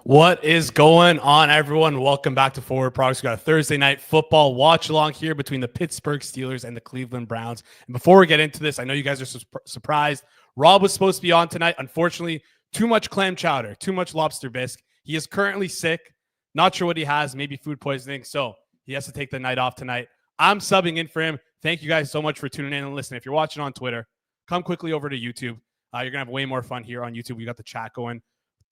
What is going on, everyone? Welcome back to Forward Products. We got a Thursday night football watch along here between the Pittsburgh Steelers and the Cleveland Browns. And before we get into this, I know you guys are surprised. Rob was supposed to be on tonight. Unfortunately, too much clam chowder, too much lobster bisque. He is currently sick. Not sure what he has, maybe food poisoning. So he has to take the night off tonight. I'm subbing in for him. Thank you guys so much for tuning in and listening. If you're watching on Twitter, come quickly over to YouTube. You're going to have way more fun here on YouTube. We got the chat going.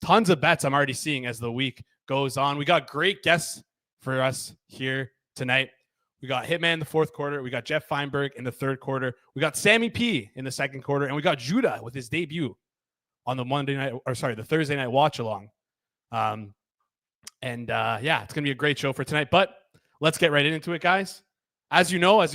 Tons of bets I'm already seeing as the week goes on. We got great guests for us here tonight. We got Hitman in the fourth quarter. We got Jeff Feinberg in the third quarter. We got Sammy P in the second quarter. And we got Judah with his debut on the Thursday night watch along. Yeah, it's going to be a great show for tonight. But let's get right into it, guys. As you know, as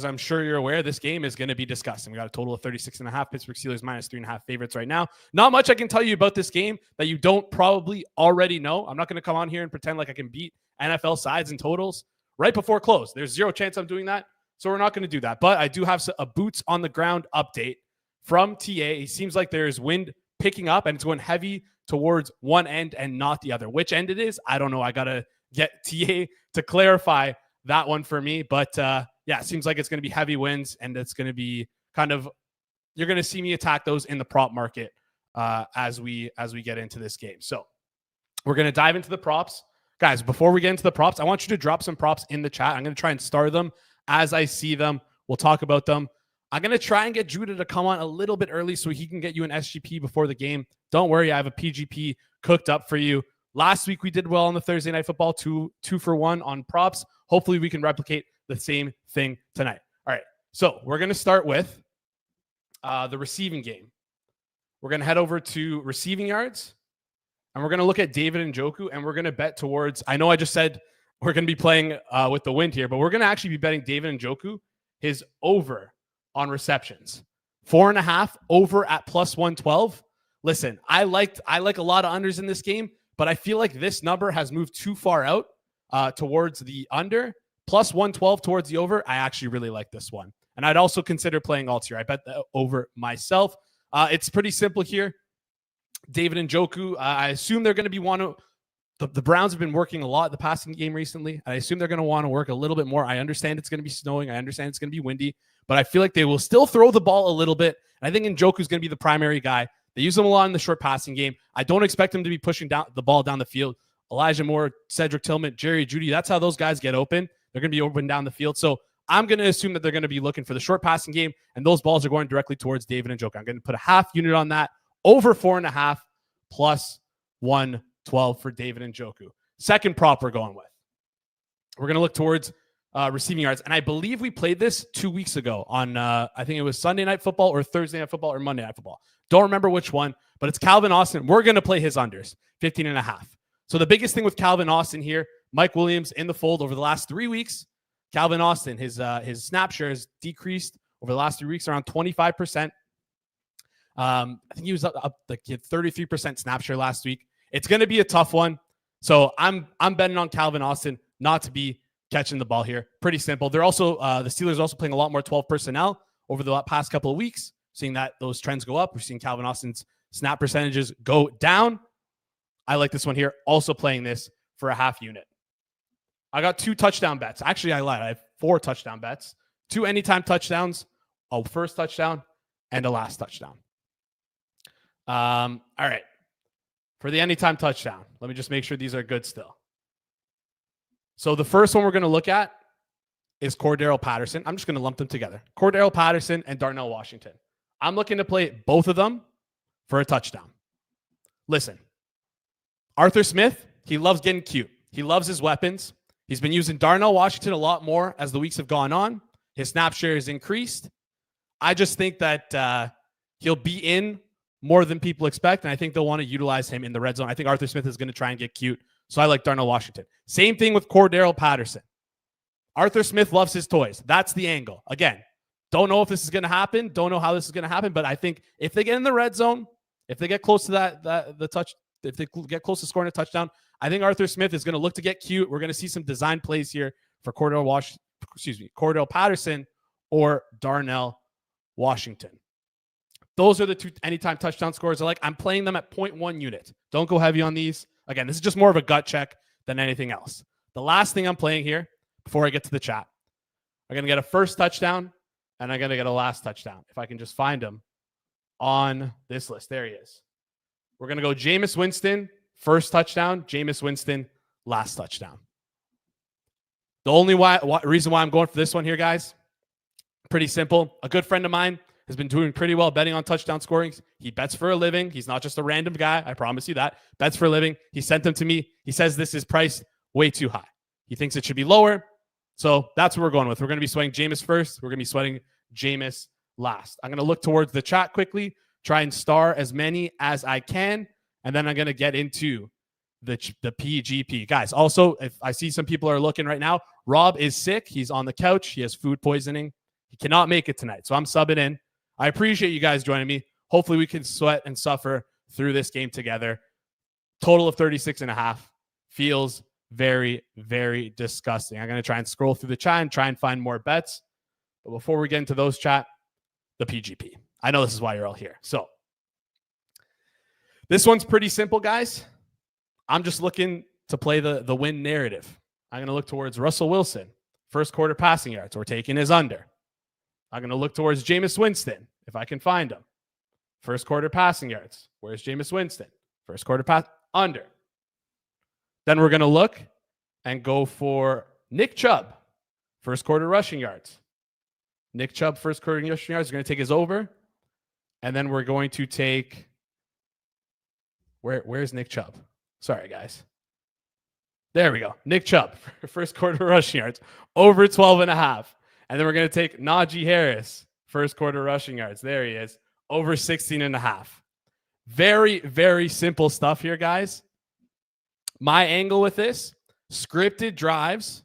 I'm sure you're aware, this game is going to be discussed. And we got a total of 36.5. Pittsburgh Steelers minus 3.5 favorites right now. Not much I can tell you about this game that you don't probably already know. I'm not going to come on here and pretend like I can beat NFL sides and totals right before close. There's zero chance I'm doing that. So we're not going to do that. But I do have a boots on the ground update from TA. It seems like there's wind picking up and it's going heavy towards one end and not the other. Which end it is, I don't know. I got to get TA to clarify that one for me. But yeah, it seems like it's going to be heavy winds and it's going to be you're going to see me attack those in the prop market as we get into this game. So we're going to dive into the props. Guys, before we get into the props, I want you to drop some props in the chat. I'm going to try and star them as I see them. We'll talk about them. I'm going to try and get Judah to come on a little bit early so he can get you an SGP before the game. Don't worry, I have a PGP cooked up for you. Last week we did well on the Thursday Night Football, two for one on props. Hopefully we can replicate the same thing tonight. All right, so we're going to start with the receiving game. We're going to head over to receiving yards, and we're going to look at David Njoku, and we're going to bet towards, I know I just said we're going to be playing with the wind here, but we're going to actually be betting David Njoku, his over on receptions. 4.5 over at plus 112. Listen, I like a lot of unders in this game, but I feel like this number has moved too far out towards the under. Plus 112 towards the over. I actually really like this one. And I'd also consider playing alts here. I bet the over myself. It's pretty simple here. David Njoku, I assume they're going to be the Browns have been working a lot the passing game recently. I assume they're going to want to work a little bit more. I understand it's going to be snowing. I understand it's going to be windy. But I feel like they will still throw the ball a little bit. And I think Njoku is going to be the primary guy. They use him a lot in the short passing game. I don't expect him to be pushing down the ball down the field. Elijah Moore, Cedric Tillman, Jerry Jeudy, that's how those guys get open. They're going to be open down the field. So I'm going to assume that they're going to be looking for the short passing game, and those balls are going directly towards David Njoku. I'm going to put a half unit on that, over 4.5 plus 112 for David Njoku. Second prop we're going with. We're going to look towards receiving yards. And I believe we played this 2 weeks ago on, I think it was Sunday Night Football or Thursday Night Football or Monday Night Football. Don't remember which one, but it's Calvin Austin. We're going to play his unders, 15.5. So the biggest thing with Calvin Austin here, Mike Williams in the fold over the last 3 weeks. Calvin Austin, his snap share has decreased over the last 3 weeks around 25%. I think he was up like he had 33% snap share last week. It's going to be a tough one. So I'm betting on Calvin Austin not to be catching the ball here. Pretty simple. They're also the Steelers are also playing a lot more 12 personnel over the past couple of weeks. Seeing that those trends go up. We're seeing Calvin Austin's snap percentages go down. I like this one here. Also playing this for a half unit. I got 2 touchdown bets. Actually, I lied. I have 4 touchdown bets. 2 anytime touchdowns, a first touchdown, and a last touchdown. All right. For the anytime touchdown, let me just make sure these are good still. So the first one we're going to look at is Cordarrelle Patterson. I'm just going to lump them together. Cordarrelle Patterson and Darnell Washington. I'm looking to play both of them for a touchdown. Listen, Arthur Smith, he loves getting cute. He loves his weapons. He's been using Darnell Washington a lot more as the weeks have gone on. His snap share has increased. I just think that he'll be in more than people expect, and I think they'll want to utilize him in the red zone. I think Arthur Smith is going to try and get cute, so I like Darnell Washington. Same thing with Cordarrelle Patterson. Arthur Smith loves his toys. That's the angle. Again, don't know if this is going to happen. Don't know how this is going to happen, but I think if they get in the red zone, if they get close to if they get close to scoring a touchdown, I think Arthur Smith is going to look to get cute. We're going to see some design plays here for Cordarrelle Patterson or Darnell Washington. Those are the 2 anytime touchdown scores I like. I'm playing them at 0.1 unit. Don't go heavy on these. Again, this is just more of a gut check than anything else. The last thing I'm playing here before I get to the chat, I'm going to get a first touchdown and I'm going to get a last touchdown. If I can just find him on this list. There he is. We're going to go Jameis Winston, first touchdown, Jameis Winston, last touchdown. The only reason why I'm going for this one here, guys, pretty simple. A good friend of mine has been doing pretty well betting on touchdown scoring. He bets for a living. He's not just a random guy. I promise you that. Bets for a living. He sent them to me. He says this is priced way too high. He thinks it should be lower. So that's what we're going with. We're going to be sweating Jameis first. We're going to be sweating Jameis last. I'm going to look towards the chat quickly, try and star as many as I can, and then I'm going to get into the PGP. Guys, also, if I see some people are looking right now, Rob is sick. He's on the couch. He has food poisoning. He cannot make it tonight, so I'm subbing in. I appreciate you guys joining me. Hopefully we can sweat and suffer through this game together. Total of 36.5 feels very, very disgusting. I'm going to try and scroll through the chat and try and find more bets. But before we get into those, chat, the PGP. I know this is why you're all here. So this one's pretty simple, guys. I'm just looking to play the win narrative. I'm going to look towards Russell Wilson. First quarter passing yards. We're taking his under. I'm going to look towards Jameis Winston, if I can find him. First quarter passing yards. Where's Jameis Winston? First quarter pass under. Then we're going to look and go for Nick Chubb. First quarter rushing yards. Nick Chubb, first quarter rushing yards. We're going to take his over. And then we're going to take... Where's Nick Chubb? Sorry, guys. There we go. Nick Chubb, first quarter rushing yards, over 12.5. And then we're going to take Najee Harris, first quarter rushing yards. There he is, over 16.5. Very, very simple stuff here, guys. My angle with this, scripted drives.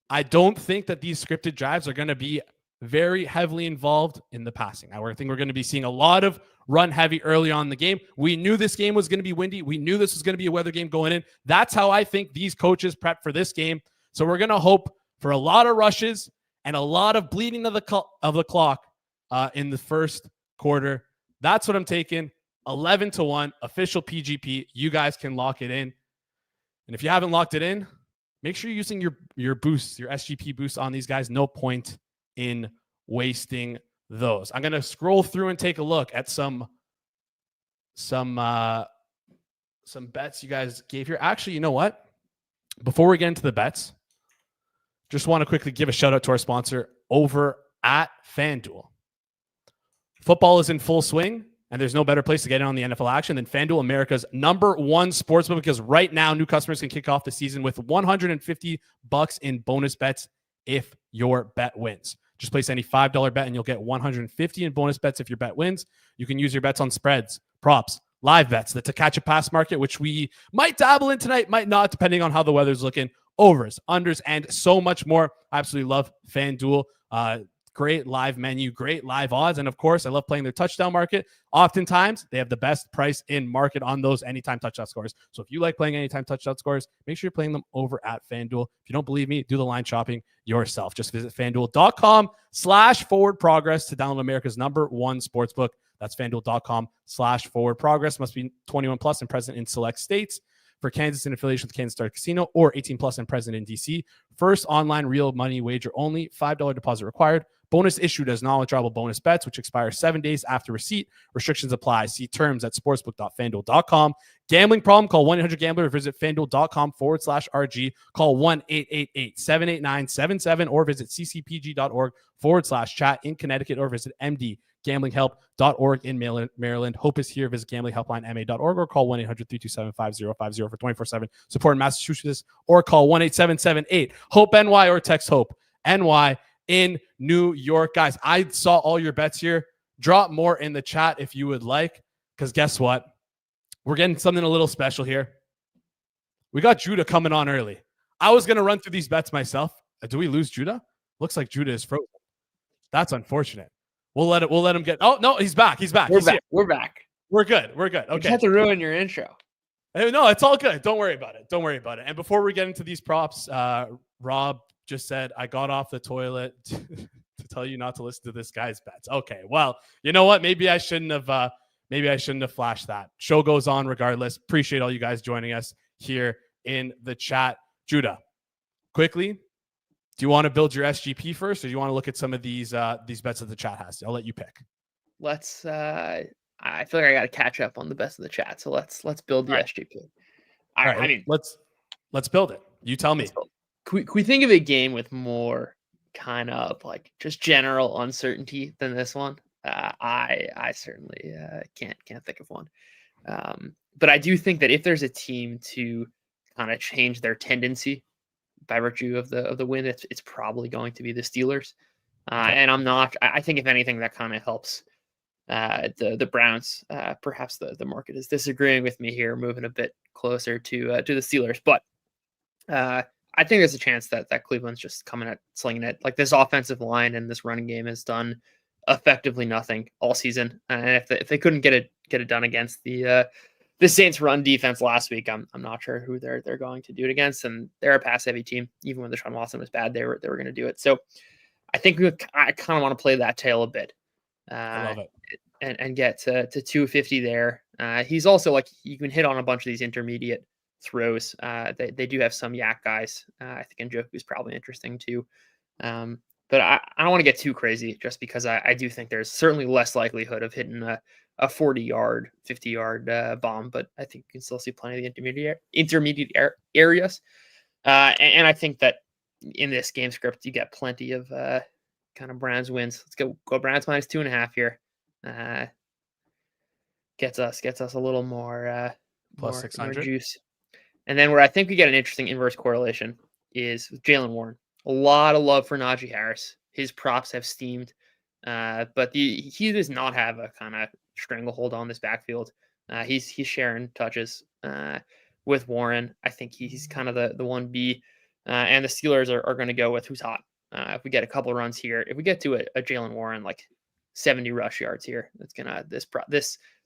I don't think that these scripted drives are going to be very heavily involved in the passing. I think we're going to be seeing a lot of run heavy early on in the game. We knew this game was going to be windy. We knew this was going to be a weather game going in. That's how I think these coaches prep for this game. So we're going to hope for a lot of rushes and a lot of bleeding of the clock in the first quarter. That's what I'm taking. 11-1 official PGP. You guys can lock it in. And if you haven't locked it in, make sure you're using your boosts, your SGP boosts on these guys. No point in wasting those. I'm going to scroll through and take a look at some bets you guys gave here. Actually, you know what? Before we get into the bets, just want to quickly give a shout out to our sponsor over at Fanduel. Football is in full swing, and there's no better place to get in on the NFL action than Fanduel, America's #1 sportsbook, because right now new customers can kick off the season with $150 in bonus bets if your bet wins. Just place any $5 bet and you'll get $150 in bonus bets if your bet wins. You can use your bets on spreads, props, live bets, the to catch a pass market, which we might dabble in tonight, might not, depending on how the weather's looking, overs, unders, and so much more. I absolutely love FanDuel. Great live menu, great live odds. And of course, I love playing their touchdown market. Oftentimes, they have the best price in market on those anytime touchdown scores. So if you like playing anytime touchdown scores, make sure you're playing them over at FanDuel. If you don't believe me, do the line shopping yourself. Just visit FanDuel.com/forward-progress to download America's #1 sportsbook. That's FanDuel.com/forward-progress. Must be 21 plus and present in select states. For Kansas, in affiliation with Kansas Star Casino, or 18 plus and present in DC. First online real money wager only. $5 deposit required. Bonus issued as non-withdrawable bonus bets, which expire 7 days after receipt. Restrictions apply. See terms at sportsbook.fanduel.com. Gambling problem? Call 1-800-GAMBLER or visit fanduel.com/RG. Call 1-888-789-77 or visit ccpg.org/chat in Connecticut or visit mdgamblinghelp.org in Maryland. Hope is here. Visit gamblinghelplinema.org or call 1-800-327-5050 for 24/7 support in Massachusetts or call 1-877-8-HOPE-NY or text HOPE-NY in New York. Guys, I saw all your bets here. Drop more in the chat if you would like, because guess what? We're getting something a little special here. We got Judah coming on early. I was going to run through these bets myself. Do we lose Judah? Looks like Judah is frozen. That's unfortunate. We'll let him get. Oh, no, he's back. He's back. We're back. We're back. We're good. Okay. You just have to ruin your intro. No, it's all good. Don't worry about it. And before we get into these props, Rob just said, I got off the toilet to tell you not to listen to this guy's bets. Okay, well, you know what? Maybe I shouldn't have Maybe I shouldn't have flashed that. Show goes on regardless. Appreciate all you guys joining us here in the chat. Judah, quickly, do you want to build your SGP first, or do you want to look at some of these bets that the chat has? I'll let you pick. Let's. I feel like I got to catch up on the best of the chat, so let's build the SGP. All right, I mean, let's build it. You tell me. Can we think of a game with more kind of like just general uncertainty than this one? I certainly can't think of one. But I do think that if there's a team to kind of change their tendency by virtue of the win, it's probably going to be the Steelers. And I think if anything, that kind of helps the Browns. Perhaps the market is disagreeing with me here, moving a bit closer to the Steelers. But I think there's a chance that Cleveland's just coming at slinging it. Like, this offensive line and this running game has done effectively nothing all season. And if they couldn't get it done against the Saints run defense last week, I'm not sure who they're going to do it against. And they're a pass heavy team. Even when Deshaun Watson was bad, they were going to do it. So I think I kind of want to play that tail a bit. I love it. And get to 250 there. He's also, like, you can hit on a bunch of these intermediate throws. They do have some yak guys. I think Njoku's probably interesting too. But I don't want to get too crazy, just because I do think there's certainly less likelihood of hitting a 40-yard, 50-yard bomb. But I think you can still see plenty of the intermediate areas. And I think that in this game script, you get plenty of kind of Browns wins. Let's go Browns minus 2.5 here. Gets us a little more plus 600 juice. And then where I think we get an interesting inverse correlation is with Jaylen Warren. A lot of love for Najee Harris. His props have steamed, but he does not have a kind of stranglehold on this backfield. He's sharing touches with Warren. I think he's kind of the 1B, and the Steelers are going to go with who's hot. If we get a couple runs here, if we get to a Jaylen Warren, like 70 rush yards here, that's gonna this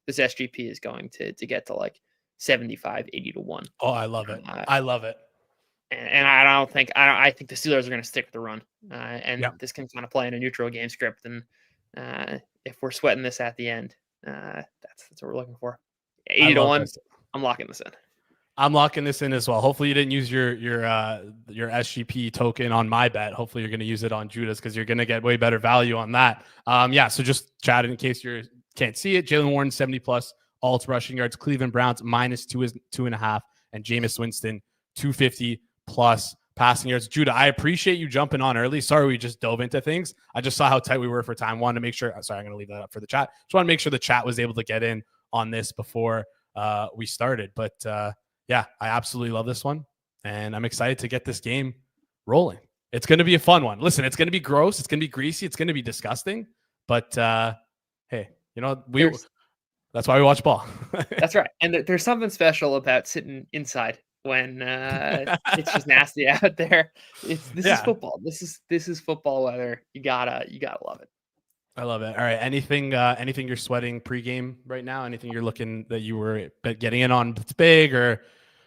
SGP is going to get to like 75, 80 to 1. Oh, I love it. I love it. And I think the Steelers are going to stick with the run. And this can kind of play in a neutral game script. And if we're sweating this at the end, that's what we're looking for. 80 to 1. I'm locking this in. I'm locking this in as well. Hopefully you didn't use your SGP token on my bet. Hopefully you're going to use it on Judah's, because you're going to get way better value on that. So just chat in case you can't see it. Jaylen Warren, 70 plus alt rushing yards. Cleveland Browns minus 2.5, and Jameis Winston 250 plus passing yards. Judah, I appreciate you jumping on early. Sorry we just dove into things. I just saw how tight we were for time. Wanted to make sure. Sorry, I'm going to leave that up for the chat. Just want to make sure the chat was able to get in on this before we started. But I absolutely love this one, and I'm excited to get this game rolling. It's going to be a fun one. Listen, it's going to be gross. It's going to be greasy. It's going to be disgusting. But hey, that's why we watch ball. That's right. And there's something special about sitting inside when it's just nasty out there. This is football. This is football weather. You gotta love it. I love it. All right. Anything you're sweating pregame right now? Anything you're looking that you were getting in on that's big, or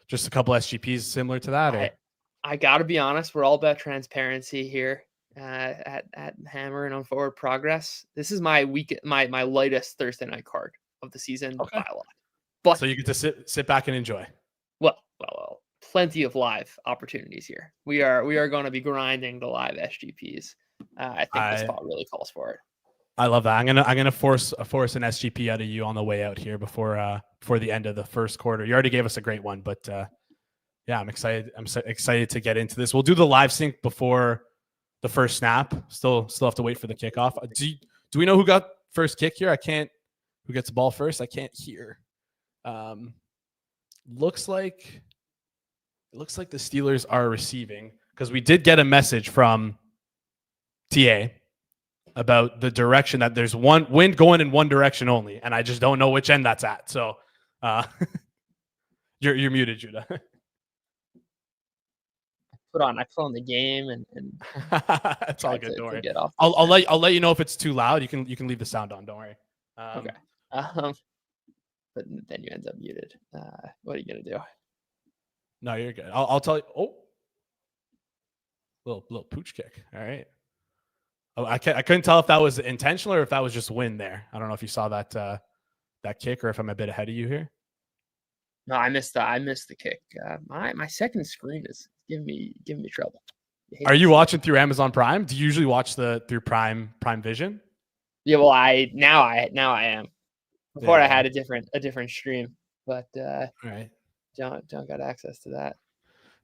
just a couple SGPs similar to that? I gotta be honest. We're all about transparency here at Hammer and on Forward Progress. This is my lightest Thursday night card of the season by a lot. But so you get to sit back and enjoy. Well, plenty of live opportunities here. We are going to be grinding the live SGPs. I think the spot really calls for it. I love that. I'm gonna force an SGP out of you on the way out here before the end of the first quarter. You already gave us a great one, but I'm excited. I'm so excited to get into this. We'll do the live sync before the first snap. Still have to wait for the kickoff. Do we know who got first kick here? Who gets the ball first? I can't hear. Looks like the Steelers are receiving, because we did get a message from TA about the direction that there's one wind going in one direction only, and I just don't know which end that's at. So you're muted, Judah. I put on the game and it's all good. Don't worry. I'll let you know if it's too loud. You can leave the sound on. Don't worry. Okay. But then you end up muted. What are you gonna do? No, you're good. I'll tell you. Oh, little pooch kick. All right. Oh, I couldn't tell if that was intentional or if that was just wind there. I don't know if you saw that kick, or if I'm a bit ahead of you here? No, I missed the kick. My second screen is giving me trouble. Are you watching through Amazon Prime? Do you usually watch through Prime Vision? Yeah, well, now I am. Before I had a different stream, but all right, don't got access to that.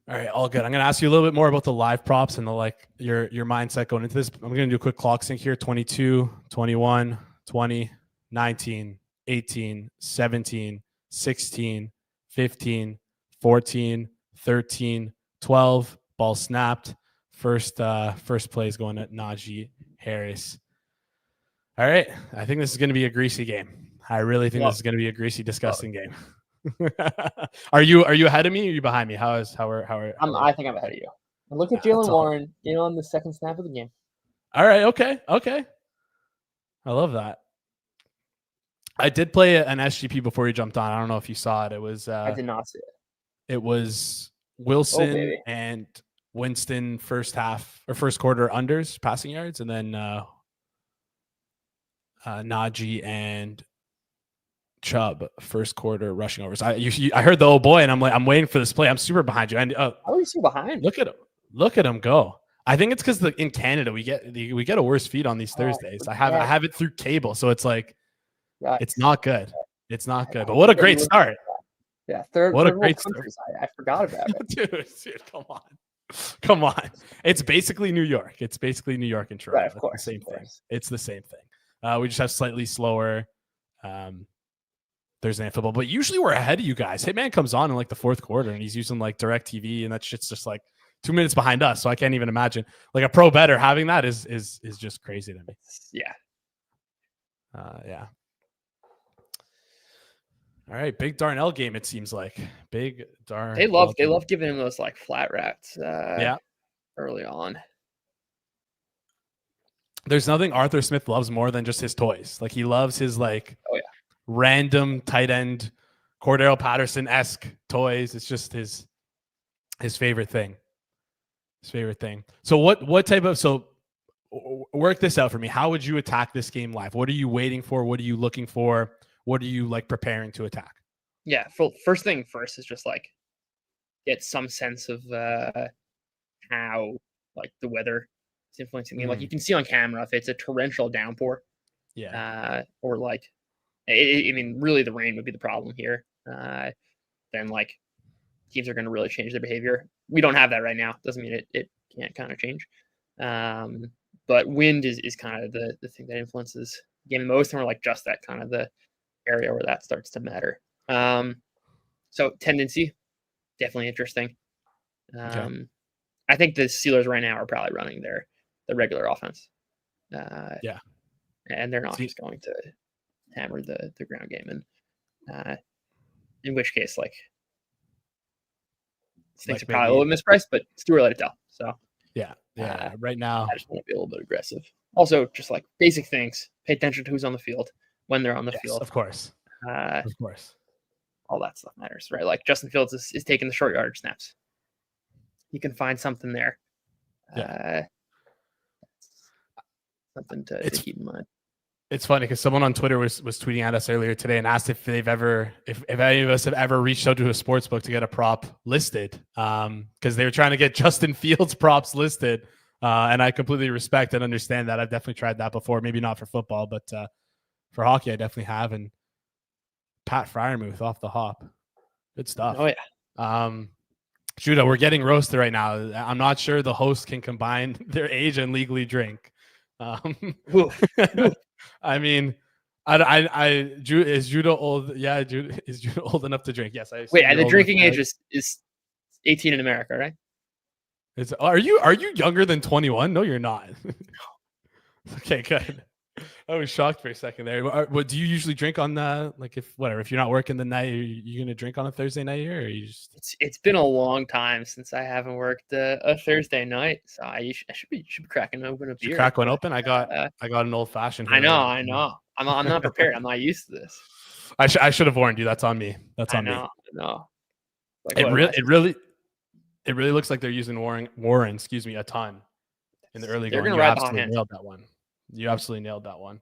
All right, all good. I'm going to ask you a little bit more about the live props and the your mindset going into this. I'm going to do a quick clock sync here. 22, 21, 20, 19, 18, 17, 16, 15, 14, 13, 12. Ball snapped. First play is going at Najee Harris. All right, I think this is going to be a greasy game. I really think this is going to be a greasy, disgusting game. Are you ahead of me or are you behind me? I think I'm ahead of you. And look at Jaylen Warren on the second snap of the game. All right. Okay. I love that. I did play an SGP before you jumped on. I don't know if you saw it. It was I did not see it. It was Wilson and Winston first quarter unders passing yards, and then Najee and Chubb first quarter rushing overs. I heard the oh boy, and I'm waiting for this play. I'm super behind you. And how are you so behind? Look at him go. I think it's because in Canada we get a worse feed on these Thursdays. I have it through cable, so it's like it's not good. It's not good. But what a great start. Yeah, what a great start. I forgot about it. dude, come on. It's basically New York. It's basically New York and Toronto. Right, of course. Same thing. It's the same thing. We just have slightly slower Thursday Night Football, but usually we're ahead of you guys. Hitman comes on in like the fourth quarter and he's using like direct TV, and that shit's just like 2 minutes behind us. So I can't even imagine like a pro better having that is just crazy to me. Yeah. Yeah. All right. Big Darnell game. It seems like big Darnell. They love giving him those like flat rats. Early on. There's nothing Arthur Smith loves more than just his toys. Like he loves his random tight end Cordero Patterson-esque toys. It's just his favorite thing. So what type of work this out for me. How would you attack this game live? What are you waiting for? What are you looking for? What are you like preparing to attack? Yeah, first thing first is just like get some sense of how like the weather is influencing the game. Like you can see on camera if it's a torrential downpour. Yeah. Or like I mean, really, the rain would be the problem here. Then, like, teams are going to really change their behavior. We don't have that right now. Doesn't mean it can't kind of change. But wind is kind of the thing that influences the game the most, and we're like just that kind of the area where that starts to matter. So tendency, definitely interesting. Okay. I think the Steelers right now are probably running the regular offense. Yeah, and they're not just going to hammer the ground game, and in which case, like, things are probably a little mispriced, but it's too early to tell. So yeah. Right now, I just want to be a little bit aggressive. Also, just like basic things: pay attention to who's on the field when they're on the field. Of course, all that stuff matters, right? Like Justin Fields is taking the short yardage snaps. You can find something there. Something to keep in mind. It's funny because someone on Twitter was tweeting at us earlier today and asked if any of us have ever reached out to a sports book to get a prop listed, because they were trying to get Justin Fields props listed, and I completely respect and understand that. I've definitely tried that before, maybe not for football, but for hockey I definitely have. And Pat Fryermuth off the hop, good stuff. Oh yeah. Judah, we're getting roasted right now. I'm not sure the host can combine their age and legally drink. I mean, is Judah old? Yeah, is Judah old enough to drink? Yes. The drinking age is 18 in America, right? Are you younger than 21? No, you're not. Okay, good. I was shocked for a second there. What do you usually drink on if you're not working the night, are you gonna drink on a Thursday night here, or you just? It's been a long time since I haven't worked a Thursday night, so I should be cracking open a beer. Crack one open. I got an old fashioned. I know. I'm not prepared. I'm not used to this. I should have warned you. That's on me. I know. Like, it really looks like they're using Warren. Excuse me, a ton in the early going. You absolutely nailed that one.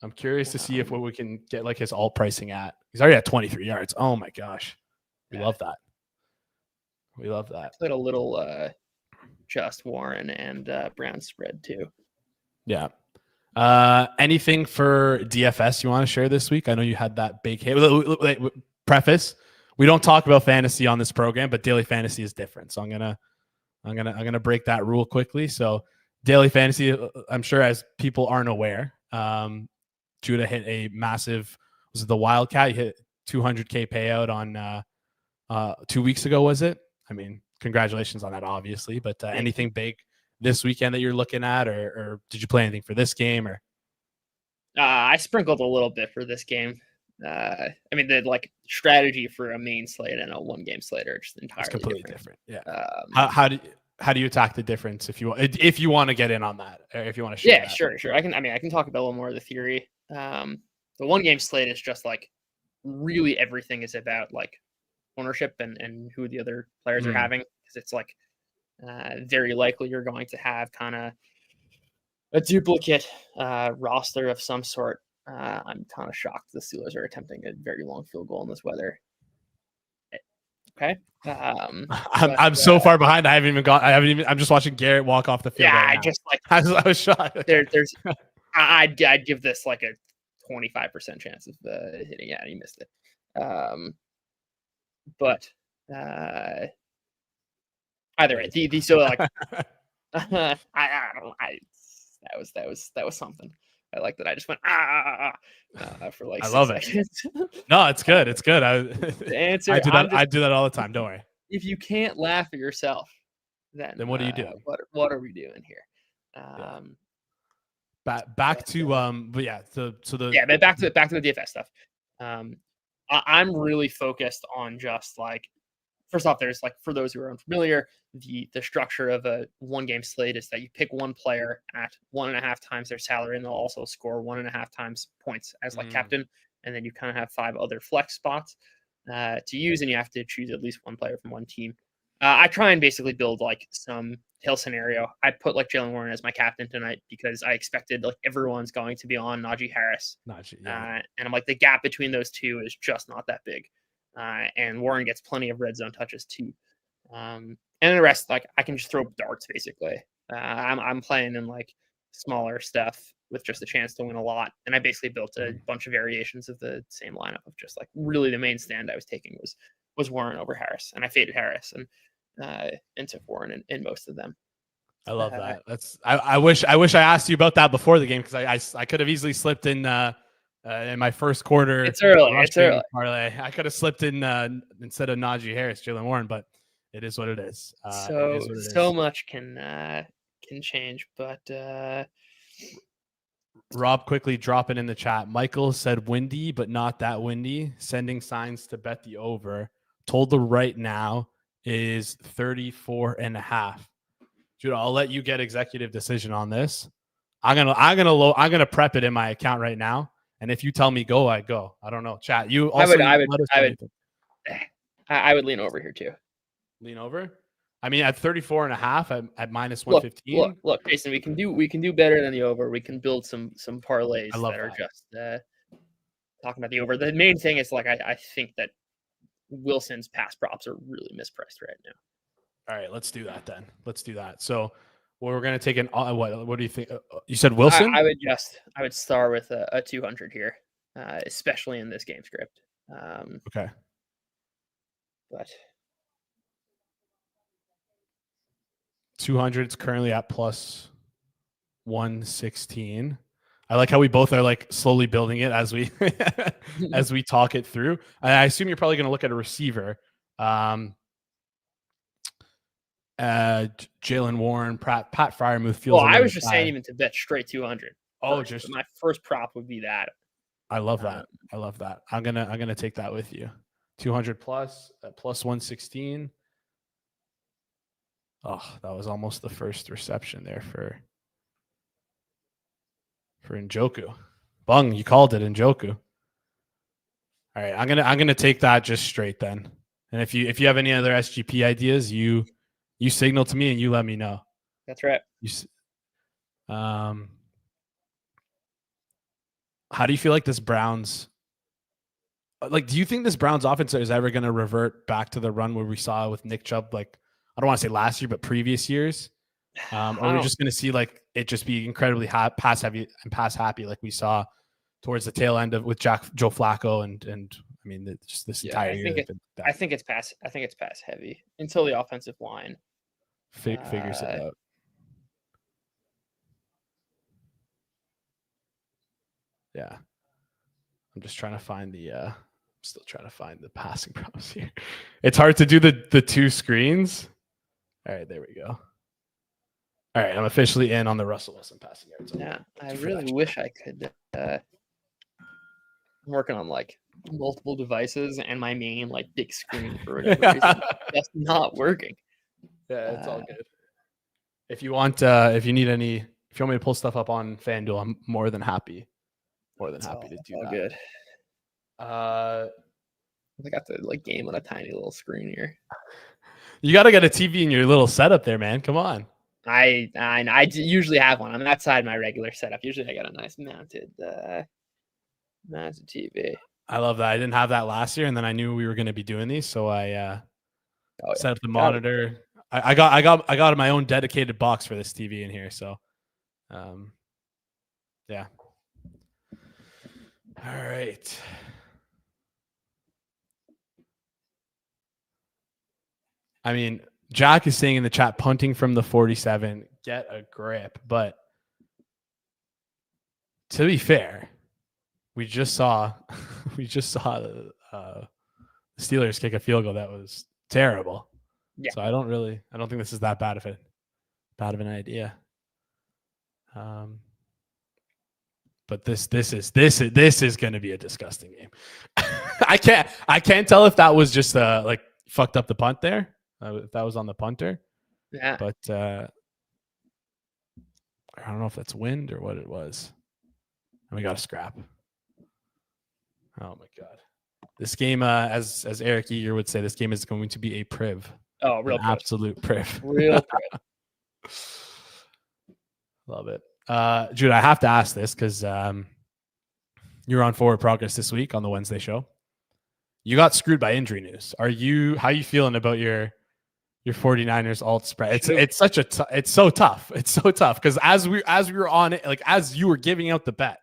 I'm curious to see if what we can get like his alt pricing at. He's already at 23 yards. Oh my gosh. We love that. We love that. I played a little just Warren and Brown spread too. Yeah. Anything for DFS you want to share this week? I know you had that big hit. Preface: we don't talk about fantasy on this program, but daily fantasy is different. So I'm gonna break that rule quickly. So daily fantasy, I'm sure as people aren't aware, Judah hit a massive. Was it the Wildcat? He hit 200K payout on 2 weeks ago. Was it? I mean, congratulations on that, obviously. But anything big this weekend that you're looking at, or did you play anything for this game? Or I sprinkled a little bit for this game. I mean, the like strategy for a main slate and a 1-game slate are just entirely completely different. Yeah. How do you attack the difference if you want to get in on that, or if you want to share? Yeah, sure. I can talk about a little more of the theory. The 1-game slate is just like really everything is about like ownership and who the other players are having, because it's like very likely you're going to have kind of a duplicate roster of some sort. I'm kind of shocked the Steelers are attempting a very long field goal in this weather. Okay. I'm so far behind. I'm just watching Garrett walk off the field. Yeah, right I just like I was shocked. There's I'd give this like a 25% chance of hitting it. He missed it. But either way, so like that was something. I like that. I just went for like I 6 love seconds. it. No, it's good. It's good. The answer, I do that all the time. Don't worry. If you can't laugh at yourself, then what are you doing? What are we doing here? Back to but yeah, but back to the DFS stuff. I'm really focused on just like, first off, there's like, for those who are unfamiliar, the structure of a 1-game slate is that you pick one player at 1.5 times their salary, and they'll also score 1.5 times points as like captain, and then you kind of have 5 other flex spots to use, and you have to choose at least one player from one team. I try and basically build like some hill scenario. I put like Jalen Warren as my captain tonight because I expected like everyone's going to be on Najee Harris. And I'm like, the gap between those two is just not that big. And Warren gets plenty of red zone touches too. And the rest, like, I can just throw darts basically. I'm playing in like smaller stuff with just a chance to win a lot. And I basically built a bunch of variations of the same lineup of just like, really the main stand I was taking was Warren over Harris, and I faded Harris and took Warren in most of them. I love that. I wish I asked you about that before the game, because I could have easily slipped in my first quarter. It's early. Parlay. I could have slipped in instead of Najee Harris, Jalen Warren, but it is what it is. So much can change, but Rob quickly dropping in the chat. Michael said windy, but not that windy. Sending signs to bet the over. Told the right now is 34.5. Dude, I'll let you get executive decision on this. I'm gonna prep it in my account right now, and if you tell me go, I go. I don't know. Chat. You also I would lean over here too. Lean over. I mean, at 34.5 at minus 115. Look, Jason, we can do better than the over. We can build some parlays that are just talking about the over. The main thing is like I think that Wilson's pass props are really mispriced right now. All right, let's do that then. Let's do that. So, we're going to take an what do you think? You said Wilson? I would start with a 200 here, especially in this game script. Okay. But 200 is currently at plus 116. I like how we both are like slowly building it as we as we talk it through. I assume you're probably going to look at a receiver. Jalen Warren, Pat Freiermuth feels. Well, I was just saying even to bet straight 200. Just my first prop would be that. I love that. I love that. I'm gonna take that with you. 200 plus at plus 116. Oh, that was almost the first reception there for Njoku. Bung, you called it Njoku. All right, I'm gonna take that just straight then. And if you have any other SGP ideas, you signal to me and you let me know. That's right. How do you feel like this Browns? Like, do you think this Browns offense is ever going to revert back to the run where we saw with Nick Chubb? Like, I don't want to say last year, but previous years. Or we're just going to see like it just be incredibly pass heavy and pass happy, like we saw towards the tail end of with Joe Flacco and I mean just this entire year. I think it's pass heavy until the offensive line figures it out. Yeah, I'm just trying to find the. Still trying to find the passing props here. It's hard to do the two screens. All right, there we go. All right, I'm officially in on the Russell Wilson passing yards. Yeah, I really wish I could. I'm working on like multiple devices, and my main like big screen for whatever reason that's not working. Yeah, it's all good. If you want, if you need any, if you want me to pull stuff up on Fanduel, I'm more than happy. To do that. Good. I got the like game on a tiny little screen here. You got to get a TV in your little setup there, man. Come on. I usually have one. I'm outside my regular setup. Usually I got a nice mounted TV. I love that. I didn't have that last year, and then I knew we were going to be doing these, so I set up the monitor. I got my own dedicated box for this TV in here. So, yeah. All right. I mean, Jack is saying in the chat, punting from the 47, get a grip. But to be fair, we just saw the Steelers kick a field goal that was terrible. Yeah. So I don't think this is that bad of an idea. But this is going to be a disgusting game. I can't tell if that was just like fucked up the punt there. If that was on the punter. Yeah. But I don't know if that's wind or what it was. And we got a scrap. Oh my God. This game, as Eric Eager would say, this game is going to be a priv. Oh, real priv. Absolute priv. Real priv. Love it. Jude, I have to ask this because you were on Forward Progress this week on the Wednesday show. You got screwed by injury news. How are you feeling about your 49ers alt spread? It's so tough. It's so tough because as we were on it, like as you were giving out the bet,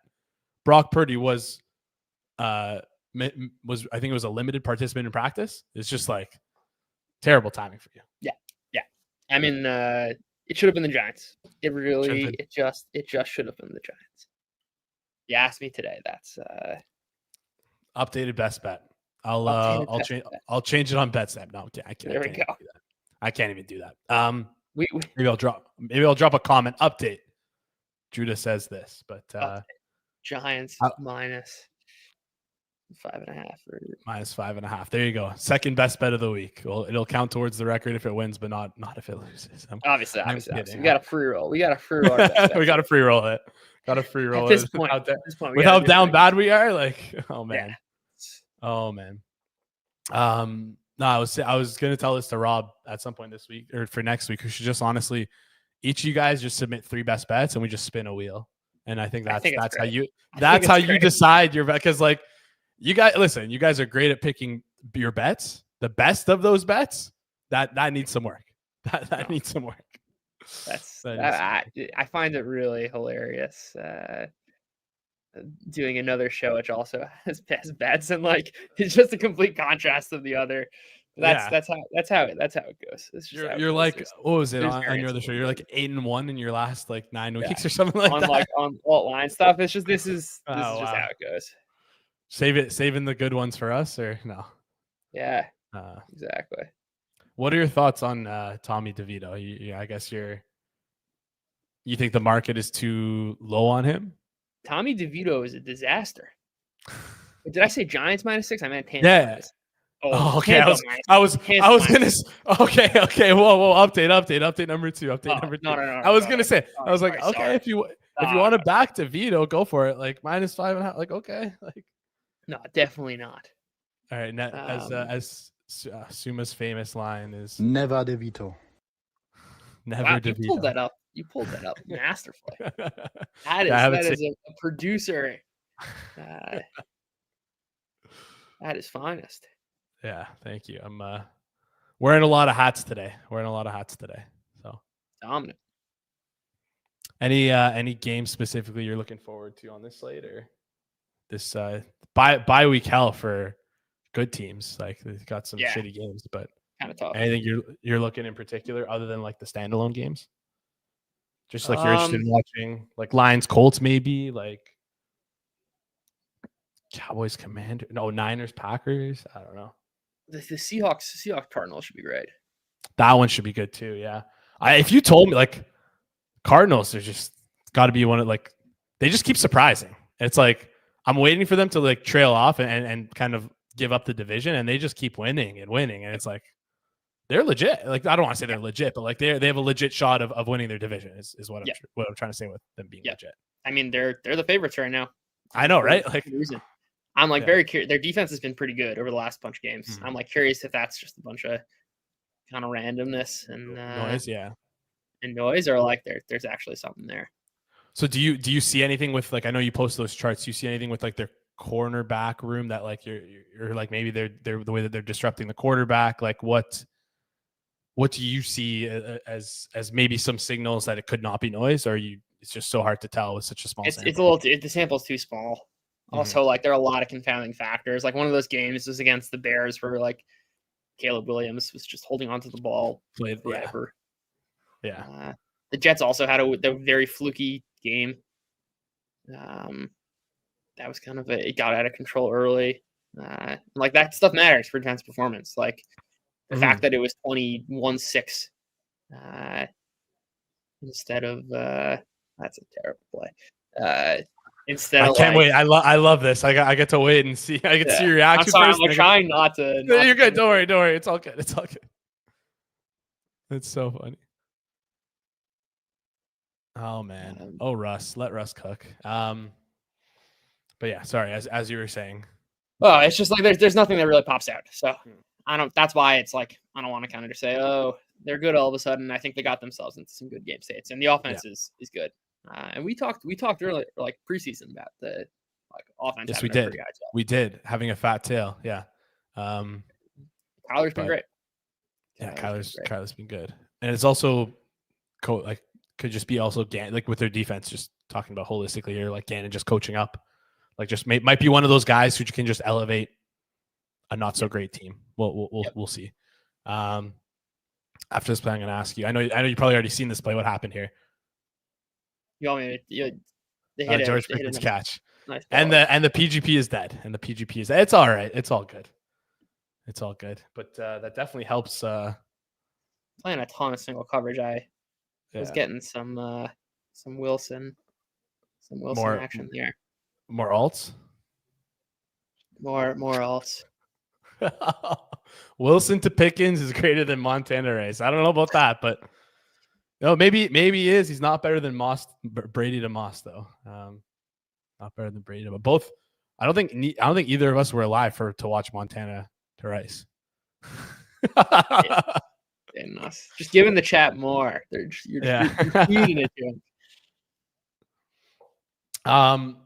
Brock Purdy was I think it was a limited participant in practice. It's just like terrible timing for you. Yeah. I mean, it should have been the Giants. It just should have been the Giants. You asked me today. That's updated best bet. I'll change it on BetSnap. No, I can't. There we go. I can't even do that. Maybe I'll drop a comment update. Judah says this, but Giants minus 5.5 or minus 5.5. There you go. Second best bet of the week. Well, it'll count towards the record if it wins, but not if it loses. Obviously. We got a free roll. We got a free roll. We got to free roll it. Got to free roll at this point. With how down bad we are, like, oh man. Yeah. Oh man. No, I was gonna tell this to Rob at some point this week or for next week. We should just honestly, each of you guys just submit 3 best bets and we just spin a wheel. And I think that's how you decide your bet. Because like you guys are great at picking your bets. The best of those bets that needs some work. That needs some work. I find it really hilarious. Doing another show which also has best bets and like it's just a complete contrast of the other. That's how it goes. You're like, what was it on your other show? You're like 8-1 in your last like 9 weeks or something like that. Like on alt line stuff. It's just this is just how it goes. Saving the good ones for us or no? Yeah, exactly. What are your thoughts on Tommy DeVito? I guess you think the market is too low on him? Tommy DeVito is a disaster. Did I say Giants -6? I meant Tampa. Yeah. Oh, okay. I was gonna. Okay. Whoa. Update number 2. Number 2. No. I was gonna say. I was like, okay, if you want to back DeVito, go for it. Like -5.5. Like okay. Like. No, definitely not. All right. As Suma's famous line is never DeVito. Never DeVito. You pulled that up masterfully. That is a producer At his finest. Yeah, thank you. I'm wearing a lot of hats today. So Dominant. any game specifically you're looking forward to on this slate, or this bye week hell for good teams? Like they've got some shitty games, but kind of tough. anything you're looking in particular other than like the standalone games? Just like you're interested in watching, like Lions Colts, maybe like Cowboys Commander, no Niners Packers. I don't know. The Seahawks Cardinals should be great. That one should be good too. Yeah. If you told me like Cardinals are just got to be one of like, they just keep surprising. It's like I'm waiting for them to like trail off and kind of give up the division, and they just keep winning. And it's like they're legit. Like I don't want to say they're legit, but like they have a legit shot of winning their division. Is what I'm trying to say with them being legit. I mean they're the favorites right now. I know, right? Like I'm like very curious. Their defense has been pretty good over the last bunch of games. Mm-hmm. I'm like curious if that's just a bunch of kind of randomness and noise, and noise, or like there's actually something there. So do you see anything with like, I know you post those charts. Do you see anything with like their cornerback room that like you're like maybe they're the way that they're disrupting the quarterback? Like what do you see as maybe some signals that it could not be noise, or it's just so hard to tell with such a small sample? It's a little the sample's too small. Also, like there are a lot of confounding factors. Like one of those games was against the Bears where like Caleb Williams was just holding onto the ball forever. Yeah. The Jets also had a very fluky game. That was kind of it got out of control early. Like that stuff matters for defense performance. Like the fact that it was 21-6 instead of that's a terrible play. Instead, I can't wait. I love this. I get to wait and see. I get to see your reaction. I'm sorry, I'm trying not to. You're good. Don't worry. It's all good. It's so funny. Oh man. Russ. Let Russ cook. But yeah, sorry. As you were saying. Oh, it's just like there's nothing that really pops out. So I don't. That's why it's like I don't want to kind of just say, oh, they're good all of a sudden. I think they got themselves into some good game states, and the offense is good. And we talked earlier, like preseason, about the like offense. Yes, we did. We did having a fat tail. Yeah. Kyler's been great. Yeah, Kyler's been good, and it's also could just be also like with their defense. Just talking about holistically here, like Gannon just coaching up, like just might be one of those guys who can just elevate a not so great team. We'll see. After this play, I'm going to ask you. I know you probably already seen this play. What happened here? You want me to, they hit George Pickens catch. Nice and the PGP is dead. It's all right. It's all good. But that definitely helps. Playing a ton of single coverage. I was getting some Wilson action there. More alts. More alts. Wilson to Pickens is greater than Montana Rice. I don't know about that, but no, maybe he is. He's not better than Brady to Moss though. Not better than Brady to both. I don't think either of us were alive to watch Montana to Rice. Just giving the chat more. You're feeding it to him.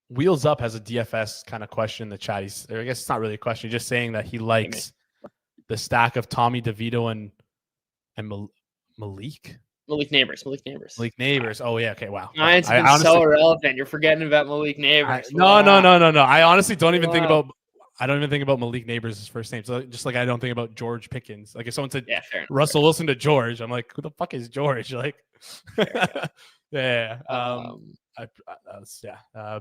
Wheels Up has a DFS kind of question in the chat. I guess it's not really a question. Just saying that he likes the stack of Tommy DeVito and Malik Neighbors. Oh yeah. Okay. Wow. It's been so irrelevant. You're forgetting about Malik Neighbors. No. I honestly don't even think about. I don't even think about Malik Neighbors' first name. So just like I don't think about George Pickens. Like if someone said Russell Wilson to George, I'm like, who the fuck is George? Like, yeah. But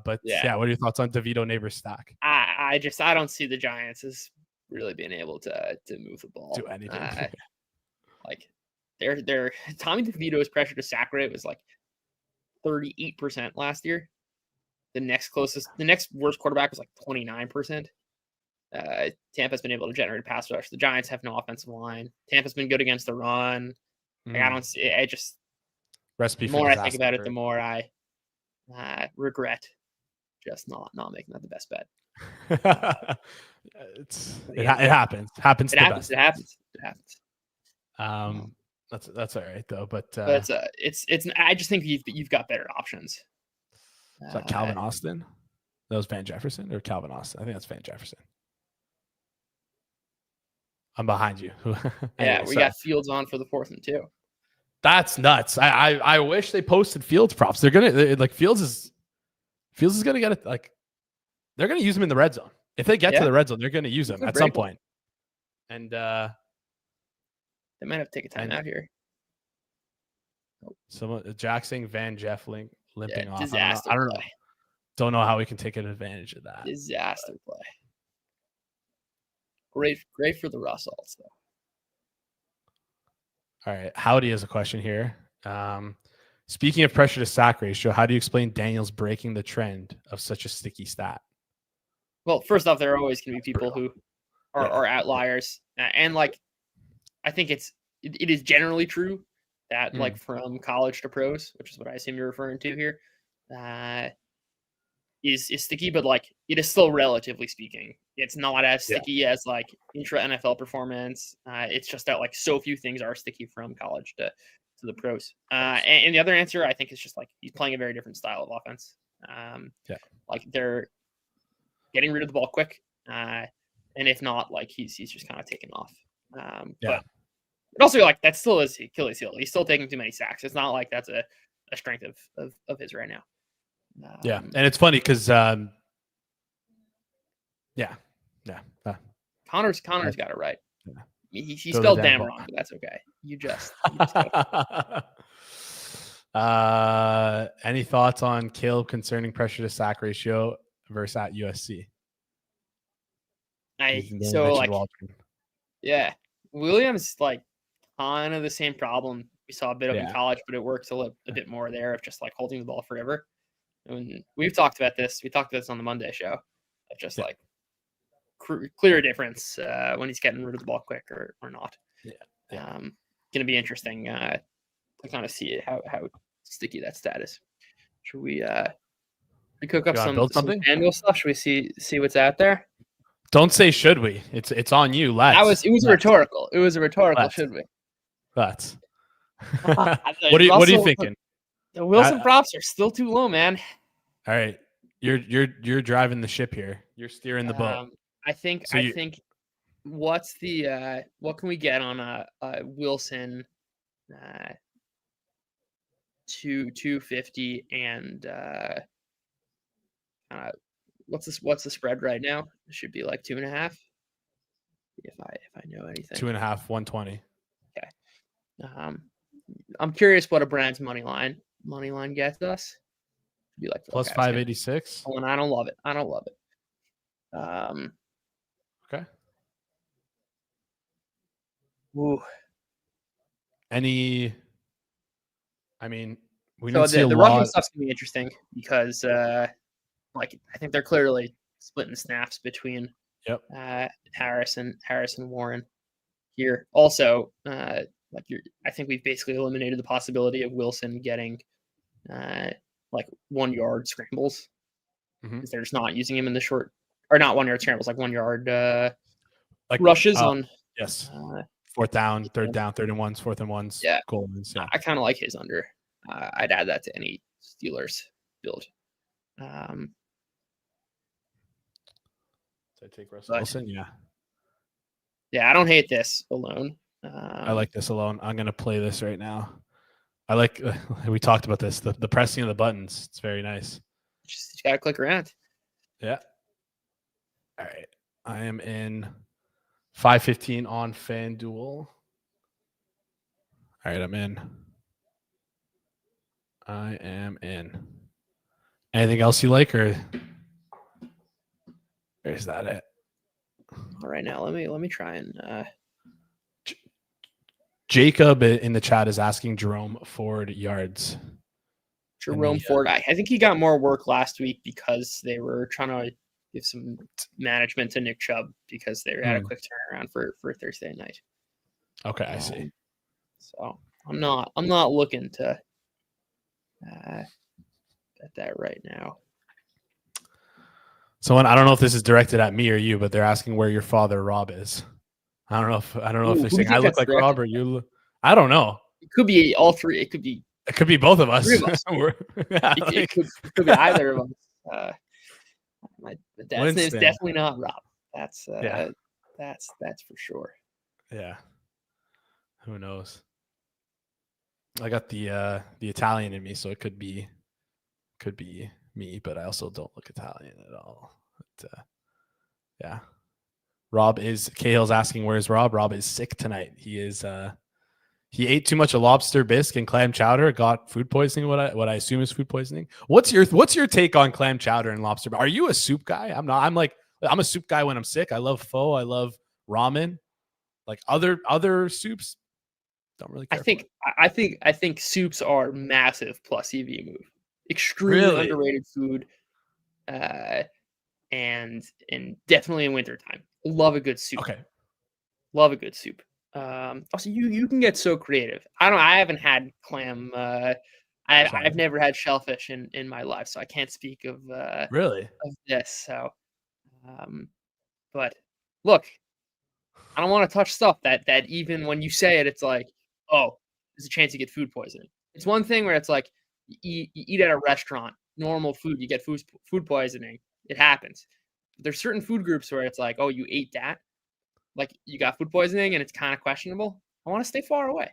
what are your thoughts on DeVito Neighbors stack? I don't see the Giants as really being able to move the ball, do anything. Like their Tommy DeVito's pressure to sack rate was like 38% last year. The next worst quarterback was like 29%. Tampa's been able to generate a pass rush. The Giants have no offensive line. Tampa's been good against the run. Like, I don't see. I just recipe. The more I think about it, the more I regret just not making that the best bet. It happens. It happens. That's all right though. But it's. I just think you've got better options. Is that Calvin Austin? That was Van Jefferson or Calvin Austin. I think that's Van Jefferson. I'm behind you. Yeah, we got Fields on for the 4th and 2. That's nuts. I wish they posted Fields props. They're Fields is gonna get it. Like, they're gonna use him in the red zone. If they get to the red zone, they're gonna use him at some point. And they might have to take a time out here. Someone Jack saying Van Jeff limping off. Disaster. I don't know. Don't know how we can take advantage of that. Disaster play. Great for the Russells, though. All right. Howdy has a question here. Speaking of pressure to sack ratio, how do you explain Daniels breaking the trend of such a sticky stat? Well, first off, there are always going to be people who are outliers. And like, I think it is generally true that like from college to pros, which is what I assume you're referring to here, is sticky, but like it is still, relatively speaking, it's not as sticky as like intra NFL performance. It's just that like so few things are sticky from college to the pros. And the other answer, I think, is just like he's playing a very different style of offense. Like they're getting rid of the ball quick, and if not, like he's just kind of taking off. But also, like, that's still his Achilles heel. He's still taking too many sacks. It's not like that's a strength of his right now. And it's funny because Connor's got it right. He spelled damn wrong, but that's okay. You just any thoughts on Caleb concerning pressure to sack ratio versus at USC? Williams, like, kind of the same problem we saw a bit of in college, but it works a bit more there of just like holding the ball forever. And we've talked about this. We talked about this on the Monday show. Of just like clear difference when he's getting rid of the ball quick or not. Going to be interesting to kind of see how sticky that stat is. Should we cook up some Fanduel stuff? Should we see what's out there? Don't say should we. It's on you. Let's. It was rhetorical. It was a rhetorical. Let's. Should we? What are you thinking? The Wilson props are still too low, man. All right, you're driving the ship here. You're steering the boat. I think what's the what can we get on a Wilson 250 and what's the spread right now? It should be like 2.5. If I know anything. 2.5, 120. Okay. I'm curious what a Browns money line gets us. Be like plus 586. Oh, and I don't love it. Okay. Ooh. We don't see the rushing stuff's gonna be interesting because like I think they're clearly splitting snaps between Harris and Warren here. Also, I think we've basically eliminated the possibility of Wilson getting like 1 yard scrambles. Because they're just not using him in the short, or not 1 yard scrambles, like 1 yard rushes on. Yes. 4th down, 3rd down, 3rd and 1s, 4th and 1s. Yeah. Cool. I kind of like his under. I'd add that to any Steelers build. So I take Russell Wilson. Yeah, I don't hate this alone. I like this alone. I'm going to play this right now. I like, we talked about this, the pressing of the buttons. It's very nice. Just got to click around. Yeah. All right. I am in 5:15 on FanDuel. All right, I'm in. I am in. Anything else you like, or is that it? All right, now let me try and. Jacob in the chat is asking Jerome Ford yards. Jerome Ford, I think he got more work last week because they were trying to give some management to Nick Chubb because they had a quick turnaround for Thursday night. Okay, I see. So I'm not looking to bet that right now. Someone, I don't know if this is directed at me or you, but they're asking where your father Rob is. I don't know if they're saying I look like Rob or you look. I don't know. It could be all three. It could be both of us. Three of us. It could be either of us. My dad's name's definitely not Rob. That's for sure. Yeah. Who knows? I got the Italian in me, so it could be me, but I also don't look Italian at all. But, yeah. Rob is Cahill's asking where's Rob. Rob is sick tonight. He ate too much of lobster bisque and clam chowder, got food poisoning. What I assume is food poisoning. What's your take on clam chowder and lobster? Are you a soup guy? I'm not. I'm a soup guy when I'm sick. I love pho. I love ramen. Like other soups, don't really care. I think soups are massive plus EV move. Extremely underrated food. And definitely in wintertime. Love a good soup. Okay. Love a good soup. Also you can get so creative. I haven't had clam. I've never had shellfish in my life, so I can't speak of this. So, but look, I don't want to touch stuff that even when you say it, it's like, oh, there's a chance you get food poisoning. It's one thing where it's like you eat at a restaurant, normal food, you get food poisoning. It happens. But there's certain food groups where it's like, oh, you ate that, like you got food poisoning, and it's kind of questionable. I want to stay far away.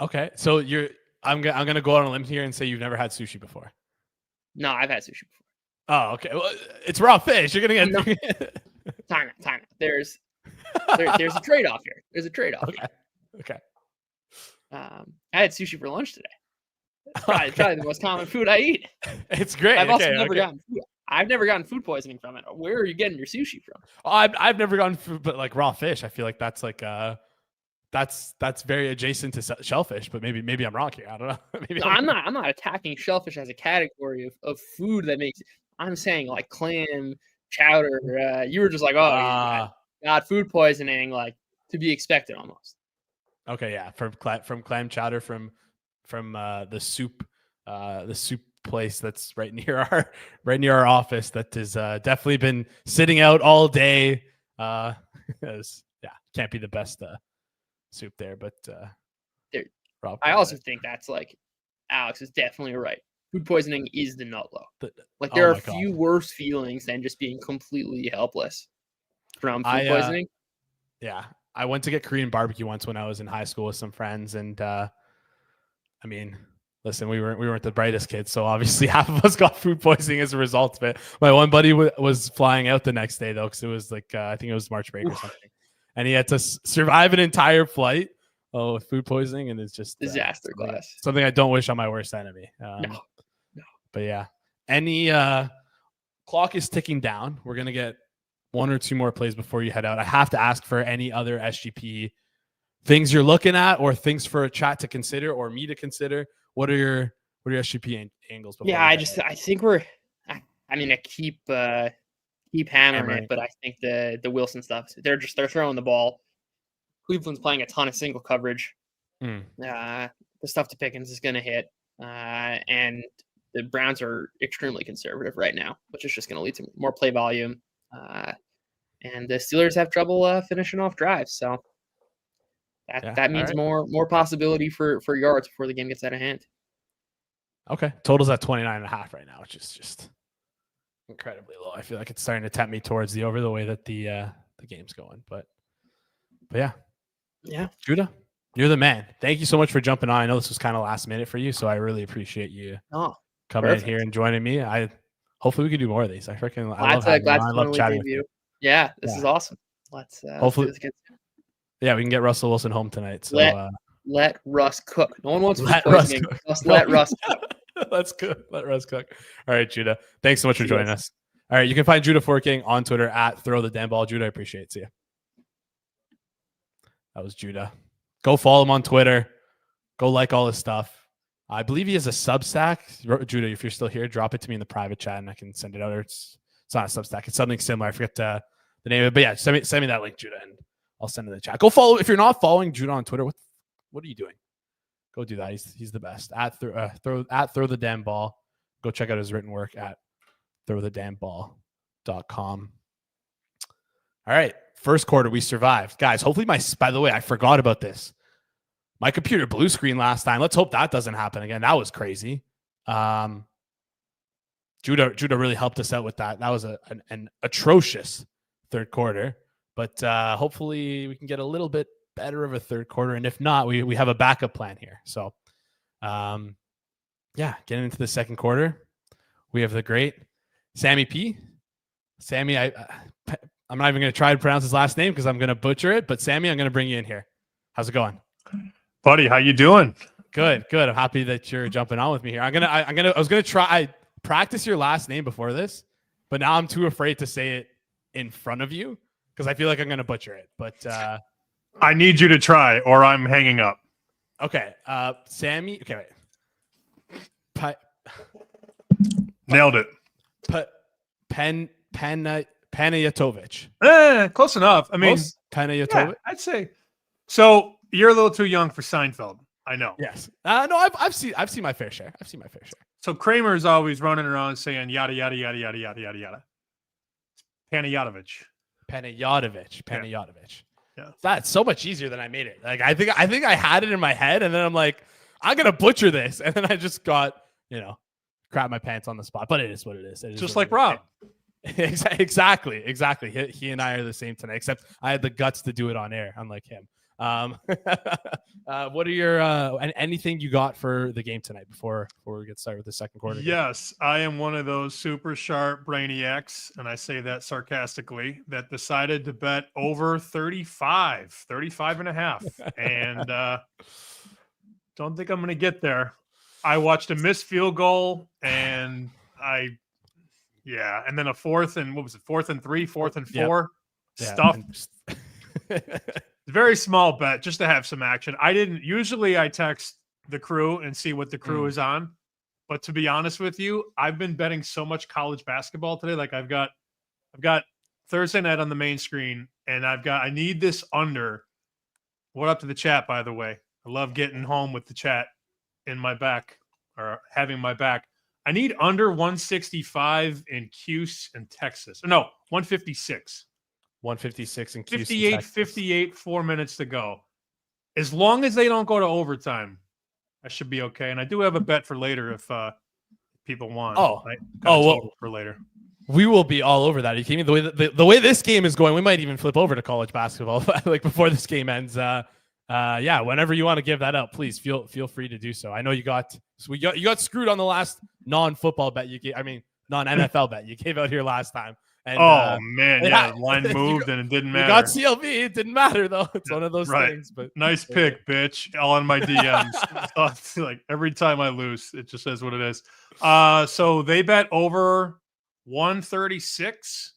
Okay, so I'm gonna go out on a limb here and say you've never had sushi before. No, I've had sushi before. Oh, okay. Well, it's raw fish. You're gonna get time. There's a trade-off here. There's a trade-off. Okay. I had sushi for lunch today. It's probably the most common food I eat. It's great. I've also never gotten food. I've never gotten food poisoning from it. Where are you getting your sushi from? Oh, I've never gotten food, but like raw fish, I feel like that's like that's very adjacent to shellfish. But maybe I'm wrong here. I don't know. I'm not attacking shellfish as a category of food that makes. I'm saying like clam chowder. You were just like, oh, got food poisoning, like to be expected almost. Okay, yeah, from clam chowder from the soup place that's right near our office that has definitely been sitting out all day. Can't be the best soup there, but I also think that's like Alex is definitely right. Food poisoning is the nut low. Like there are few worse feelings than just being completely helpless from food poisoning. Yeah. I went to get Korean barbecue once when I was in high school with some friends. And I mean, listen, we weren't the brightest kids. So obviously half of us got food poisoning as a result of it. My one buddy was flying out the next day though, because it was like, I think it was March break or something. And he had to survive an entire flight with food poisoning. And it's just disaster class. Something I don't wish on my worst enemy. No. But yeah, any clock is ticking down. We're going to get one or two more plays before you head out. I have to ask for any other SGP things you're looking at or things for a chat to consider or me to consider. What are your SGP angles? I think I keep hammering it, but I think the Wilson stuff, they're throwing the ball. Cleveland's playing a ton of single coverage. The stuff to Pickens is going to hit. And the Browns are extremely conservative right now, which is just going to lead to more play volume. And the Steelers have trouble finishing off drives, so that means more possibility for yards before the game gets out of hand. Okay, total's at 29.5 right now, which is just incredibly low. I feel like it's starting to tempt me towards the over the way that the game's going, but yeah, Judah, you're the man. Thank you so much for jumping on. I know this was kind of last minute for you, so I really appreciate you coming in here and joining me. Hopefully we can do more of these. I love chatting with you. Yeah, this is awesome. Let's hopefully we can get Russell Wilson home tonight. So let Russ cook. No one wants let Russ cook. Just let Russ cook. Let's cook. Let Russ cook. All right, Judah. Thanks so much for joining us. All right, you can find Judah Forking on Twitter at @throwthedamnball. Judah, I appreciate it. See you. That was Judah. Go follow him on Twitter. Go like all his stuff. I believe he has a Substack. Judah, if you're still here, drop it to me in the private chat and I can send it out. Or it's not a Substack. It's something similar. I forget the name of it. But yeah, send me that link, Judah, and I'll send it in the chat. Go follow. If you're not following Judah on Twitter, what are you doing? Go do that. He's the best. Throw the damn ball. Go check out his written work at throwthedamnball.com. All right. First quarter, we survived. Guys, hopefully by the way, I forgot about this. My computer blue screen last time. Let's hope that doesn't happen again. That was crazy. Judah really helped us out with that. That was an atrocious third quarter, but hopefully we can get a little bit better of a third quarter. And if not, we have a backup plan here. So, getting into the second quarter, we have the great Sammy P. Sammy, I'm not even going to try to pronounce his last name because I'm going to butcher it. But Sammy, I'm going to bring you in here. How's it going, buddy? How you doing? Good. I'm happy that you're jumping on with me here. I was gonna try. I practice your last name before this, but now I'm too afraid to say it in front of you because I feel like I'm gonna butcher it. But I need you to try, or I'm hanging up. Okay, Sammy. Okay, wait. Nailed it. Panayatovic. Close enough. I mean, Panayatovic. Yeah, I'd say. So you're a little too young for Seinfeld. I know. Yes. No, I've seen my fair share. So Kramer's always running around saying yada yada yada yada yada yada yada. Panayatovic. Yeah. That's so much easier than I made it. Like I think I had it in my head, and then I'm like, I'm gonna butcher this, and then I just got crap my pants on the spot. But it is what it is. Just like Rob. Exactly. He and I are the same tonight, except I had the guts to do it on air, unlike him. What are your anything you got for the game tonight before we get started with the second quarter? Yes, I am one of those super sharp brainiacs, and I say that sarcastically, that decided to bet over 35 and a half. And don't think I'm going to get there. I watched a missed field goal, and and then a fourth and 3, 4th and 4 stuff. Very small bet just to have some action. Usually I text the crew and see what the crew is on. But to be honest with you, I've been betting so much college basketball today. Like I've got Thursday night on the main screen, and I need this under. What up to the chat, by the way? I love getting home with the chat in my back, or having my back. I need under 165 in Cuse and Texas. No, 156. 156 in 58, 4 minutes to go. As long as they don't go to overtime, I should be okay. And I do have a bet for later if people want. For later. We will be all over that. Are you kidding me? The way this game is going, we might even flip over to college basketball like before this game ends. Whenever you want to give that up, please feel free to do so. I know you got screwed on the last non-football bet you gave. I mean, non-NFL bet you gave out here last time. And, the line moved and it didn't matter. You got CLV. It didn't matter though. It's one of those things. But nice pick, bitch. All on my DMs. Like every time I lose, it just says what it is. So they bet over 136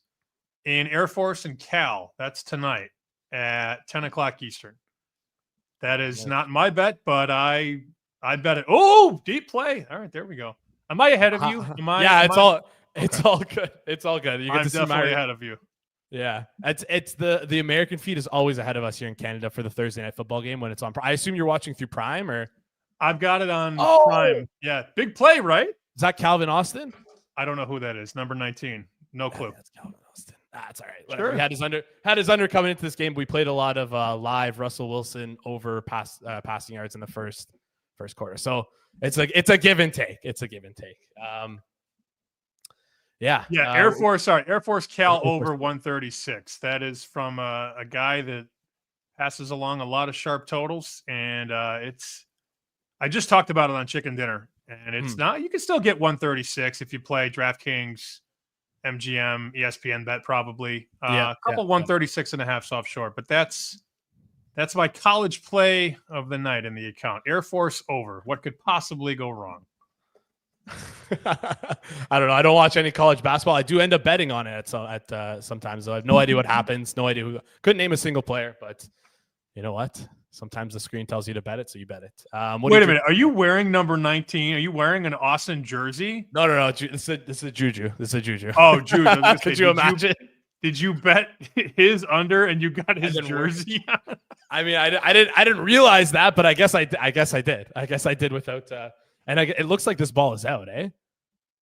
in Air Force and Cal. That's tonight at 10 o'clock Eastern. That is not my bet, but I bet it. Oh, deep play. All right, there we go. Am I ahead of you? It's all good. It's all good. You get I'm to see definitely ahead of you. Yeah, it's the American feed is always ahead of us here in Canada for the Thursday night football game when it's on. I assume you're watching through Prime, or I've got it on Prime. Yeah, big play, right? Is that Calvin Austin? I don't know who that is. Number 19. No clue. That's Calvin Austin. That's all right. Sure. He had his under coming into this game. We played a lot of live Russell Wilson over passing yards in the first quarter. So it's a give and take. Air Force Cal over 136. That is from a guy that passes along a lot of sharp totals, and I just talked about it on Chicken Dinner, and it's not. You can still get 136 if you play DraftKings, MGM, ESPN bet probably. A couple 136 and a half off short, but that's my college play of the night in the account. Air Force over. What could possibly go wrong? I don't know. I don't watch any college basketball. I do end up betting on it sometimes. Though I have no idea what happens. No idea who. Couldn't name a single player, but you know what? Sometimes the screen tells you to bet it, so you bet it. Wait a minute. Are you wearing number 19? Are you wearing an Austin jersey? No. This is a Juju. Oh, Juju. Could you imagine? Did you bet his under and you got his jersey? I mean, I didn't realize that, but I guess I did without. And it looks like this ball is out, eh?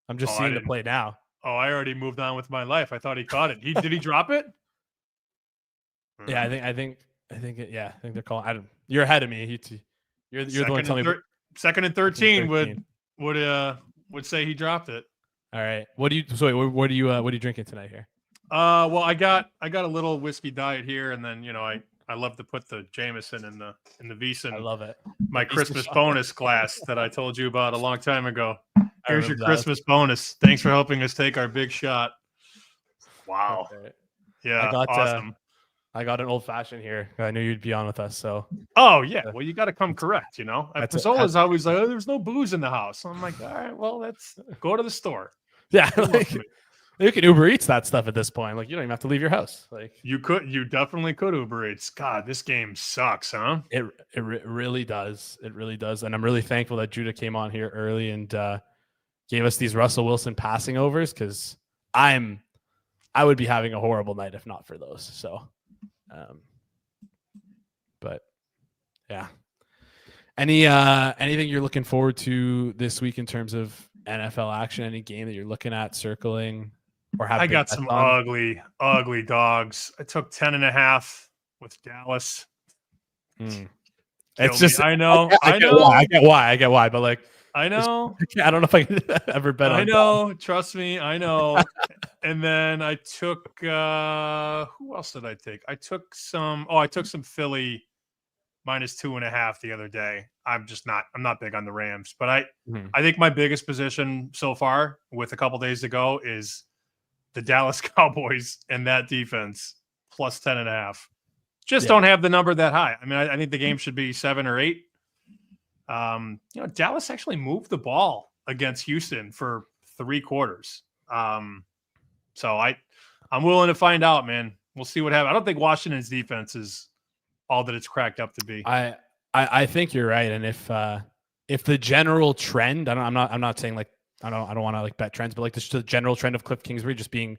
I'm just seeing the play now. Oh, I already moved on with my life. I thought he caught it. Did he drop it? Yeah, I think they're calling. You're ahead of me. You're the one telling me. Second and 13 would say he dropped it. All right. What are you drinking tonight here? Well, I got a little whiskey diet here, and then I love to put the Jameson in the Vison. I love it. My Christmas bonus glass that I told you about a long time ago. Here's your that. Christmas bonus. Thanks for helping us take our big shot. Wow. Okay. Yeah, awesome. I got an old fashioned here. I knew you'd be on with us. So. Oh yeah. Well, you got to come correct. Pizzola's always like, oh, there's no booze in the house. I'm like, all right, well, let's go to the store. Yeah. You can Uber Eats that stuff at this point. Like, you don't even have to leave your house. Like, you definitely could Uber Eats. God, this game sucks, huh? It really does. It really does. And I'm really thankful that Judah came on here early and gave us these Russell Wilson passing overs, because I would be having a horrible night if not for those. So, but yeah. Anything you're looking forward to this week in terms of NFL action? Any game that you're looking at, circling? I got some ugly dogs. I took 10.5 with Dallas. It's just, I know. I get why, but like, I know. I don't know if I could ever bet on. I know. Trust me, I know. And then I took. Who else did I take? I took some Philly -2.5 the other day. I'm not big on the Rams, but I think my biggest position so far, with a couple days to go, is the Dallas Cowboys and that defense plus 10.5. Just don't have the number that high. I mean, I think the game should be 7 or 8. Dallas actually moved the ball against Houston for 3 quarters. So I'm willing to find out, man. We'll see what happens. I don't think Washington's defense is all that it's cracked up to be. I think you're right. And if the general trend, I'm not saying like, I don't want to like bet trends, but like the general trend of Cliff Kingsbury just being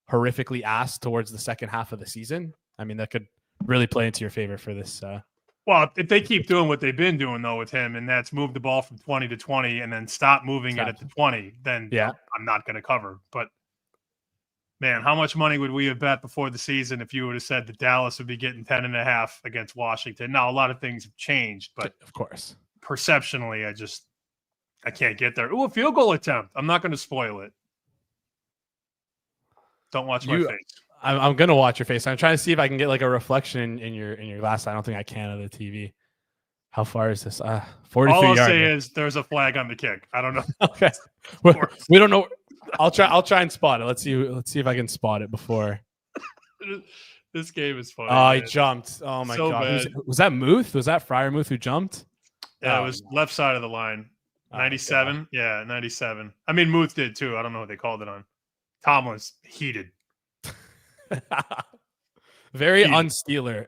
horrifically ass towards the second half of the season, I mean, that could really play into your favor for this. Well, if they keep doing what they've been doing though with him, and that's move the ball from 20 to 20 and then stop moving it at the 20, then I'm not going to cover. But man, how much money would we have bet before the season if you would have said that Dallas would be getting 10.5 against Washington? Now, a lot of things have changed, but of course, perceptionally, I can't get there. Ooh, a field goal attempt. I'm not going to spoil it. Don't watch my face. I'm going to watch your face. I'm trying to see if I can get like a reflection in your glass. I don't think I can of the TV. How far is this? 43 yards. All I'll say is there's a flag on the kick. I don't know. Okay. We don't know. I'll try and spot it. Let's see if I can spot it before. This game is funny. Oh, man. He jumped. Oh my God. Bad. Was that Muth? Was that Fryer-Muth who jumped? Yeah, it was left side of the line. 97. Yeah, 97. I mean, Muth did too. I don't know what they called it on. Tomlin's heated. Very unstealer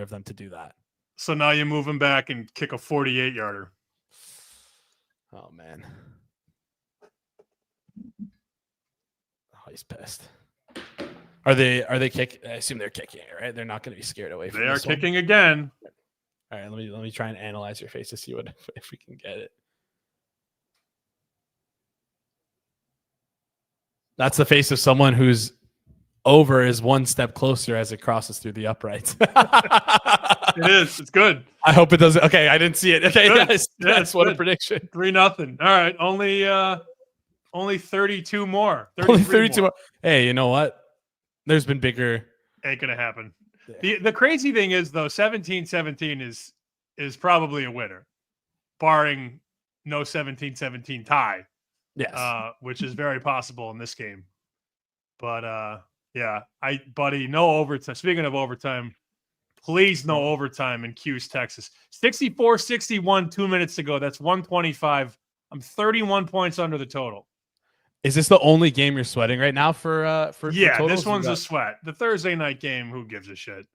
of them to do that. So now you move him back and kick a 48-yarder. Oh man. Oh, he's pissed. Are they kicking? I assume they're kicking it, right? They're not going to be scared away from They are this one. kicking again. All right, let me try and analyze your face to see if we can get it. That's the face of someone who's over is one step closer as it crosses through the uprights. It is. It's good. I hope it doesn't. Okay, I didn't see it. Okay, yes, what a prediction. 3-0. All right, only 32 more. Only 32 more. Hey, you know what? There's been bigger. Ain't gonna happen. The crazy thing is though, 17-17 is probably a winner, barring no 17-17 tie. Yes, which is very possible in this game. But yeah, buddy, no overtime. Speaking of overtime, please no overtime in Cuse, Texas. 64-61, 2 minutes to go. That's 125. I'm 31 points under the total. Is this the only game you're sweating right now for this one's a sweat. The Thursday night game, who gives a shit?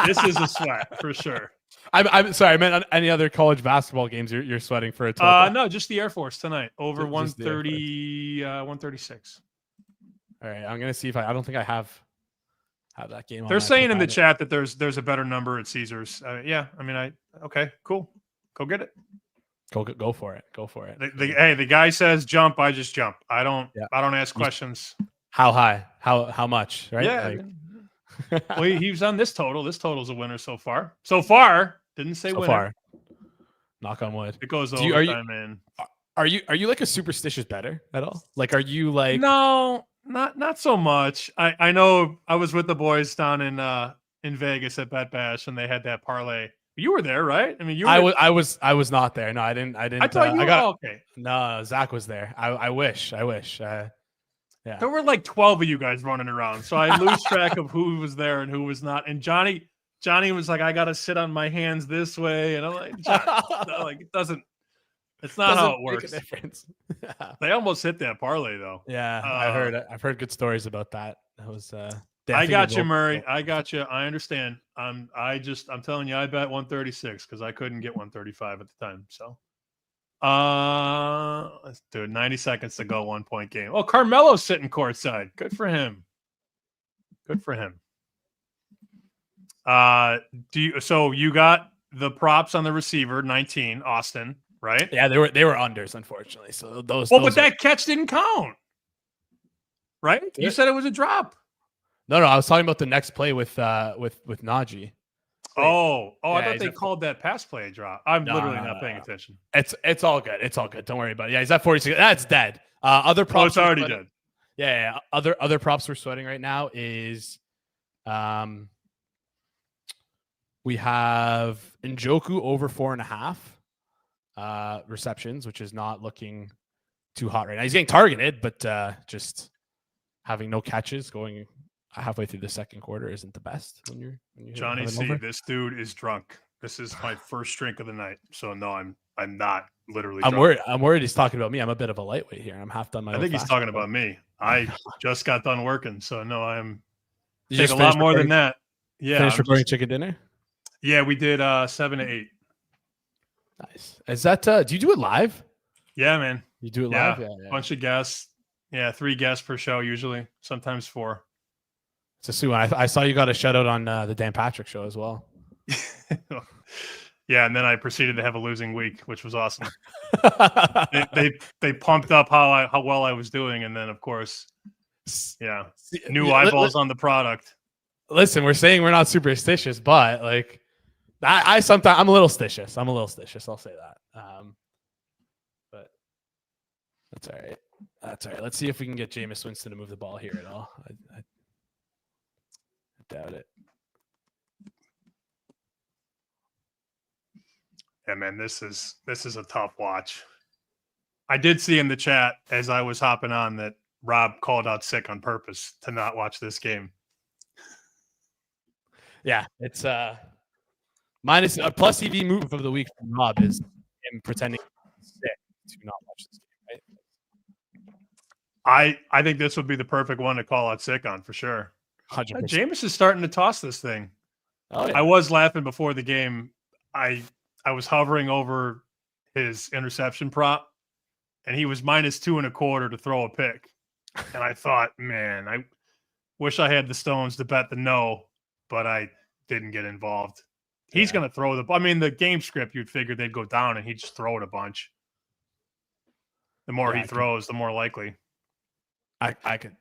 This is a sweat for sure. I'm sorry, I meant on any other college basketball games you're sweating for a total. No, just the Air Force tonight over 130, 136. All right, I'm gonna see if I don't think I have that game. They're saying in the chat that there's a better number at Caesars. Yeah, I mean, okay, cool, go get it. Go for it. Go for it. Hey, the guy says jump. I just jump. I don't ask questions. How high? How much? Right? Yeah. Well, he was on this total. This total's a winner so far. So far, didn't say winner. Far. Knock on wood. It goes overtime, man. Are you like a superstitious bettor at all? Like, are you like? No, not so much. I know I was with the boys down in Vegas at Bet Bash, and they had that parlay. You were there, right? I mean, I was not there. No, I didn't. I thought you. Okay. No, Zach was there. I wish. Yeah. There were like 12 of you guys running around, so I lose track of who was there and who was not. And Johnny was like, "I got to sit on my hands this way," and I'm like, "Like it doesn't. It's not how it works." Make a difference. They almost hit that parlay though. Yeah, I've heard good stories about that. That was. I got you, Murray. I got you. I understand. I'm telling you, I bet 136 because I couldn't get 135 at the time. So, let's do it. 90 seconds to go. 1 point game. Oh, Carmelo's sitting courtside. Good for him. Good for him. So you got the props on the receiver, 19, Austin, right? Yeah, they were unders, unfortunately. So those. Well, but that catch didn't count, right? You said it was a drop. No, I was talking about the next play with Najee. Oh, yeah, I thought they called that pass play a drop. I'm literally not paying attention. It's all good. It's all good. Don't worry about it. Yeah, he's at 46. That's dead. Other props. It's already dead. Yeah. Other props we're sweating right now is, we have Njoku over 4.5 receptions, which is not looking too hot right now. He's getting targeted, but just having no catches going halfway through the second quarter isn't the best when you're Johnny C. This dude is drunk. This is my first drink of the night. So no, I'm not literally drunk. I'm worried he's talking about me. I'm a bit of a lightweight here. I'm half done my I think he's talking about me. I just got done working, so no, I'm take a lot more than that. Yeah. Finish recording chicken dinner? Yeah, we did 7 to 8. Nice. Is that do you do it live? Yeah, man. You do it live? Yeah. Bunch of guests. Yeah, 3 guests per show usually, sometimes 4. It's a Sue. I saw you got a shout out on the Dan Patrick show as well. Yeah, and then I proceeded to have a losing week, which was awesome. they pumped up how well I was doing, and then of course, new eyeballs on the product. Listen, we're saying we're not superstitious, but like I sometimes I'm a little stitious. I'll say that. But that's all right. Let's see if we can get Jameis Winston to move the ball here at all. I doubt it. Yeah, man, this is a tough watch. I did see in the chat as I was hopping on that Rob called out sick on purpose to not watch this game. Yeah, it's minus a plus EV move of the week from Rob is him pretending sick to not watch this game. Right? I think this would be the perfect one to call out sick on for sure. 100%. Jameis is starting to toss this thing. Oh, yeah. I was laughing before the game. I was hovering over his interception prop, and he was minus 2.25 to throw a pick. And I thought, man, I wish I had the stones to bet the no, but I didn't get involved. He's going to throw the game script, you'd figure they'd go down and he'd just throw it a bunch. The more he throws, the more likely. I could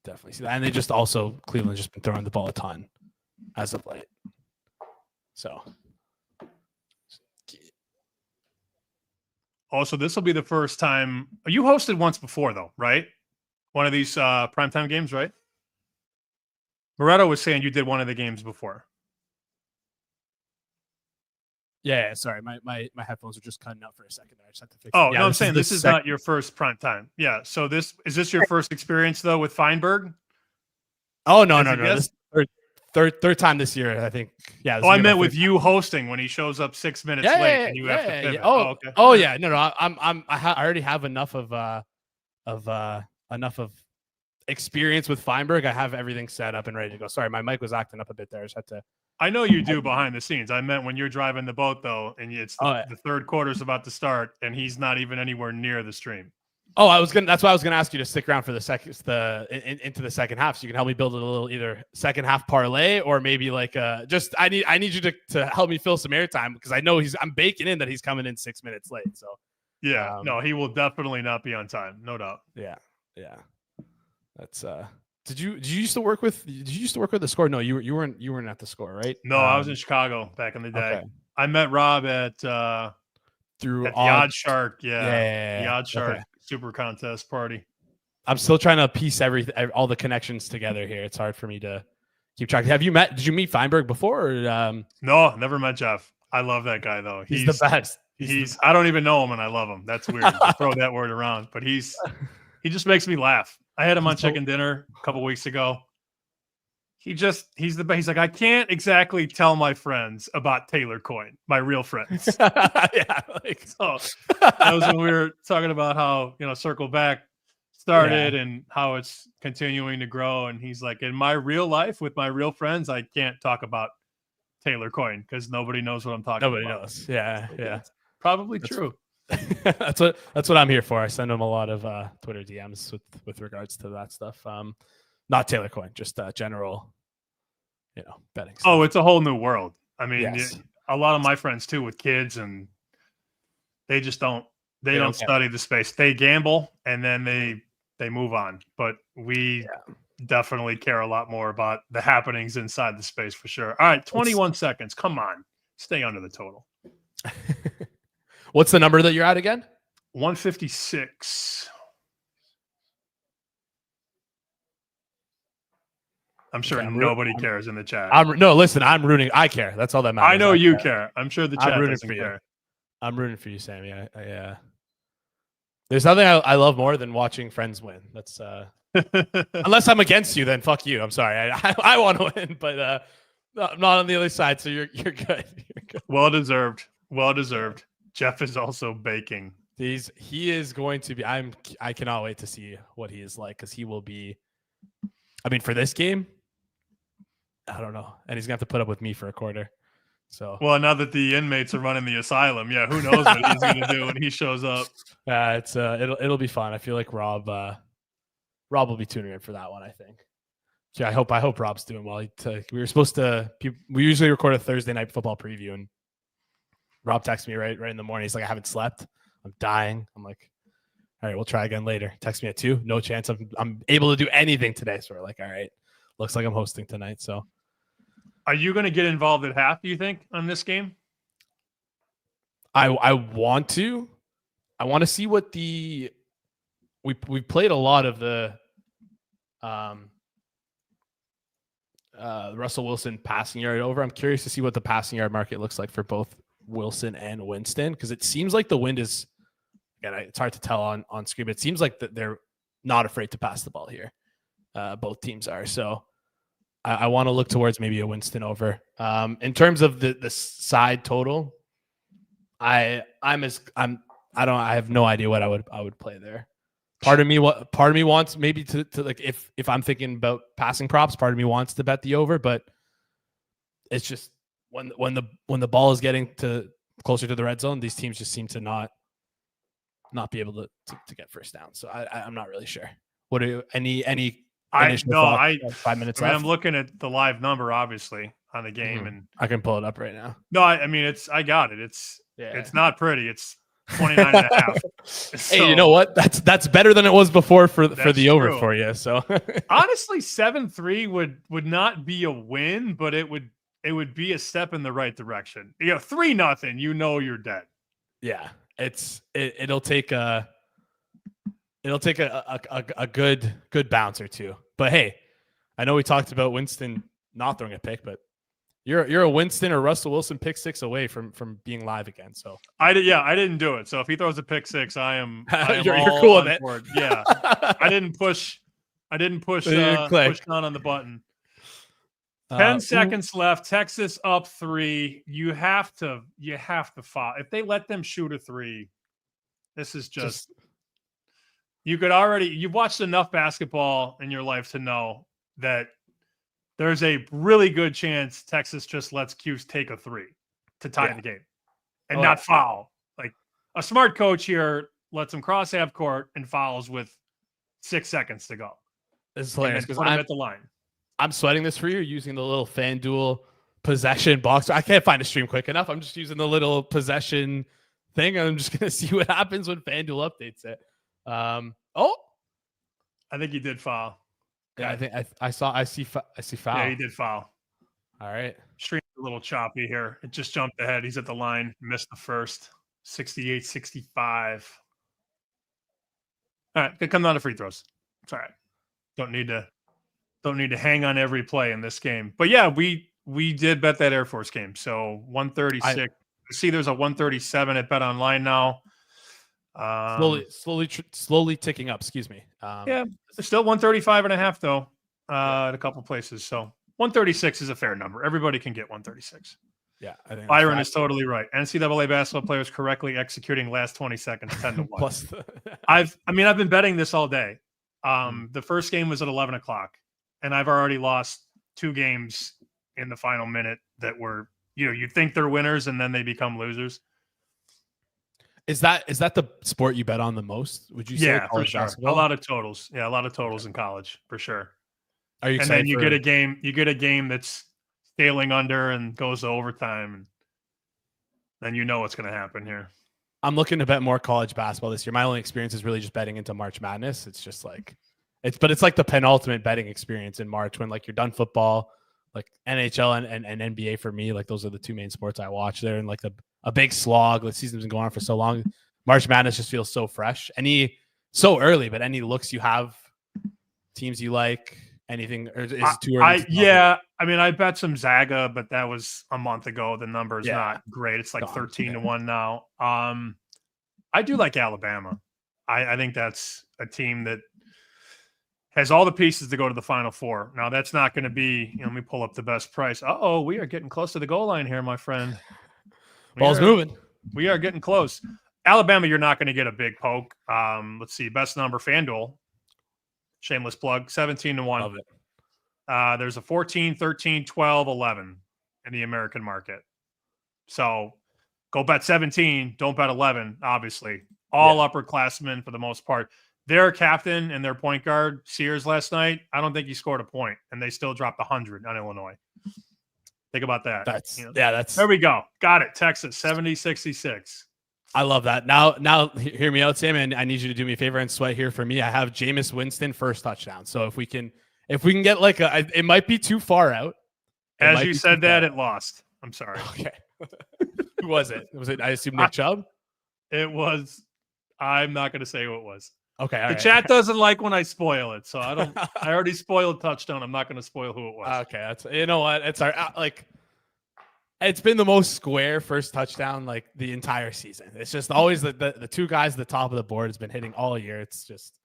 definitely see that. And they just also, Cleveland's just been throwing the ball a ton as of late. So. Also, this will be the first time. You hosted once before, though, right? One of these primetime games, right? Moretto was saying you did one of the games before. Yeah, sorry. My headphones were just cutting out for a second. I just had to fix it. No, I'm saying this is not your first primetime. Yeah, so is this your first experience, though, with Feinberg? Oh, no. This third time this year, I think. Yeah. I meant with you hosting when he shows up 6 minutes late and you have to pivot. Oh, okay. Oh yeah. No. I already have enough of experience with Feinberg. I have everything set up and ready to go. Sorry, my mic was acting up a bit there. I just had to. I know you do behind the scenes. I meant when you're driving the boat though, and it's the third quarter's about to start, and he's not even anywhere near the stream. Oh, that's why I was gonna ask you to stick around for into the second half, so you can help me build a little either second half parlay or maybe like I need you to help me fill some airtime because I know I'm baking in that he's coming in 6 minutes late. So yeah, no, he will definitely not be on time, no doubt. Yeah. That's Did you used to work with the Score? No, you weren't at the Score, right? No, I was in Chicago back in the day. Okay. I met Rob at through at the Odd Shark. Yeah. The Odd Shark Super Contest party. I'm still trying to piece all the connections together here. It's hard for me to keep track. Did you meet Feinberg before? Or, No, never met Jeff. I love that guy though. He's the best. I don't even know him and I love him. That's weird. Throw that word around, but he just makes me laugh. I had him on Chicken Dinner a couple weeks ago. He's the best. He's like, I can't exactly tell my friends about Taylor Coyne, my real friends. So that was when we were talking about how, Circle Back started and how it's continuing to grow. And he's like, in my real life with my real friends, I can't talk about Taylor Coyne because nobody knows what I'm talking about. Nobody knows. Yeah. That's probably true. That's what I'm here for. I send him a lot of Twitter DMs with regards to that stuff. Not Taylor Coyne, just general, betting stuff. Oh, it's a whole new world. I mean, yes. A lot of my friends too with kids, and they just don't study the space. They gamble and then they move on. But we definitely care a lot more about the happenings inside the space for sure. All right, 21 seconds. Come on, stay under the total. What's the number that you're at again? 156. I'm sure nobody cares in the chat. Listen, I'm rooting. I care. That's all that matters. I know you care. I'm sure the chat doesn't care. I'm rooting for you, Sam. Yeah. There's nothing I love more than watching friends win. That's unless I'm against you, then fuck you. I'm sorry. I want to win, but I'm not on the other side, so you're good. You're good. Well deserved. Jeff is also baking. He is going to be. I cannot wait to see what he is like because he will be. I mean, for this game, I don't know, and he's gonna have to put up with me for a quarter. So well, now that the inmates are running the asylum, who knows what he's gonna do when he shows up? It'll be fun. I feel like Rob will be tuning in for that one. I think. Yeah, I hope Rob's doing well. We were supposed to. We usually record a Thursday night football preview, and Rob texted me right in the morning. He's like, I haven't slept. I'm dying. I'm like, all right, we'll try again later. Text me at 2. No chance I'm able to do anything today. So we're like, all right, looks like I'm hosting tonight. So are you going to get involved at half, do you think, on this game? I want to. I want to see what we played a lot of the Russell Wilson passing yard over. I'm curious to see what the passing yard market looks like for both Wilson and Winston, because it seems like the wind is, again, it's hard to tell on screen, but it seems like that they're not afraid to pass the ball here. Both teams are. So I want to look towards maybe a Winston over. In terms of the side total, I have no idea what I would play there. Part of me wants maybe to like if I'm thinking about passing props, part of me wants to bet the over, but it's just when the ball is getting to closer to the red zone, these teams just seem to not be able to get first down. So I'm not really sure. What are you, any initial thoughts? 5 minutes left? I'm looking at the live number obviously on the game, and I can pull it up right now. No, I mean I got it. It's not pretty. It's 29.5. So, hey, you know what? That's better than it was before for the over for you. So honestly, 7-3 would not be a win, but it would be a step in the right direction. 3-0, you're dead. Yeah, it'll take a good bounce or two. But hey, I know we talked about Winston not throwing a pick, but you're a Winston or Russell Wilson pick six away from being live again. So I didn't do it. So if he throws a pick six, I am you're cool with it. Yeah, I didn't push push down on the button. 10 seconds left. Texas up 3. You have to foul. If they let them shoot a 3, this is just you've watched enough basketball in your life to know that there's a really good chance Texas just lets Cuse take a 3 to tie the game and not foul. Like a smart coach here lets him cross half court and fouls with 6 seconds to go. This is hilarious because I'm at the line. I'm sweating this for you using the little Fanduel possession box. I can't find a stream quick enough. I'm just using the little possession thing. I'm just going to see what happens when Fanduel updates it. I think he did foul. Yeah, I think I see foul. Yeah, he did foul. All right. Stream's a little choppy here. It just jumped ahead. He's at the line. Missed the first. 68-65. All right, it comes down to free throws. It's all right. Don't need to hang on every play in this game. But yeah, we did bet that Air Force game. So 136. See, there's a 137 at Bet Online now. Slowly ticking up. Excuse me. Yeah, it's still 135.5 though. At a couple places. So 136 is a fair number. Everybody can get 136. Yeah, I think Byron is totally right. NCAA basketball players correctly executing last 20 seconds, 10-1. Plus, I've been betting this all day. The first game was at 11 o'clock, and I've already lost 2 games in the final minute that were, you'd think they're winners and then they become losers. Is that the sport you bet on the most? Would you say? Yeah, for sure. Basketball? A lot of totals. Yeah, a lot of totals in college for sure. Are you excited? And then you get a game that's scaling under and goes to overtime, and then you know what's going to happen here. I'm looking to bet more college basketball this year. My only experience is really just betting into March Madness. It's just like it's like the penultimate betting experience in March when like you're done football, like NHL and NBA for me. Like those are the 2 main sports I watch there, and like a big slog. The season's been going on for so long. March Madness just feels so fresh. So early, but any looks you have, teams you like. Anything, or is it too early? I bet some Zaga, but that was a month ago. The number is not great. It's like 13-1 now. I do like Alabama. I think that's a team that has all the pieces to go to the Final Four. Now, that's not going to be, let me pull up the best price. We are getting close to the goal line here, my friend. Ball's moving. We are getting close. Alabama, you're not going to get a big poke. Let's see. Best number, Fanduel. Shameless plug, 17-1. Love it. There's a 14, 13, 12, 11 in the American market. So go bet 17, don't bet 11, obviously. All upperclassmen for the most part. Their captain and their point guard, Sears, last night, I don't think he scored a point, and they still dropped 100 on Illinois. Think about that. There we go. Got it. Texas, 70-66. I love that. Now, hear me out, Sam, and I need you to do me a favor and sweat here for me. I have Jameis Winston first touchdown. So if we can get like it might be too far out. As you said that, it lost. I'm sorry. Okay. Who was it? Was it? I assume Nick Chubb. It was. I'm not going to say who it was. Okay. The chat doesn't like when I spoil it, so I don't. I already spoiled touchdown. I'm not going to spoil who it was. Okay, that's what. It's like. It's been the most square first touchdown like the entire season. It's just always the 2 guys at the top of the board has been hitting all year. It's just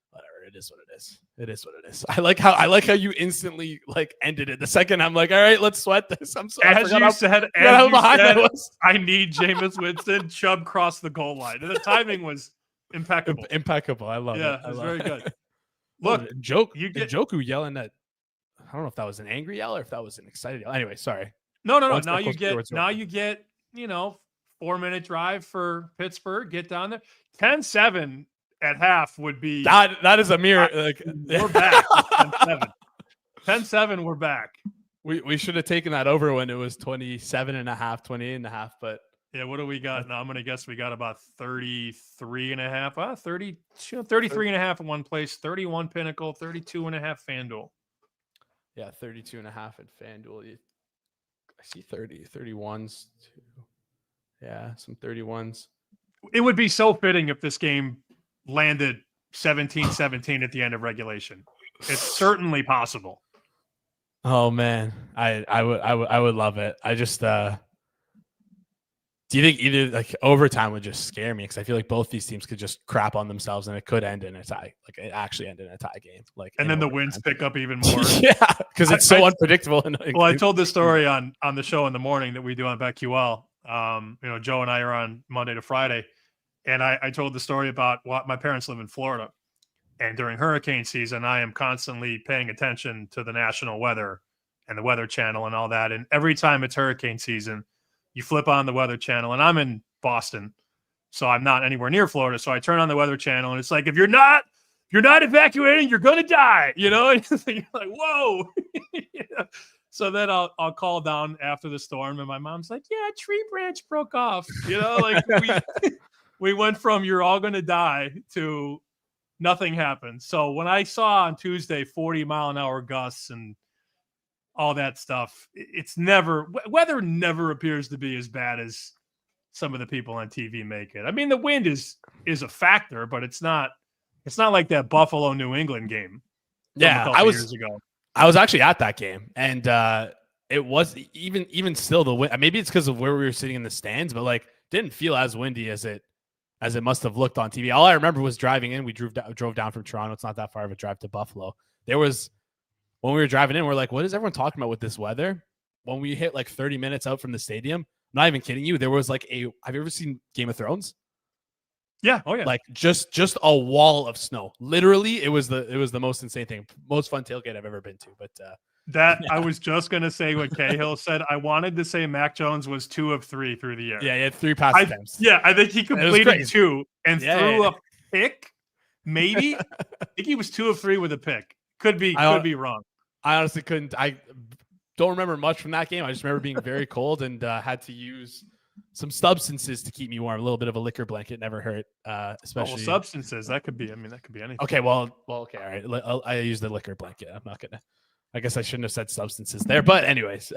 whatever. It is what it is. It is what it is. I like how you instantly like ended it. The second I'm like, all right, let's sweat this. I'm sorry. As you said, I need Jameis Winston. Chubb crossed the goal line. And the timing was impeccable. Impeccable. I love it. Yeah, it's very good. Look, Njoku yelling at. I don't know if that was an angry yell or if that was an excited yell. Anyway, sorry. No. Now you get, 4-minute drive for Pittsburgh. Get down there. 10-7 at half would be. That is a mirror. We're back. 10-7. 10-7, we're back. We should have taken that over when it was 27.5, 28.5. But yeah, what do we got now? I'm going to guess we got about 33.5. 33.5 in one place. 31 Pinnacle. 32.5 Fanduel. Yeah, 32.5 at Fanduel. I see 31s too. Yeah, some 31s. It would be so fitting if this game landed 17-17 at the end of regulation. It's certainly possible. Oh man, I would love it. I just do you think either like overtime would just scare me? Because I feel like both these teams could just crap on themselves and it could end in a tie. Like it actually end in a tie game. Like and then the wins pick up even more. Yeah, because it's so unpredictable. Well, I told this story on the show in the morning that we do on BetQL. Joe and I are on Monday to Friday, and I told the story about what my parents live in Florida, and during hurricane season, I am constantly paying attention to the national weather and the Weather Channel and all that. And every time it's hurricane season, you flip on the Weather Channel, and I'm in Boston, so I'm not anywhere near Florida. So I turn on the Weather Channel, and it's like, if you're not evacuating, you're going to die, And you're like, whoa. So then I'll call down after the storm, and my mom's like, yeah, a tree branch broke off. We went from you're all going to die to nothing happened. So when I saw on Tuesday 40-mile-an-hour gusts and all that stuff, weather never appears to be as bad as some of the people on TV make it. I mean, the wind is a factor, but it's not like that Buffalo New England game. Yeah, a couple years ago. I was actually at that game, and it was even still the wind. Maybe it's because of where we were sitting in the stands, but like didn't feel as windy as it must have looked on TV. All I remember was driving in. We drove down from Toronto. It's not that far of a drive to Buffalo. When we were driving in, we're like, what is everyone talking about with this weather? When we hit like 30 minutes out from the stadium, I'm not even kidding you, there was like have you ever seen Game of Thrones? Yeah. Oh yeah. Like just a wall of snow. Literally, it was the most insane thing. Most fun tailgate I've ever been to. But yeah. I was just gonna say what Cahill said. I wanted to say Mac Jones was 2 of 3 through the air. Yeah, he had 3 pass attempts. Yeah, I think he completed 2 and threw a pick. Maybe I think he was 2 of 3 with a pick. Could be wrong. I honestly couldn't. I don't remember much from that game. I just remember being very cold and had to use some substances to keep me warm. A little bit of a liquor blanket never hurt. Especially substances. That could be anything. Okay, well, okay, all right. I use the liquor blanket. I'm not gonna. I guess I shouldn't have said substances there. But anyways,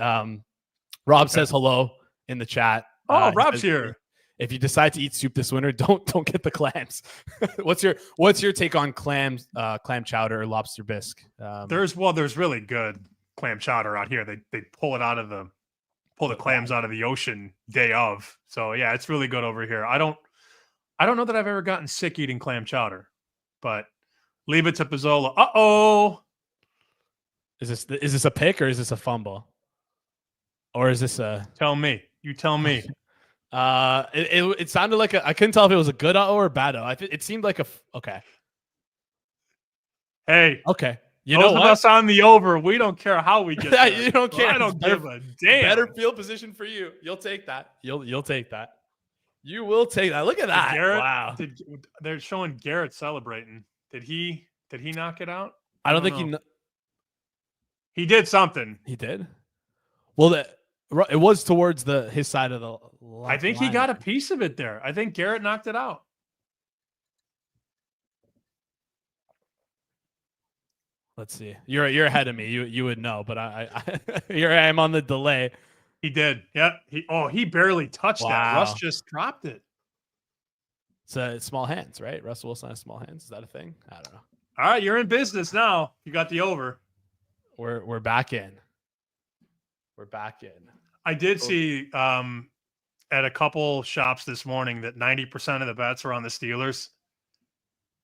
Rob says hello in the chat. Oh, Rob's here. If you decide to eat soup this winter, don't get the clams. What's your take on clams, clam chowder or lobster bisque? There's really good clam chowder out here. They pull the clams out of the ocean day of. So yeah, it's really good over here. I don't know that I've ever gotten sick eating clam chowder, but leave it to Pizzola. Uh-oh. Is this a pick or is this a fumble? Or is this a Tell me. You tell me. It sounded like I couldn't tell if it was a good or a bad it seemed like okay. Hey. Okay. You know what? Us on the over. We don't care how we get there. You don't care. I don't give a damn. Better field position for you. You'll take that. You'll take that. You will take that. Look at that. Wow. They're showing Garrett celebrating. Did he knock it out? I don't think he did something. He did. Well, it was towards his side of the line. I think he got a piece of it there. I think Garrett knocked it out. Let's see. You're ahead of me. You would know, but I here I am on the delay. He did. Yeah. He barely touched that. Russ just dropped it. It's small hands, right? Russell Wilson has small hands. Is that a thing? I don't know. All right, you're in business now. You got the over. We're back in. We're back in. I did see at a couple shops this morning that 90% of the bets are on the Steelers.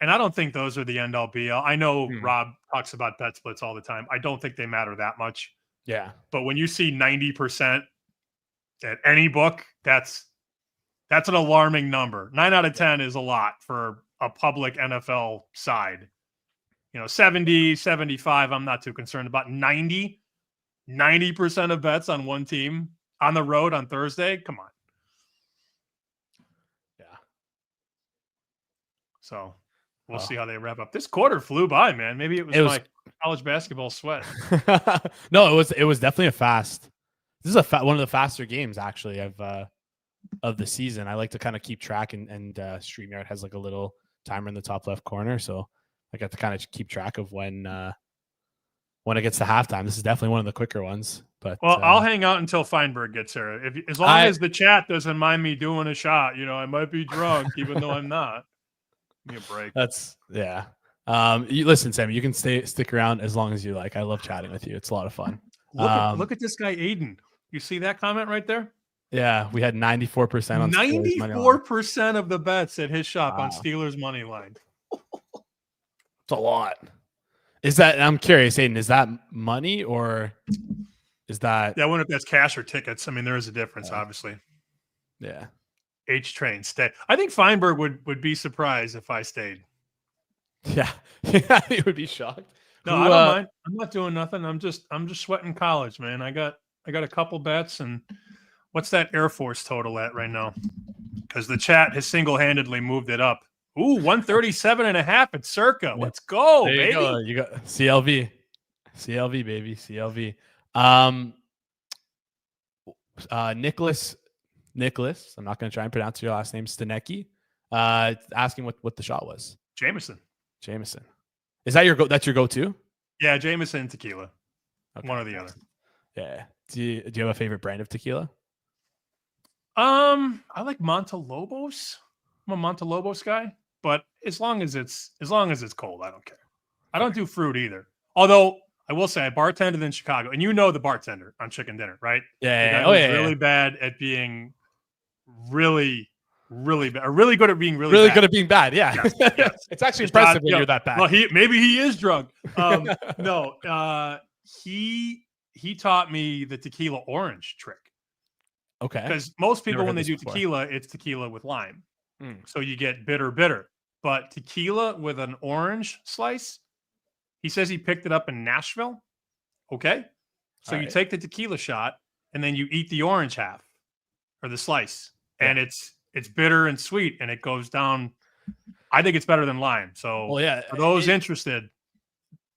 And I don't think those are the end all be all. I know Rob talks about bet splits all the time. I don't think they matter that much. Yeah. But when you see 90% at any book, that's an alarming number. 9 out of 10 is a lot for a public NFL side. 70, 75, I'm not too concerned about. 90% of bets on one team on the road on Thursday. Come on. Yeah. So we'll see how they wrap up. This quarter flew by, man. Maybe it was my college basketball sweat. No, it was definitely a fast. This is one of the faster games actually of the season. I like to kind of keep track, and StreamYard has like a little timer in the top left corner, so I got to kind of keep track of when it gets to halftime. This is definitely one of the quicker ones. But I'll hang out until Feinberg gets here. As long as the chat doesn't mind me doing a shot, I might be drunk even though I'm not. Give me a break. That's yeah. You listen, Sam. You can stick around as long as you like. I love chatting with you. It's a lot of fun. Look at this guy, Aiden. You see that comment right there? Yeah, we had 94% on 94% of the bets at his shop on Steelers money line. It's a lot. Is that? I'm curious, Aiden. Is that money or is that? Yeah, I wonder if that's cash or tickets. I mean, there is a difference, obviously. Yeah. H train stay. I think Feinberg would be surprised if I stayed. Yeah, he would be shocked. No, I don't mind. I'm not doing nothing. I'm just sweating college, man. I got a couple bets, and what's that Air Force total at right now? Because the chat has single-handedly moved it up. Ooh, 137.5 at Circa. Let's go, there baby. Go. You got CLV, baby, CLV. Nicholas, I'm not going to try and pronounce your last name, Stanecki, asking what the shot was. Jameson. Is that that's your go-to? Yeah, Jameson and tequila. Okay. One or the other. Yeah. Do you have a favorite brand of tequila? I like Montelobos. I'm a Montelobos guy, but as long as it's cold, I don't care. I don't do fruit either. Although I will say I bartended in Chicago, and you know the bartender on Chicken Dinner, right? Yeah. The guy was really bad at being really bad, or really good at being really bad. Good at being bad. Yeah. Yes. It's actually impressive when you're that bad. Well, maybe he is drunk. No, he taught me the tequila orange trick. Okay. Because most people, when they do tequila, it's tequila with lime. So you get bitter. But tequila with an orange slice, he says he picked it up in Nashville. Okay. So you take the tequila shot and then you eat the orange half or the slice. Yeah. And it's bitter and sweet and it goes down. I think it's better than lime. So for those interested.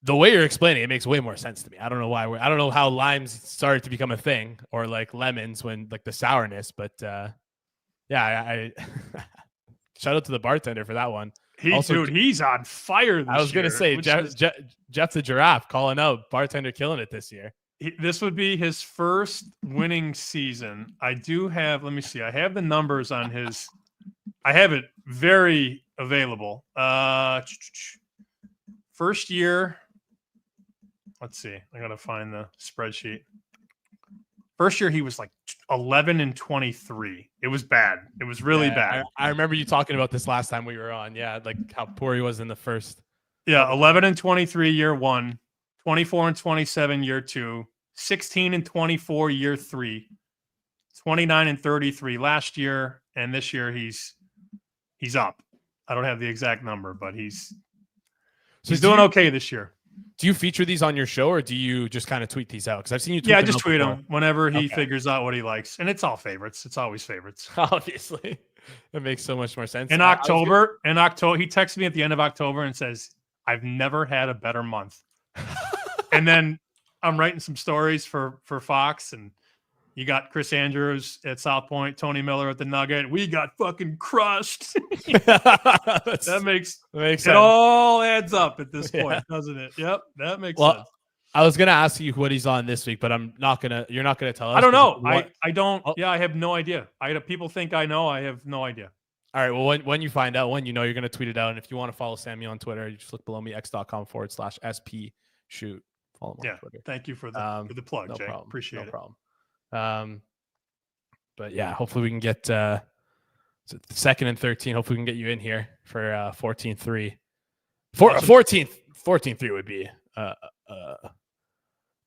The way you're explaining it makes way more sense to me. I don't know why. I don't know how limes started to become a thing, or like lemons when like the sourness. But I shout out to the bartender for that one. He's on fire. I was gonna say Jeff the Giraffe calling out bartender, killing it this year. This would be his first winning season. I do have. Let me see. I have the numbers on his. I have it very available. First year. Let's see. I gotta find the spreadsheet. First year he was like 11-23. It was bad. It was really bad. I remember you talking about this last time we were on. Yeah, like how poor he was in the first. Yeah, 11-23 year 1, 24-27 year 2, 16-24 year 3, 29-33 last year, and this year he's up. I don't have the exact number, but he's doing okay this year. Do you feature these on your show, or do you just kind of tweet these out? Because I've seen you tweet them. Yeah, I just tweet them whenever he figures out what he likes. And it's all favorites. It's always favorites. Obviously. That makes so much more sense. In October, he texted me at the end of October and says, I've never had a better month. And then I'm writing some stories for Fox, and you got Chris Andrews at South Point, Tony Miller at the Nugget. We got fucking crushed. that makes sense. It all adds up at this point, doesn't it? Yep, that makes sense. I was gonna ask you what he's on this week, but you're not gonna tell us. I don't know. I don't. Oh. Yeah, I have no idea. People think I know. I have no idea. All right. Well, when you find out, you're gonna tweet it out. And if you want to follow Sammy on Twitter, you just look below me, x.com/SP shoot. Follow him on Twitter. Thank you for the plug, no Jay. Problem. Appreciate it. No problem. But yeah, hopefully we can get second and 13. Hopefully we can get you in here for 14-3. 14-3 would be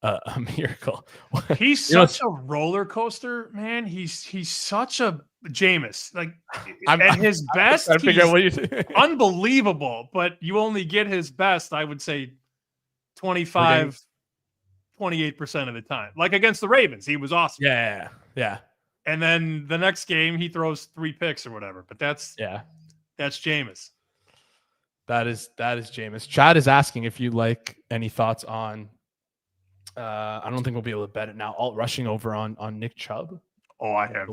a miracle. He's such a roller coaster, man. He's such a Jameis. Like at his best, he's unbelievable. But you only get his best, I would say, 28% of the time. Like against the Ravens, he was awesome. Yeah. And then the next game, he throws 3 picks or whatever. But that's Jameis. That is Jameis. Chad is asking if you like any thoughts on. I don't think we'll be able to bet it now. Alt rushing over on Nick Chubb. Oh, I have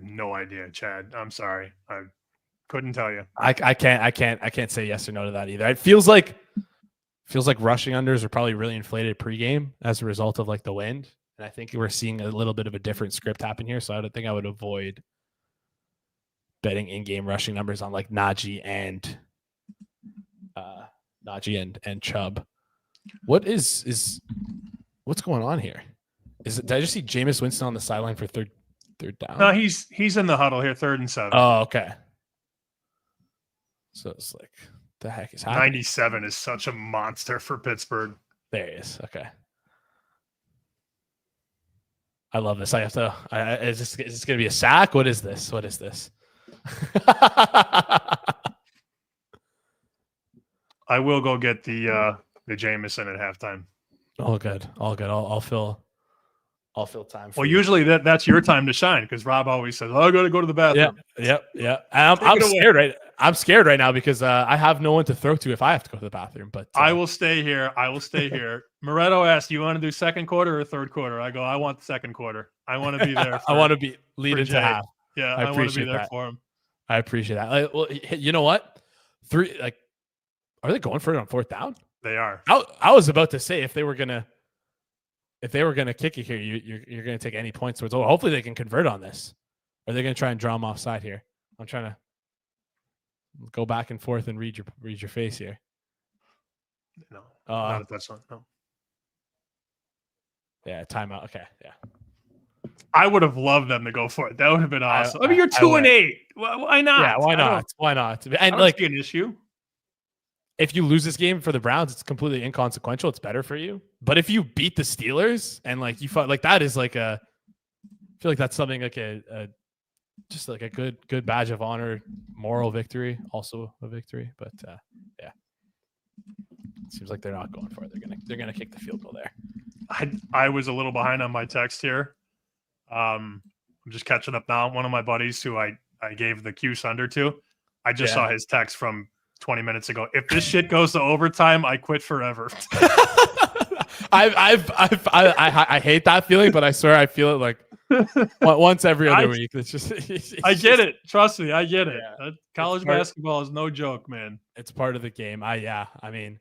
no idea, Chad. I'm sorry. I couldn't tell you. I can't say yes or no to that either. It feels like rushing unders are probably really inflated pregame as a result of like the wind. And I think we're seeing a little bit of a different script happen here. So I don't think I would avoid betting in-game rushing numbers on like Najee and Chubb. What's going on here? Did I just see Jameis Winston on the sideline for third down? No, he's in the huddle here, 3rd and 7. Oh, okay. So it's like, the heck is happening? 97 is such a monster for Pittsburgh. There he is. Okay. I love this. Is this going to be a sack? What is this? I will go get the Jameson at halftime. All good. I'll fill time. Well, usually that's your time to shine because Rob always says, "Oh, I got to go to the bathroom." Yeah. I'm scared, right? I'm scared right now because I have no one to throw to if I have to go to the bathroom. But I will stay here. Moretto asked, "You want to do second quarter or third quarter?" I go, "I want the second quarter. I want to be there. I want to be lead into half." Yeah, I want to be there for him. I appreciate that. Well, you know what? Are they going for it on 4th down? They are. I was about to say if they were gonna kick it here, you're gonna take any points towards. Hopefully they can convert on this. Are they going to try and draw him offside here? I'm trying to go back and forth and read your face here. No, not if that's not. No. Yeah, timeout. Okay, yeah. I would have loved them to go for it. That would have been awesome. I mean, you're 2-8. Why not? Yeah, why not? Why not? And I don't see an issue. If you lose this game for the Browns, it's completely inconsequential. It's better for you. But if you beat the Steelers and like you fought, like that is like I feel like that's something like just like a good badge of honor, moral victory, also a victory. But yeah, it seems like they're not going for it. They're gonna kick the field goal there. I was a little behind on my text here. I'm just catching up now. One of my buddies who I gave the Q Sunder to, I just saw his text from 20 minutes ago. If this shit goes to overtime, I quit forever. I hate that feeling, but I swear I feel it like once every other week. It's just I get it. Trust me, I get it. College basketball is no joke, man. It's part of the game. I mean,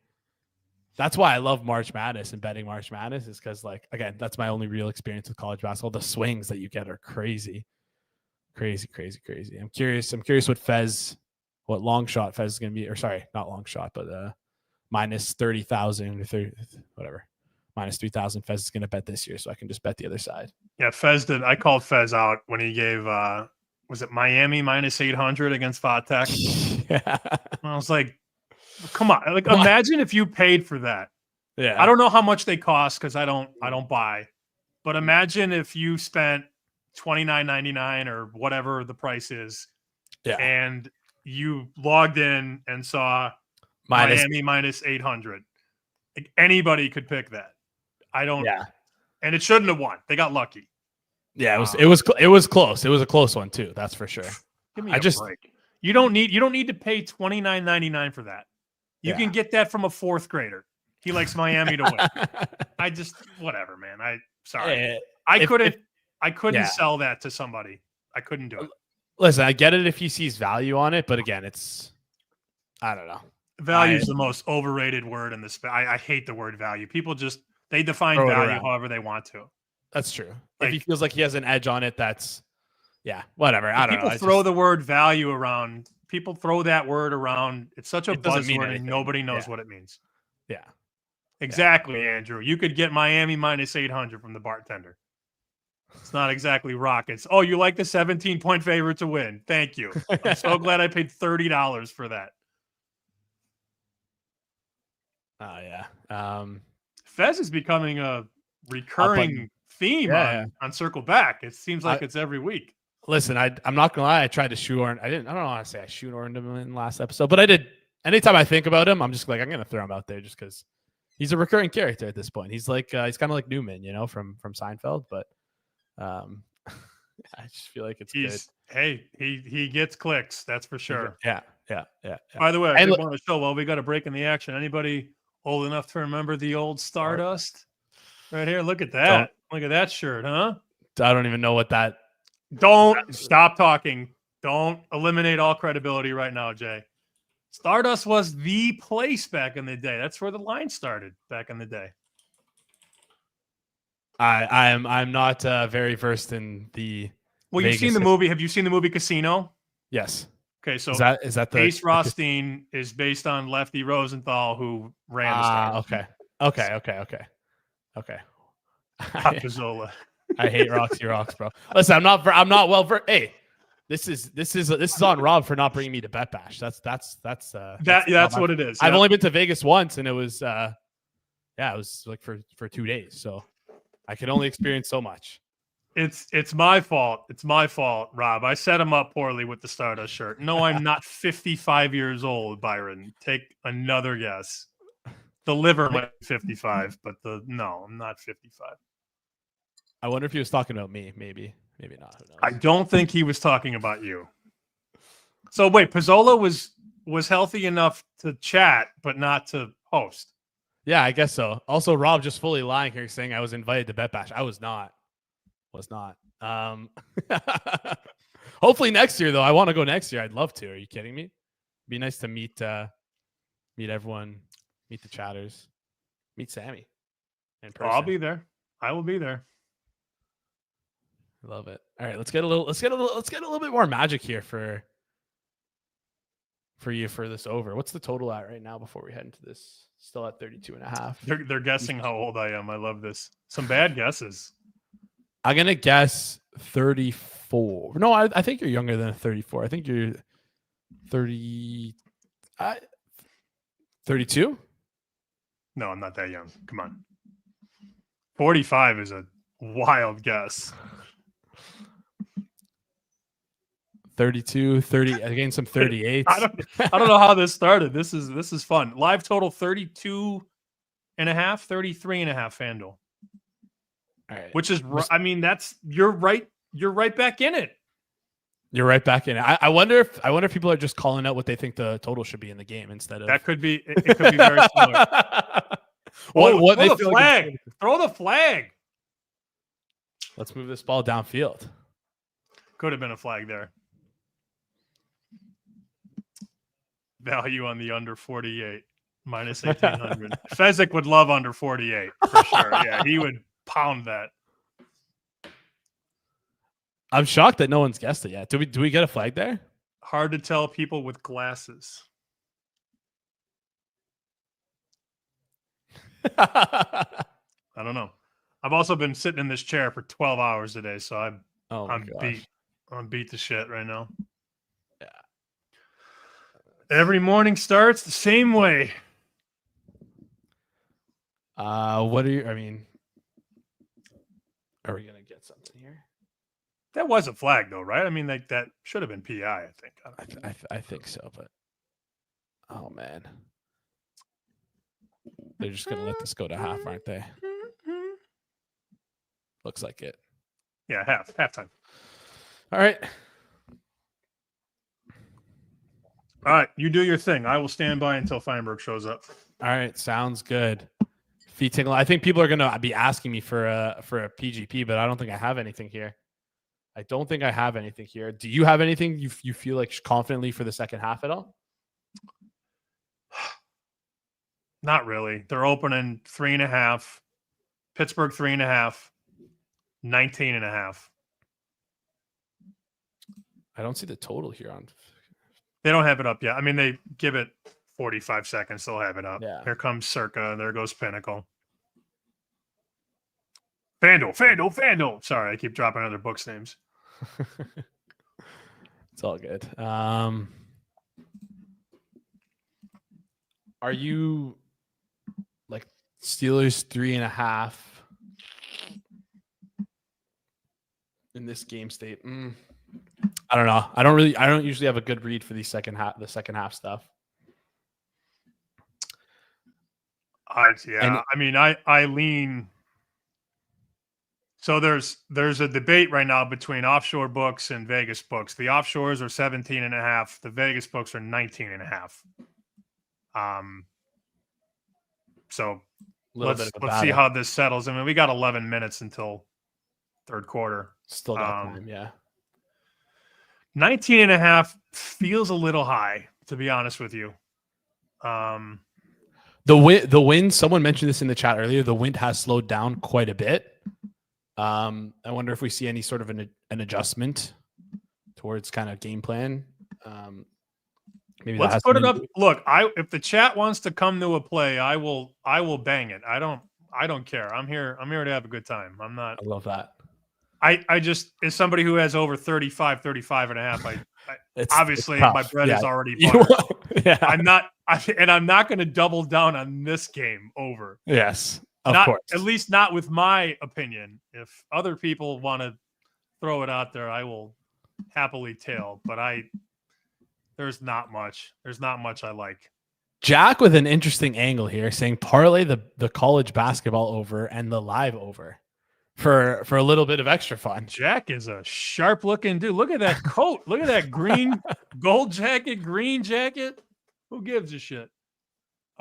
that's why I love March Madness and betting March Madness is because, like, again, that's my only real experience with college basketball. The swings that you get are crazy. I'm curious what long shot Fez is going to be, or sorry, not long shot, but minus 30,000 or 30, whatever, minus 3,000 Fez is going to bet this year, so I can just bet the other side. Yeah, Fez did. I called Fez out when he gave, was it Miami minus 800 against Vatech? Yeah. I was like, come on, like imagine if you paid for that. Yeah, I don't know how much they cost because I don't buy, but imagine if you spent $29.99 or whatever the price is, and you logged in and saw Miami minus 800. Like anybody could pick that. And it shouldn't have won. They got lucky. Yeah, it was close. It was a close one too. That's for sure. Give me a break. You don't need to pay $29.99 for that. You can get that from a fourth grader. He likes Miami to win. Whatever, man. I couldn't sell that to somebody. I couldn't do it. Listen, I get it if he sees value on it, but again, I don't know. Value is the most overrated word in this. I hate the word value. People they define value however they want to. That's true. Like, if he feels like he has an edge on it, whatever. I don't know. People throw the word value around. People throw that word around. It's such a buzzword and nobody knows what it means. Yeah. Exactly, Andrew. You could get Miami minus 800 from the bartender. It's not exactly rockets. Oh, you like the 17-point favorite to win. Thank you. I'm so glad I paid $30 for that. Oh, yeah. Fez is becoming a recurring theme on Circle Back. It seems like it's every week. Listen, I'm not gonna lie. I tried to shoehorn. I don't want to say I shoehorned him in last episode, but I did. Anytime I think about him, I'm just like, I'm gonna throw him out there just because he's a recurring character at this point. He's like he's kind of like Newman, from Seinfeld, but I just feel like it's good. Hey, he gets clicks, that's for sure. Yeah. By the way, I want to show. Well, we got a break in the action. Anybody old enough to remember the old Stardust? Right here. Look at that. Look at that shirt, huh? I don't even know what that. Don't stop talking. Don't eliminate all credibility right now, Jay. Stardust was the place back in the day. That's where the line started back in the day. I'm not very versed in the. Well, you've seen the movie. Have you seen the movie Casino? Yes. Okay, so is that the Ace Rothstein is based on Lefty Rosenthal, who ran the Stardust. Okay. Papazola. I hate Roxy Rocks, bro. Listen, I'm not well versed. Hey, this is on Rob for not bringing me to Bet Bash. That's what it is. I've only been to Vegas once, and it was it was like for 2 days, so I could only experience so much. It's my fault. It's my fault, Rob. I set him up poorly with the Stardust shirt. No, I'm not 55 years old, Byron. Take another guess. The liver might be 55, but no, I'm not 55. I wonder if he was talking about me. Maybe not. Who knows? I don't think he was talking about you. So wait, Pizzola was healthy enough to chat, but not to host. Yeah, I guess so. Also, Rob just fully lying here, saying I was invited to Bet Bash. I was not. Hopefully next year, though. I want to go next year. I'd love to. Are you kidding me? It'd be nice to meet everyone, meet the chatters, meet Sammy in person. I'll be there. I will be there. I love it. All right, let's get a little bit more magic here for you for this over. What's the total at right now before we head into this? Still at 32.5. They're guessing how old I am. I love this. Some bad guesses. I'm going to guess 34. No, I think you're younger than 34. I think you're 30. 32? No, I'm not that young. Come on. 45 is a wild guess. 32, 30, again, some 38. I don't know how this started. This is fun. Live total 32 and a half, 33 and a half Fanduel. All right. Which is, I mean, you're right back in it. You're right back in it. I wonder if people are just calling out what they think the total should be in the game instead of that could be it could be very similar. what throw the flag. Throw the flag. Let's move this ball downfield. Could have been a flag there. Value on the under 48 minus 1800. Fezzik would love under 48 for sure. Yeah, he would pound that. I'm shocked that no one's guessed it yet. Do we get a flag there? Hard to tell people with glasses. I don't know. I've also been sitting in this chair for 12 hours today, so I'm beat. I'm beat to shit right now. Yeah. Every morning starts the same way. What are you? I mean, are we gonna get something here? That was a flag, though, right? I mean, that should have been PI. I think. I think so, but oh man, they're just gonna let this go to half, aren't they? Looks like it. Yeah, halftime. All right. All right, you do your thing. I will stand by until Feinberg shows up. All right, sounds good. Feet tingle. I think people are gonna be asking me for a PGP, but I don't think I have anything here. Do you have anything you feel like confidently for the second half at all? Not really. They're opening 3.5. Pittsburgh 3.5. 19.5. I don't see the total here on. They don't have it up yet. I mean, they give it 45 seconds. They'll have it up. Yeah. Here comes Circa. There goes Pinnacle. Fanduel. Sorry, I keep dropping other books' names. It's all good. Are you like Steelers 3.5 in this game state? I don't know. I don't usually have a good read for the second half stuff. I mean, I lean. So there's a debate right now between offshore books and Vegas books. The offshores are 17.5. The Vegas books are 19.5. So let's see how this settles. I mean, we got 11 minutes until third quarter. Still got time, yeah. 19.5 feels a little high, to be honest with you. The wind, someone mentioned this in the chat earlier, the wind has slowed down quite a bit. I wonder if we see any sort of an adjustment towards kind of game plan. Maybe let's put it up. Look, if the chat wants to come to a play, I will bang it. I don't care. I'm here to have a good time. I love that. I just, as somebody who has over 35 and a half, obviously my bread is already buttered. Yeah. I'm not going to double down on this game over. Yes, of course. At least not with my opinion. If other people want to throw it out there, I will happily tail. But there's not much. There's not much I like. Jack with an interesting angle here, saying parlay the college basketball over and the live over for a little bit of extra fun. Jack is a sharp looking dude. Look at that coat. Look at that green gold jacket, green jacket. Who gives a shit?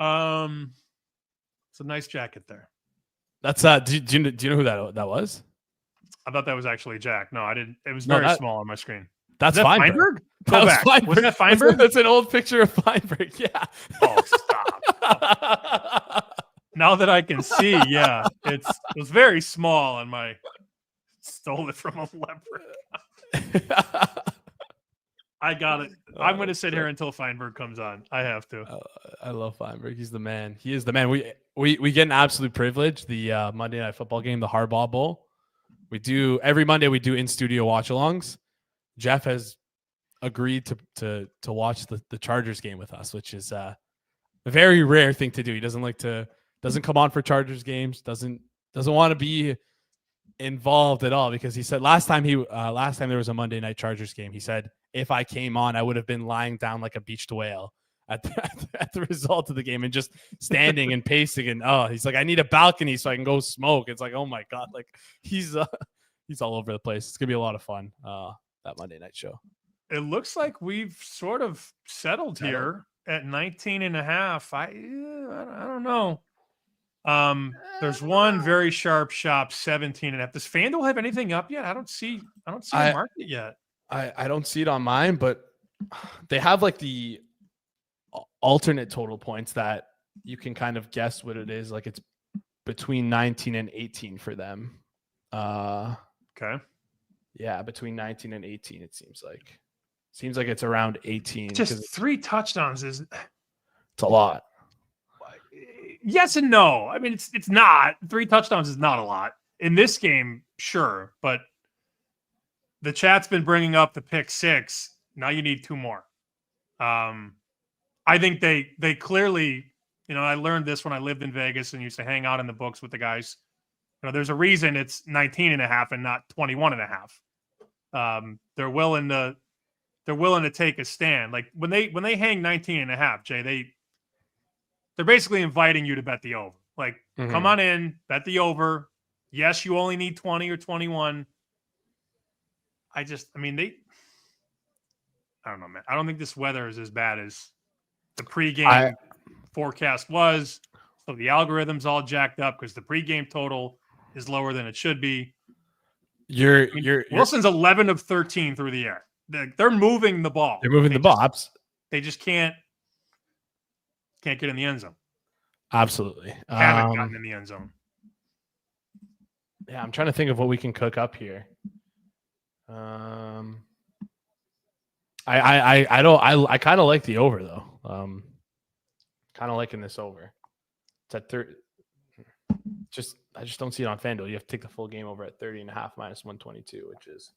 It's a nice jacket there. That's do you know who that was? I thought that was actually Jack. No, I didn't. It was very small on my screen. That's Feinberg. Go back. Was that Feinberg? That's an old picture of Feinberg. Yeah. Oh, stop. Now that I can see, yeah, it was very small on my stole it from a leprechaun. I got it. I'm going to sit here until Feinberg comes on. I have to. I love Feinberg. He's the man. He is the man. We get an absolute privilege. The Monday Night Football game, the Harbaugh Bowl. We do every Monday. We do in studio watch-alongs. Jeff has agreed to watch the Chargers game with us, which is a very rare thing to do. He doesn't come on for Chargers games. Doesn't want to be involved at all, because he said last time there was a Monday Night Chargers game, he said, if I came on, I would have been lying down like a beached whale at the result of the game and just standing and pacing. And he's like, I need a balcony so I can go smoke. It's like, oh my God, like he's all over the place. It's gonna be a lot of fun. That Monday night show. It looks like we've sort of settled here at 19.5. I don't know. There's one very sharp shop, 17.5. Does Fanduel have anything up yet? I don't see a market yet. I don't see it on mine, but they have like the alternate total points that you can kind of guess what it is. Like it's between 19 and 18 for them. Okay. Yeah, between 19 and 18, it seems like. Seems like it's around 18. Just 3 touchdowns it's a lot. Yes and no. I mean, it's not. 3 touchdowns is not a lot. In this game, sure, but the chat's been bringing up the pick 6. Now you need 2 more. I think they clearly, I learned this when I lived in Vegas and used to hang out in the books with the guys. There's a reason it's 19.5 and not 21.5. They're willing to take a stand. Like when they hang 19.5, Jay, they're basically inviting you to bet the over. Like, come on in, bet the over. Yes, you only need 20 or 21. I don't know, man. I don't think this weather is as bad as the pregame forecast was. So the algorithm's all jacked up because the pregame total is lower than it should be. Wilson's 11 of 13 through the air. They're moving the ball. They're moving the ball. They just can't get in the end zone. Absolutely. Haven't gotten in the end zone. Yeah, I'm trying to think of what we can cook up here. I kind of like the over though. Kind of liking this over. It's at 30. I just don't see it on FanDuel. You have to take the full game over at 30.5 minus 122, which is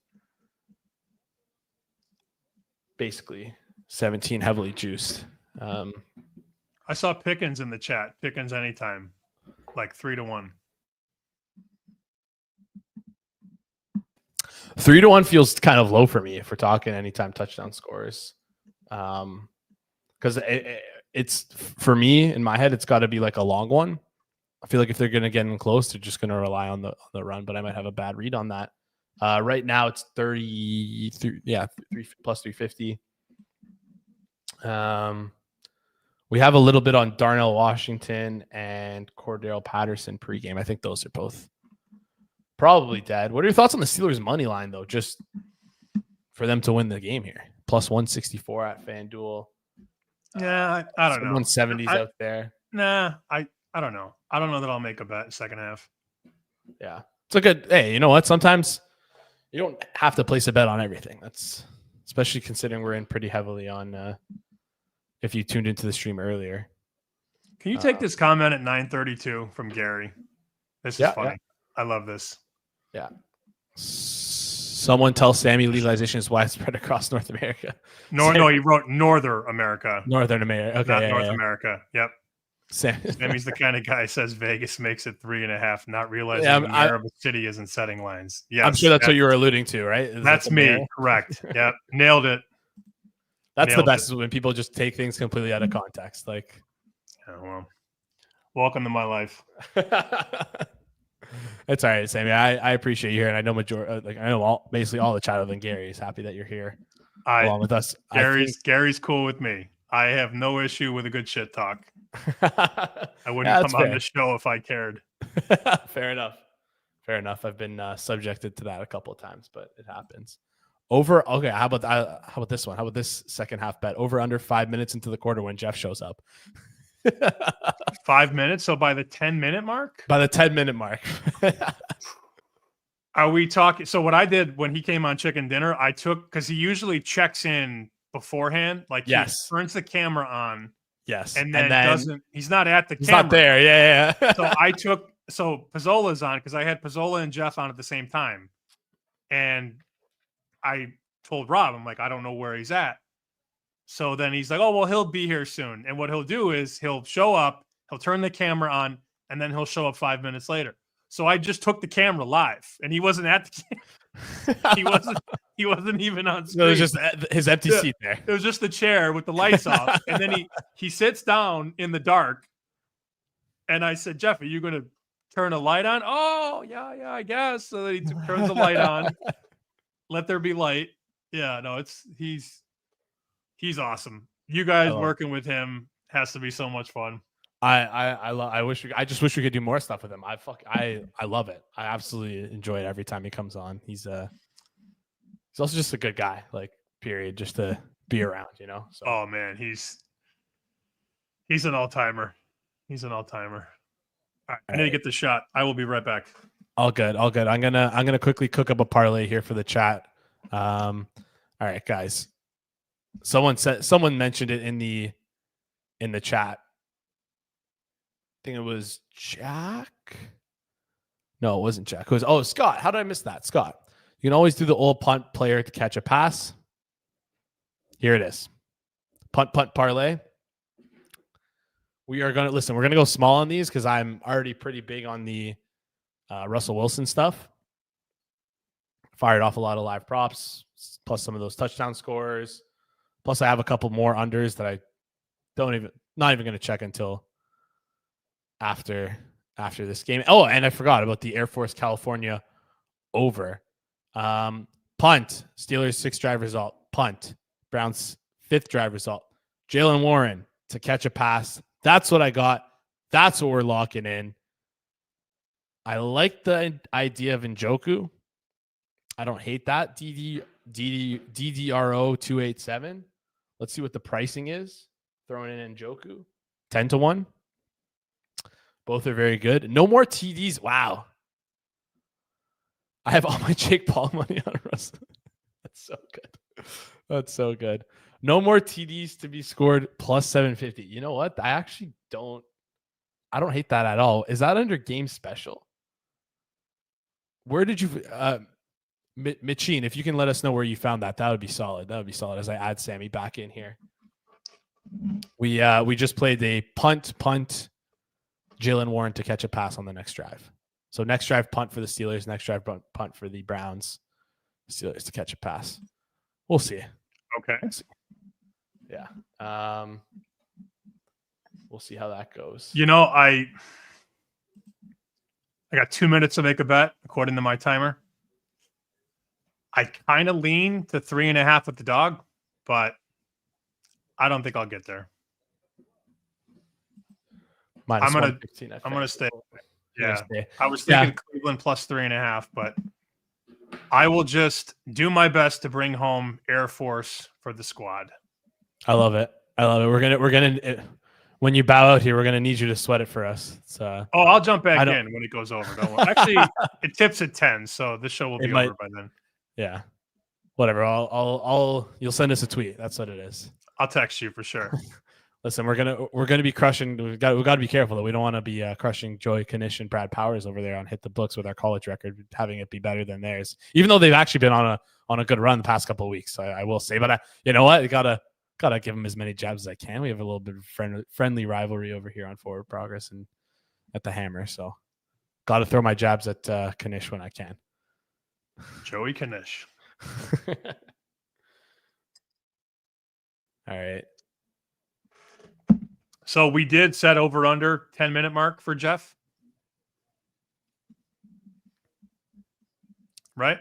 basically 17 heavily juiced. I saw Pickens in the chat. Pickens anytime, like 3-1. 3-1 feels kind of low for me if we're talking anytime touchdown scores. Because it's for me in my head, it's got to be like a long one. I feel like if they're going to get in close, they're just going to rely on the run, but I might have a bad read on that. Right now it's 33, plus 350. We have a little bit on Darnell Washington and Cordero Patterson pregame. I think those are both probably dead. What are your thoughts on the Steelers money line though? Just for them to win the game here, plus 164 at FanDuel. Yeah, I don't know. 170s out there. Nah, I don't know. I don't know that I'll make a bet second half. Yeah. It's a good, hey, you know what? Sometimes you don't have to place a bet on everything. That's especially considering we're in pretty heavily on if you tuned into the stream earlier. Can you take this comment at 9:32 from Gary? This is funny. Yeah. I love this. Yeah. Someone tell Sammy legalization is widespread across North America. No, he wrote Northern America. Northern America. Okay. Not North America. Yep. Sammy's the kind of guy who says Vegas makes it 3.5, not realizing the mayor of the city isn't setting lines. Yes, I'm sure that's what you were alluding to, right? That's me. Mayor? Correct. Yep. Nailed it. That's the best, when people just take things completely out of context. Like, oh, well, welcome to my life. It's all right, Sammy. I appreciate you here, and I know basically all the chat other than Gary is happy that you're here along with us. Gary's cool with me. I have no issue with a good shit talk. I wouldn't come on the show if I cared. Fair enough. I've been subjected to that a couple of times, but it happens. Over. Okay. How about this one? How about this second half bet? Over under 5 minutes into the quarter when Jeff shows up. 5 minutes. So by the 10-minute mark. By the 10-minute mark. Are we talking? So what I did when he came on Chicken Dinner, I took, because he usually checks in beforehand, like he turns the camera on. Yes. And then he's not at the camera. He's not there. Yeah. So Pizzola's on, because I had Pizzola and Jeff on at the same time. And I told Rob, I'm like, I don't know where he's at. So then he's like, oh, well, he'll be here soon. And what he'll do is he'll show up, he'll turn the camera on, and then he'll show up 5 minutes later. So I just took the camera live, and he wasn't at the he wasn't even on screen. It was just his empty seat there. It was just the chair with the lights off. And then he sits down in the dark. And I said, Jeff, are you going to turn a light on? Oh, yeah, I guess. So then he turns the light on. Let there be light. Yeah, no, he's awesome. You guys working with him has to be so much fun. I just wish we could do more stuff with him. I love it. I absolutely enjoy it every time he comes on. He's also just a good guy, like, period, just to be around, So. Oh man, he's an all-timer. He's an all-timer. All right, I need to get the shot. I will be right back. All good. I'm gonna quickly cook up a parlay here for the chat. All right, guys. Someone mentioned it in the chat. I think it was Jack. No, it wasn't Jack. It was Scott. How did I miss that? Scott. You can always do the old punt player to catch a pass. Here it is. Punt parlay. We're going to go small on these because I'm already pretty big on the Russell Wilson stuff. Fired off a lot of live props, plus some of those touchdown scores. Plus I have a couple more unders that I not even going to check until after this game. Oh, and I forgot about the Air Force California over. Punt, Steelers 6th drive result. Punt, Browns 5th drive result. Jaylen Warren to catch a pass. That's what I got. That's what we're locking in. I like the idea of Njoku. I don't hate that. DDRO 287. Let's see what the pricing is. Throwing in Njoku. 10-1. Both are very good. No more TDs. Wow. I have all my Jake Paul money on Russell. That's so good. No more TDs to be scored plus 750. You know what? I don't hate that at all. Is that under game special? Where did you Mitchine, if you can let us know where you found that, that would be solid. That would be solid as I add Sammy back in here. We just played the punt Jaylen Warren to catch a pass on the next drive. So next drive punt for the Steelers, next drive punt for the Browns. Steelers to catch a pass. We'll see. Okay. We'll see. Yeah. We'll see how that goes. I got 2 minutes to make a bet according to my timer. I kind of lean to 3.5 with the dog, but I don't think I'll get there. I'm gonna stay. Yeah, I was thinking Cleveland plus 3.5, but I will just do my best to bring home Air Force for the squad. I love it. We're gonna when you bow out here, we're gonna need you to sweat it for us. I'll jump back in when it goes over. Don't worry. Actually, it tips at 10, so this show will be over by then. Yeah, whatever. You'll send us a tweet. That's what it is. I'll text you for sure. Listen, we're gonna be crushing. We got to be careful that we don't want to be crushing Joey Knish and Brad Powers over there on Hit the Books with our college record, having it be better than theirs. Even though they've actually been on a good run the past couple of weeks, I will say. But you know what? I gotta give them as many jabs as I can. We have a little bit of friendly rivalry over here on Forward Progress and at the Hammer, so got to throw my jabs at Knish when I can. Joey Knish. All right. So we did set over under 10-minute mark for Jeff. Right?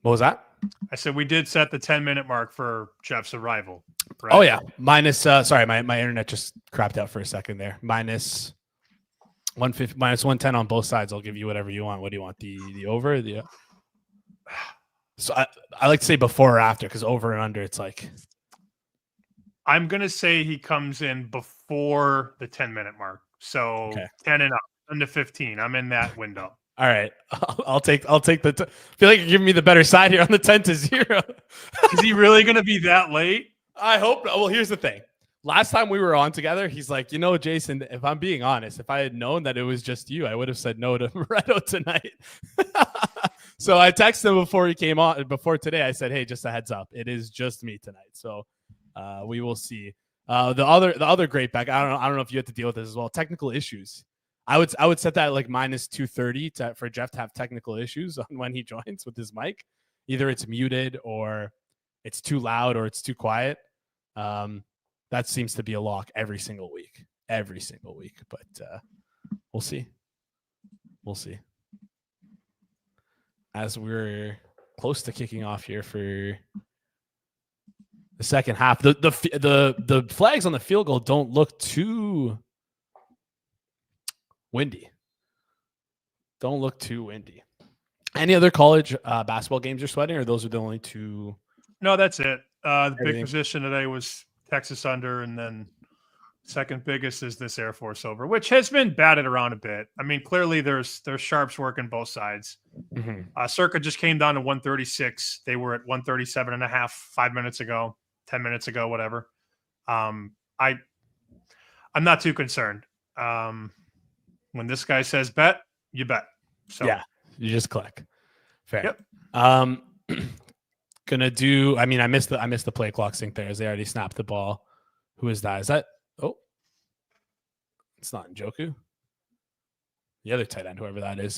What was that? I said we did set the 10-minute mark for Jeff's arrival. Right? Oh yeah. Minus sorry, my internet just crapped out for a second there. Minus 150, minus 110 on both sides. I'll give you whatever you want. What do you want? The over? So I like to say before or after, because over and under, it's like. I'm going to say he comes in before the 10-minute mark. So 10 and up, 10 to 15. I'm in that window. All right. I'll take the feel like you're giving me the better side here on the 10 to 0. Is he really going to be that late? I hope not. Well, here's the thing. Last time we were on together, he's like, Jason, if I'm being honest, if I had known that it was just you, I would have said no to Moretto tonight. So I texted him before he came on, before today. I said, hey, just a heads up. It is just me tonight. So we will see. The other great back, I don't know if you have to deal with this as well. Technical issues. I would set that like minus 230 for Jeff to have technical issues on when he joins with his mic. Either it's muted or it's too loud or it's too quiet. That seems to be a lock every single week. But we'll see. As we're close to kicking off here for the second half, the flags on the field goal don't look too windy. Any other college basketball games you're sweating, or those are the only two? No, that's it. The big position today was Texas under, and then second biggest is this Air Force over, which has been batted around a bit. I mean, clearly there's sharps working both sides. Mm-hmm. Circa just came down to 136. They were at 137.5 5 minutes ago, 10 minutes ago, whatever. I'm not too concerned. When this guy says bet, you bet. So yeah, you just click. Fair. Yep. Gonna do. I mean, I missed the play clock sync there as they already snapped the ball. Who is that? Is that? Oh, it's not Njoku. The other tight end, whoever that is.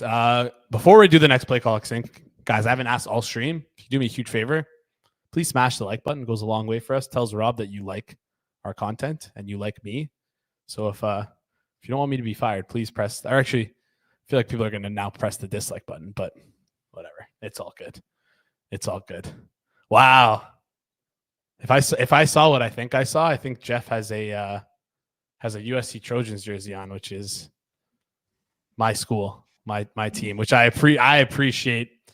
Before we do the next play clock sync, guys, I haven't asked all stream. If you do me a huge favor, please smash the like button. It goes a long way for us. Tells Rob that you like our content and you like me. So if you don't want me to be fired, please press. Or actually, I feel like people are gonna now press the dislike button, but whatever. It's all good. Wow. If I saw what I think I saw, I think Jeff has a USC Trojans jersey on, which is my school, my team, which I appreciate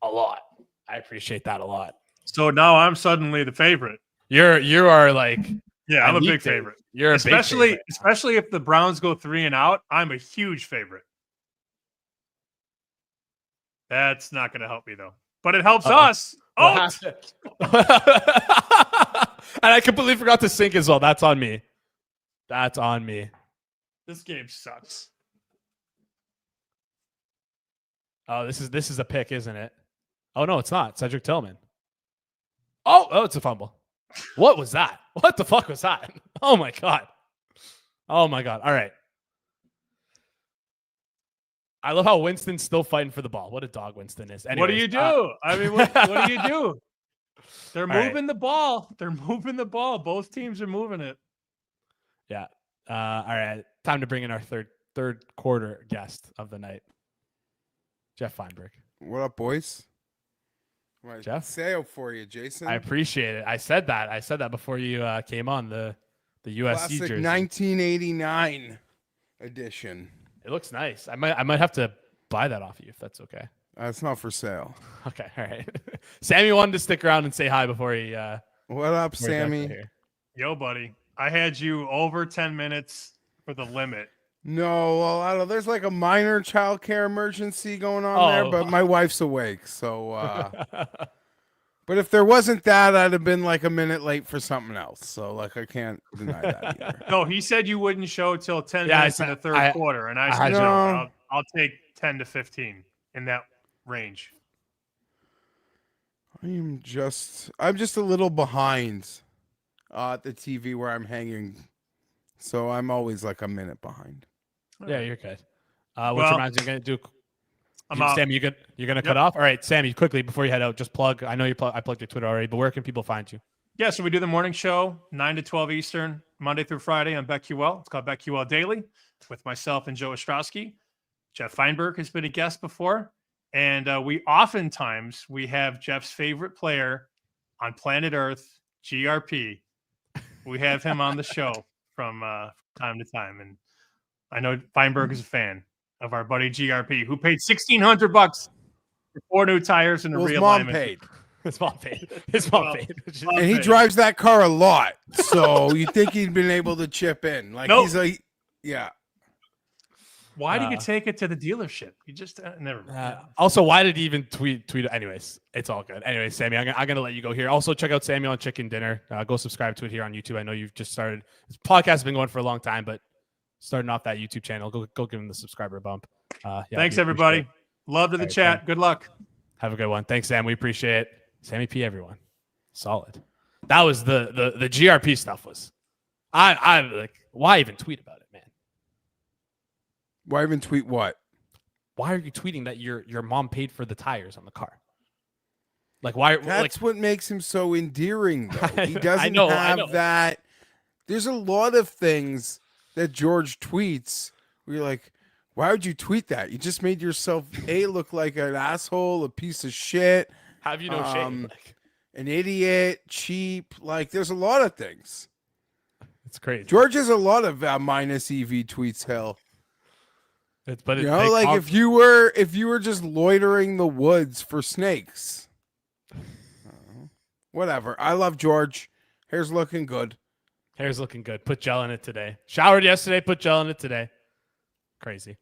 a lot. I appreciate that a lot. So now I'm suddenly the favorite. You are like, yeah, I'm a big favorite. You're especially if the Browns go 3 and out, I'm a huge favorite. That's not going to help me though, but it helps us. Oh, and I completely forgot to sync as well. That's on me. This game sucks. Oh, this is a pick, isn't it? Oh no, it's not. Cedric Tillman. Oh, it's a fumble. What was that? What the fuck was that? Oh my god. All right. I love how Winston's still fighting for the ball. What a dog Winston is. Anyways, what do you do? I mean, what do you do? They're moving the ball. They're moving the ball. Both teams are moving it. Yeah. All right. Time to bring in our third quarter guest of the night, Jeff Feinberg. What up, boys? Jeff, sale for you, Jason. I appreciate it. I said that before you came on the USC Classic jersey. 1989 edition. It looks nice. I might have to buy that off you if that's okay. It's not for sale. Okay, all right. Sammy wanted to stick around and say hi before he. What up, Sammy? Yo, buddy. I had you over 10 minutes for the limit. No, well, there's like a minor childcare emergency going on there, but my wife's awake, so. But if there wasn't that, I'd have been like a minute late for something else. So, like, I can't deny that either. No, he said you wouldn't show till 10 minutes in the third quarter, and I said, no, I'll take 10 to 15 in that range. I'm just a little behind at the TV where I'm hanging, so I'm always like a minute behind. Yeah, you're good. Which reminds me, you're gonna do. Sam, you're gonna cut off. All right, Sammy, quickly before you head out, just plug. I know I plugged your Twitter already, but where can people find you? Yeah, so we do the morning show 9 to 12 Eastern, Monday through Friday on BetQL. It's called BetQL Daily with myself and Joe Ostrowski. Jeff Feinberg has been a guest before, and we oftentimes have Jeff's favorite player on planet Earth, GRP. We have him on the show from time to time, and I know Feinberg is a fan of our buddy GRP, who paid $1,600 for 4 new tires and a realignment. His mom paid. And he drives that car a lot, so you think he'd been able to chip in? Like, nope. He's like, yeah. Why did you take it to the dealership? You just never. Also, why did he even tweet? Anyways, it's all good. Anyways, Sammy, I'm gonna let you go here. Also, check out Sammy on Chicken Dinner. Go subscribe to it here on YouTube. I know you've just started. This podcast has been going for a long time, but starting off that YouTube channel, go give him the subscriber bump. Thanks, everybody. Love to the chat. Sam. Good luck. Have a good one. Thanks, Sam. We appreciate it. Sammy P, everyone. Solid. That was the GRP stuff was. I'm like, why even tweet about it, man? Why even tweet what? Why are you tweeting that your mom paid for the tires on the car? Like, why? That's what makes him so endearing, though. He doesn't have that. There's a lot of things that George tweets where you're like, why would you tweet that? You just made yourself look like an asshole, a piece of shit. Have you no shame? An idiot, cheap. Like, there's a lot of things. It's crazy. George has a lot of minus EV tweets. Hell, but you know, like if you were just loitering the woods for snakes. Whatever. I love George. Hair's looking good. Hair's looking good. Put gel in it today. Showered yesterday. Put gel in it today. Crazy.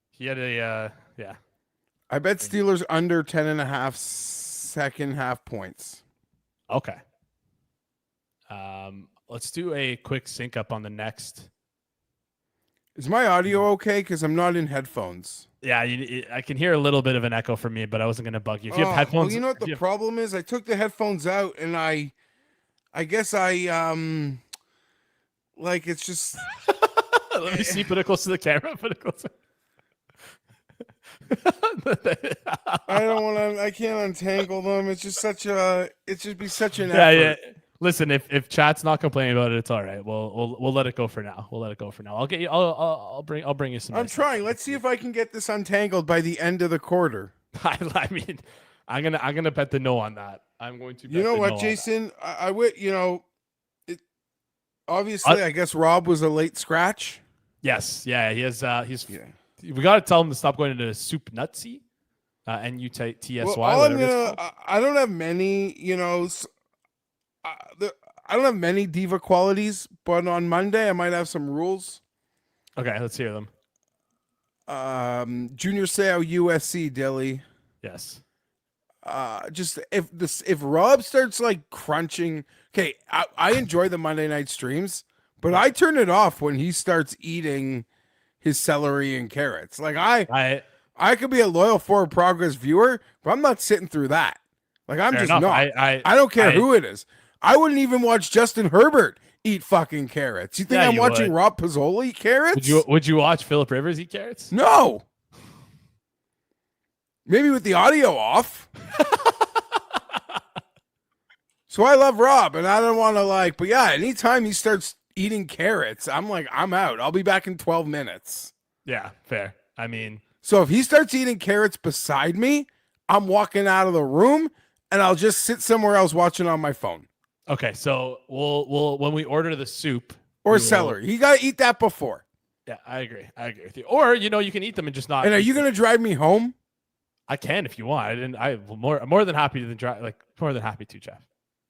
He had a I bet Steelers under 10.5 second half points. Okay. Let's do a quick sync up on the next. Is my audio okay? Because I'm not in headphones. Yeah, I can hear a little bit of an echo from me, but I wasn't going to bug you. If you have headphones, well, you know what the problem is? I took the headphones out, and I guess I like it's just. Let me see. Put it close to the camera. Put it closer. I don't want to. I can't untangle them. It's just such a. It should be such an effort. Yeah. Listen, if chat's not complaining about it, it's all right. We'll let it go for now. I'll get you. I'll bring you some. I'm trying. Let's see if I can get this untangled by the end of the quarter. I mean, I'm gonna bet the no on that. I'm going to. Bet you know what, Jason? I would. You know, obviously, I guess Rob was a late scratch. Yes. Yeah. He has. We got to tell him to stop going into Soup Nutsy. NUTSY. Well, I don't have many. You know. I don't have many diva qualities, but on Monday I might have some rules. Okay, let's hear them. Junior Seau USC Dilly. Yes. Just if Rob starts like crunching, okay, I enjoy the Monday night streams, but I turn it off when he starts eating his celery and carrots. Like I could be a loyal Forward Progress viewer, but I'm not sitting through that. Like I'm just not. I don't care who it is. I wouldn't even watch Justin Herbert eat fucking carrots. You think I'm watching Rob Pizzola eat carrots? Would you watch Phillip Rivers eat carrots? No. Maybe with the audio off. So I love Rob, and I don't want to but yeah, anytime he starts eating carrots, I'm like, I'm out. I'll be back in 12 minutes. Yeah, fair. I mean. So if he starts eating carrots beside me, I'm walking out of the room, and I'll just sit somewhere else watching on my phone. Okay, so we'll when we order the soup or celery, you gotta eat that before. Yeah, I agree with you. Or you can eat them and just not. And are you gonna drive me home? I can if you want, and I'm more than happy to drive. More than happy to, Jeff.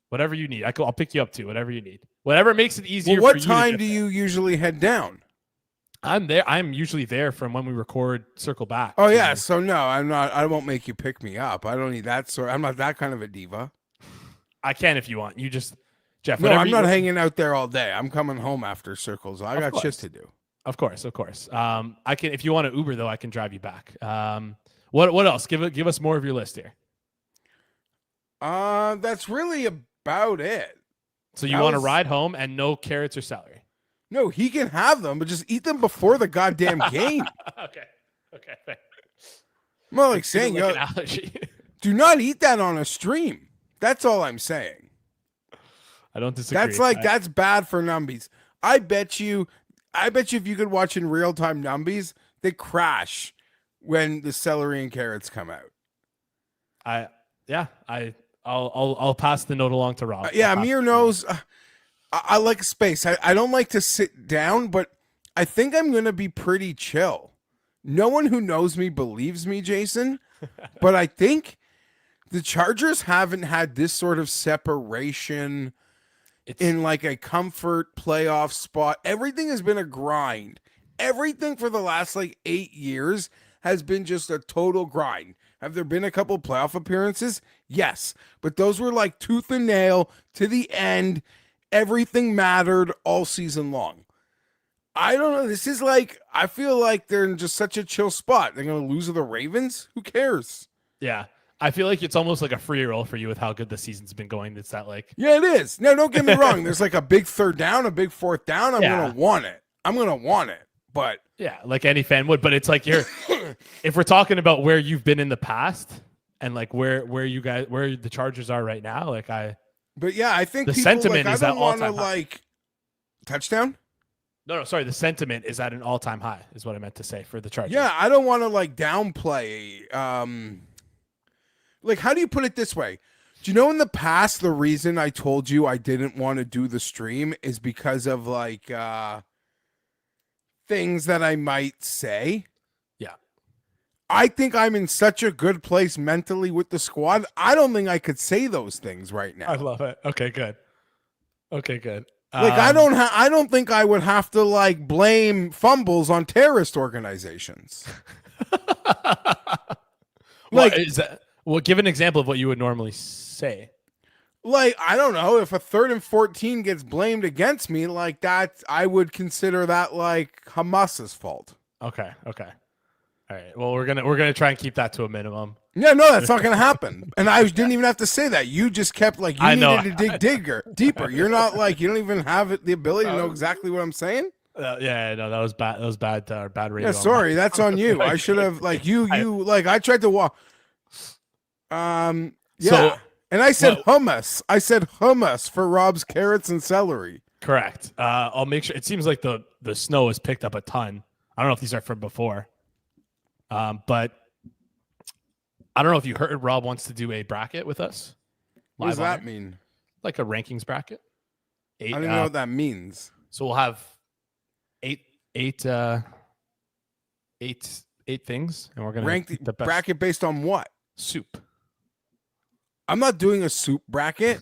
Whatever you need, I'll pick you up to. Whatever you need, whatever makes it easier. Well, what time do you usually head down? I'm there. I'm usually there from when we record. Circle back. Oh yeah, so no, I'm not. I won't make you pick me up. I don't need that sort. I'm not that kind of a diva. I can if you want. You just, Jeff. No, I'm not hanging out there all day. I'm coming home after circles. I got shit to do. Of course. I can if you want to Uber though. I can drive you back. What else? Give us more of your list here. That's really about it. So you want to ride home and no carrots or celery? No, he can have them, but just eat them before the goddamn game. Okay. I'm not like saying, an allergy. Do not eat that on a stream. That's all I'm saying. I don't disagree. That's bad for numbies. I bet you if you could watch in real time numbies, they crash when the celery and carrots come out. I'll pass the note along to Rob. Amir knows. I like space. I don't like to sit down, but I think I'm going to be pretty chill. No one who knows me believes me, Jason, but I think the Chargers haven't had this sort of separation in like a comfort playoff spot. Everything has been a grind. everything for the last like 8 years has been just a total grind. Have there been a couple playoff appearances? Yes, but those were like tooth and nail to the end. Everything mattered all season long. I don't know. This is like, I feel like they're in just such a chill spot. They're going to lose to the Ravens? Who cares? Yeah. I feel like it's almost like a free roll for you with how good the season's been going. It's that like, yeah, it is. No, don't get me wrong. There's like a big third down, a big fourth down. I'm going to want it. But yeah, like any fan would. But it's like if we're talking about where you've been in the past and like where the Chargers are right now, but yeah, I think the sentiment like, is I that don't want to all-time high. like touchdown. No, sorry. The sentiment is at an all-time high, is what I meant to say for the Chargers. Yeah, I don't want to like downplay. Like, how do you put it this way? Do you know in the past the reason I told you I didn't want to do the stream is because of like things that I might say? Yeah. I think I'm in such a good place mentally with the squad. I don't think I could say those things right now. I love it. Okay, good. Like I don't think I would have to like blame fumbles on terrorist organizations. Like, is that? Well, give an example of what you would normally say. Like, I don't know, if a 3rd and 14 gets blamed against me, like that, I would consider that like Hamas's fault. Okay. All right. Well, we're gonna try and keep that to a minimum. Yeah, no, that's not gonna happen. And I didn't even have to say that. You just kept like you needed to dig deeper. You're not like you don't even have the ability to know exactly what I'm saying. Yeah, no, that was bad. That was bad. Bad radio. Yeah, sorry, that's on you. I should have like you like I tried to walk. Yeah. So, and I said hummus. I said hummus for Rob's carrots and celery. Correct. I'll make sure. It seems like the snow has picked up a ton. I don't know if these are from before. But I don't know if you heard Rob wants to do a bracket with us. What does that mean? Like a rankings bracket. I don't know what that means. So we'll have eight things, and we're gonna rank the bracket based on what? Soup. I'm not doing a soup bracket.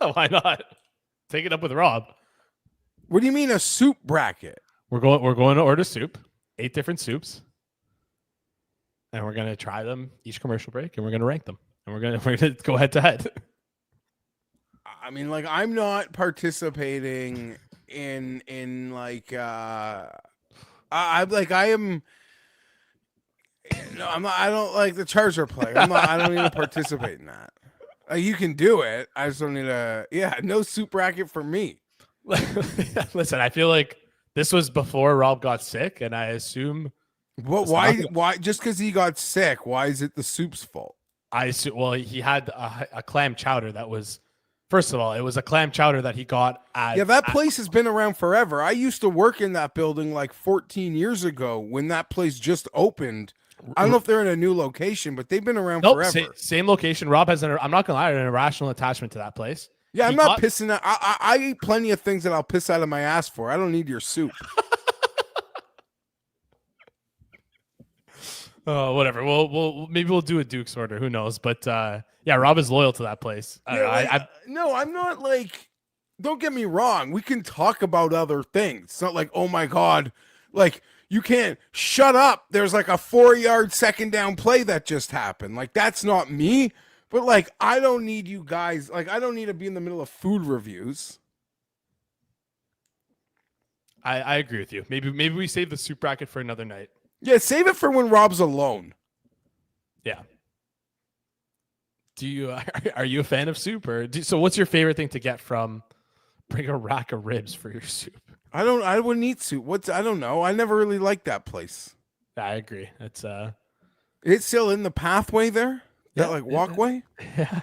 Why not? Take it up with Rob. What do you mean a soup bracket? We're going to order soup, 8 different soups, and we're gonna try them each commercial break, and we're gonna rank them, and we're gonna go head to head. I mean, like, I'm not participating in like I am. No, I'm not. I don't like the Charger play. I don't need to participate in that. You can do it. I just don't need to. Yeah, no soup bracket for me. Listen, I feel like this was before Rob got sick, and I assume. Well, why? Just because he got sick, why is it the soup's fault? I assume. Well, he had a clam chowder that was. First of all, it was a clam chowder that he got at. Yeah, that place has been around forever. I used to work in that building like 14 years ago when that place just opened. I don't know if they're in a new location, but they've been around forever. Same location. Rob has I'm not gonna lie, an irrational attachment to that place. Yeah, I'm not pissing out. I eat plenty of things that I'll piss out of my ass for. I don't need your soup. Oh, whatever. Maybe we'll do a Duke's order. Who knows? But yeah, Rob is loyal to that place. No, I'm not like. Don't get me wrong. We can talk about other things. It's not like, oh my God, like. You can't shut up. There's like a 4-yard second down play that just happened. Like, that's not me. But like, I don't need you guys. Like, I don't need to be in the middle of food reviews. I agree with you. Maybe we save the soup bracket for another night. Yeah, save it for when Rob's alone. Yeah. Are you a fan of soup so what's your favorite thing to get from bring a rack of ribs for your soup? I wouldn't eat soup. I don't know. I never really liked that place. I agree. It's still in the pathway there? That like walkway? Yeah.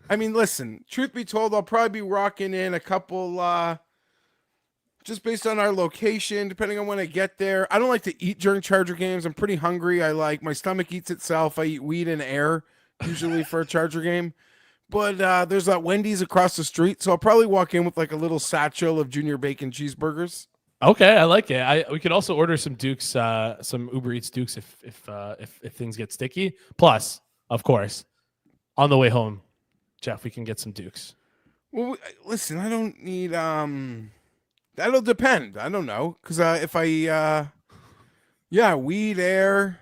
I mean, listen, truth be told, I'll probably be rocking in a couple just based on our location, depending on when I get there. I don't like to eat during Charger games. I'm pretty hungry. My stomach eats itself. I eat weed and air usually for a Charger game. But there's that Wendy's across the street, so I'll probably walk in with like a little satchel of junior bacon cheeseburgers. Okay, I like it. We could also order some Dukes, some Uber Eats Dukes if things get sticky. Plus, of course, on the way home, Jeff, we can get some Dukes. Well, listen, I don't need That'll depend. I don't know. Because if I, weed, air,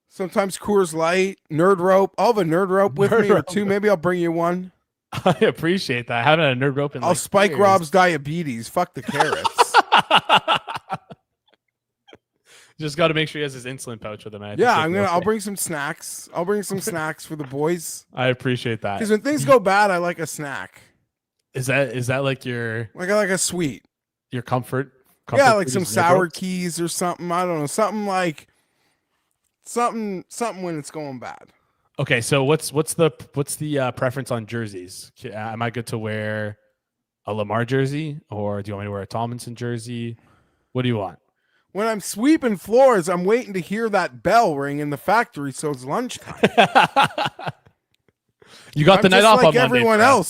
sometimes Coors Light, Nerd Rope. I'll have a Nerd Rope with me or two. Maybe I'll bring you one. I appreciate that. I haven't had a Nerd Rope in I'll spike years. Rob's diabetes. Fuck the carrots. Just got to make sure he has his insulin pouch with him. I'll bring some snacks. I'll bring some snacks for the boys. I appreciate that. Because when things go bad, I like a snack. Is that like your like a sweet? Your comfort yeah, like some sour keys or something. I don't know, something when it's going bad. Okay, so what's the preference on jerseys? Am I good to wear a Lamar jersey, or do you want me to wear a Tomlinson jersey? What do you want? When I'm sweeping floors, I'm waiting to hear that bell ring in the factory, so it's lunchtime. You got the night off on Monday.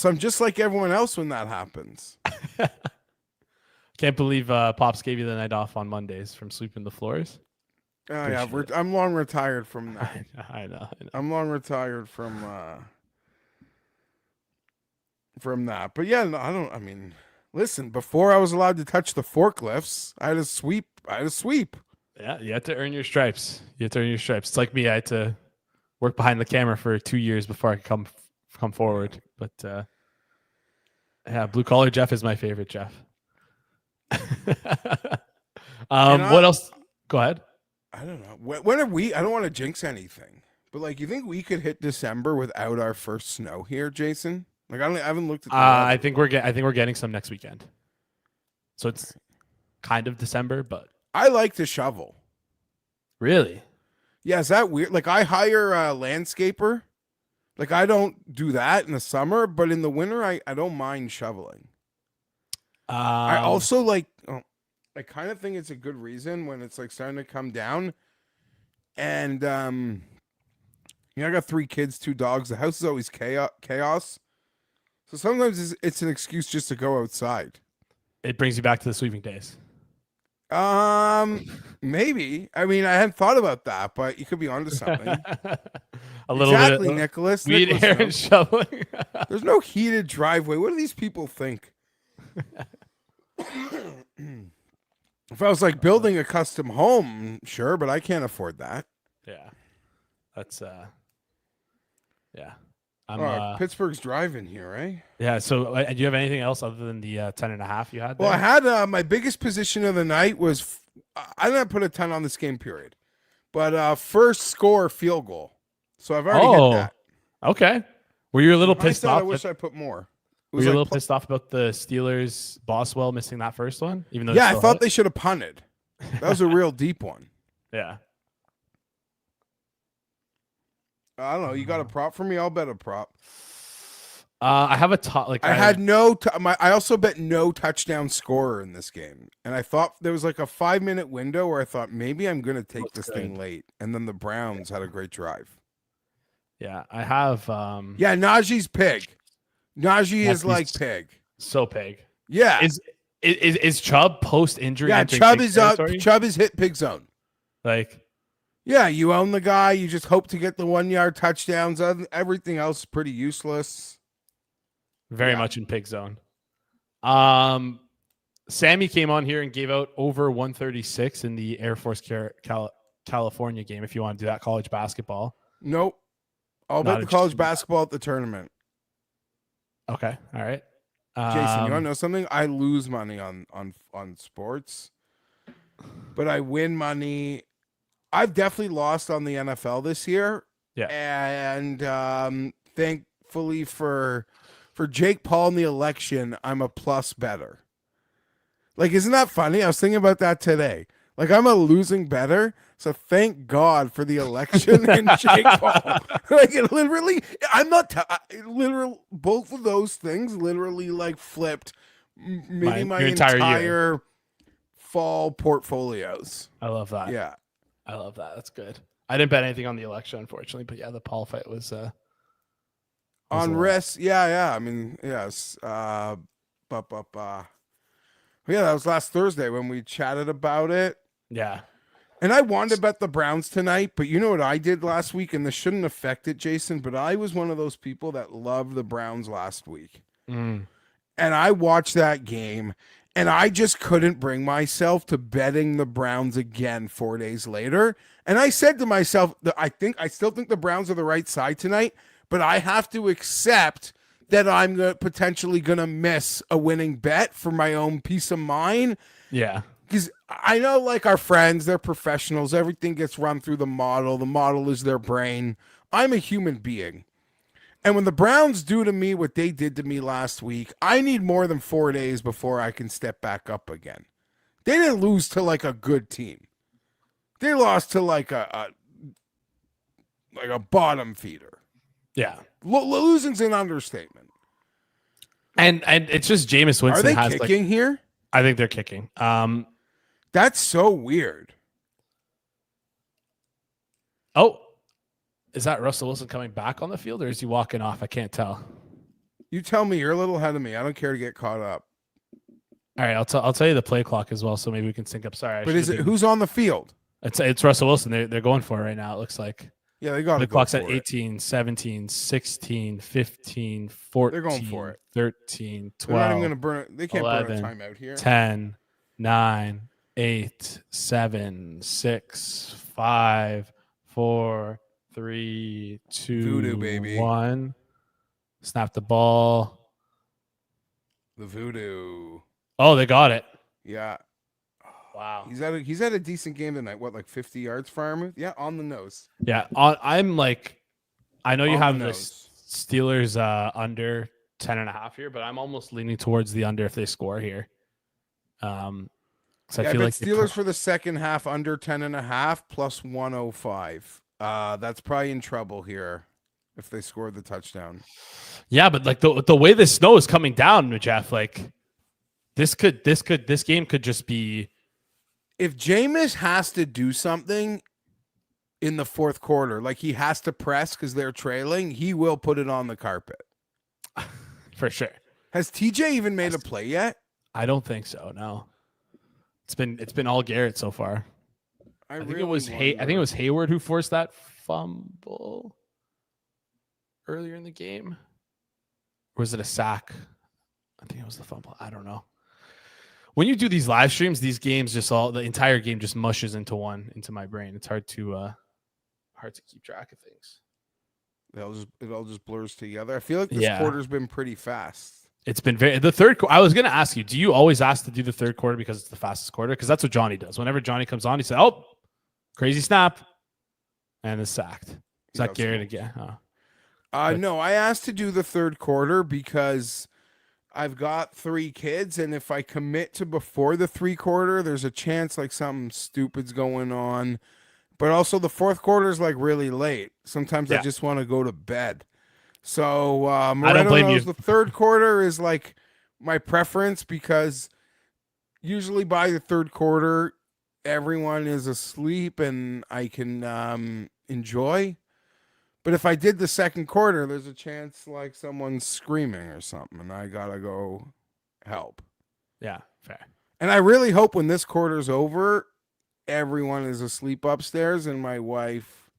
I'm just like everyone else when that happens. Can't believe Pops gave you the night off on Mondays from sweeping the floors. Oh yeah, I'm long retired from that. I know. I'm long retired from that. But yeah, I mean, listen, before I was allowed to touch the forklifts, I had to sweep. Yeah, you had to earn your stripes. It's like me. I had to work behind the camera for 2 years before I could come forward. But yeah, blue collar Jeff is my favorite Jeff. What else? Go ahead. I don't know. When are we? I don't want to jinx anything, but like, you think we could hit December without our first snow here, Jason? Like, I haven't looked at. I think we're getting some next weekend. So it's kind of December, but I like to shovel. Really? Yeah, is that weird? Like, I hire a landscaper. Like, I don't do that in the summer, but in the winter, I don't mind shoveling. I also like. I kind of think it's a good reason when it's like starting to come down, and I got 3 kids, 2 dogs. The house is always chaos. So sometimes it's an excuse just to go outside. It brings you back to the sweeping days. Maybe. I mean, I hadn't thought about that, but you could be onto something. A little exactly, bit. Nicholas. Weed, air, and shoveling. There's no heated driveway. What do these people think? If I was like building a custom home, sure, but I can't afford that. Yeah, that's I'm Pittsburgh's driving here, eh? Yeah. So, do you have anything else other than the 10.5 you had there? Well, I had my biggest position of the night was I didn't put a ton on this game period, but first score field goal. So I've already hit that. Okay. Were you a little pissed off? I wish I put more. Were you a little pissed off about the Steelers Boswell missing that first one? Even though I thought they should have punted. That was a real deep one. Yeah. I don't know. You got a prop for me? I'll bet a prop. I have a top. Like I had no. I also bet no touchdown scorer in this game, and I thought there was like a 5-minute window where I thought maybe I'm gonna take this thing late, and then the Browns had a great drive. Yeah, I have. Yeah, Najee's pig. Najee is like pig. So pig. Yeah. Is Chubb post injury? Yeah, Chubb is up. Chubb is hit pig zone. Like, yeah, you own the guy. You just hope to get the 1-yard touchdowns. Everything else is pretty useless. Very much in pig zone. Sammy came on here and gave out over 136 in the Air Force California game. If you want to do that, college basketball. Nope. I'll bet the college basketball at the tournament. Okay. All right. Jason, you want to know something? I lose money on sports, but I win money. I've definitely lost on the NFL this year. Yeah. And thankfully for Jake Paul in the election, I'm a plus better. Like, isn't that funny? I was thinking about that today. Like, I'm a losing better, so thank God for the election and Jake Paul. Like, it literally, literal, both of those things literally like flipped maybe my entire fall portfolios. I love that. Yeah. I love that. That's good. I didn't bet anything on the election, unfortunately, but yeah, the Paul fight was on risk. Yeah. I mean, yes. Yeah, that was last Thursday when we chatted about it. Yeah. And I wanted to bet the Browns tonight, but you know what I did last week? And this shouldn't affect it, Jason, but I was one of those people that loved the Browns last week. Mm. And I watched that game, And I just couldn't bring myself to betting the Browns again 4 days later. And I said to myself that I still think the Browns are the right side tonight, but I have to accept that I'm potentially going to miss a winning bet for my own peace of mind. Yeah. Because I know, like, our friends, they're professionals. Everything gets run through the model. The model is their brain. I'm a human being. And when the Browns do to me what they did to me last week, I need more than 4 days before I can step back up again. They didn't lose to, like, a good team. They lost to, like, a bottom feeder. Yeah. Losing's an understatement. And it's just Jameis Winston. Are they kicking here? I think they're kicking. That's so weird. Oh, is that Russell Wilson coming back on the field, or is he walking off? I can't tell. You tell me. You're a little ahead of me. I don't care to get caught up. All right, I'll tell you the play clock as well, so maybe we can sync up. Sorry, but who's on the field? It's Russell Wilson. They're going for it right now. It looks like. Yeah, they got the clock's at 18, 17, 16, 15, 14. They're going for it. 13, 12. They're not even going to burn it. They can't 11, burn a timeout here. 10, 9, 8, 7, 6, 5, 4, 3, 2, Voodoo, baby. 1. Snap the ball. The voodoo. Oh, they got it. Yeah. Wow. He's had a decent game tonight. What, like 50 yards, Firemuth? Yeah, on the nose. Yeah. I'm like, I know you have the nose. Steelers under 10.5 here, but I'm almost leaning towards the under if they score here. So I feel like Steelers for the second half under 10.5 plus 105. That's probably in trouble here if they score the touchdown. Yeah, but like the way the snow is coming down, Jeff, like this game could just be. If Jameis has to do something in the fourth quarter, like he has to press because they're trailing, he will put it on the carpet. For sure. Has TJ even made a play yet? I don't think so. No. It's been all Garrett so far. I think it was Hayward who forced that fumble earlier in the game. Or was it a sack? I think it was the fumble. I don't know. When you do these live streams, these games the entire game just mushes into my brain. It's hard to keep track of things. It all just blurs together. I feel like this quarter's been pretty fast. It's been the third. I was going to ask you, do you always ask to do the third quarter because it's the fastest quarter? Because that's what Johnny does. Whenever Johnny comes on, he says, "Oh, crazy snap," and is sacked. Is that Garrett again? No, I asked to do the third quarter because I've got 3 kids, and if I commit to before the 3 quarter, there's a chance like something stupid's going on. But also the fourth quarter is like really late. Sometimes I just want to go to bed. So I don't blame you. The third quarter is like my preference because usually by the third quarter, everyone is asleep and I can enjoy. But if I did the second quarter, there's a chance like someone's screaming or something, and I gotta go help. Yeah, fair. And I really hope when this quarter's over, everyone is asleep upstairs and my wife,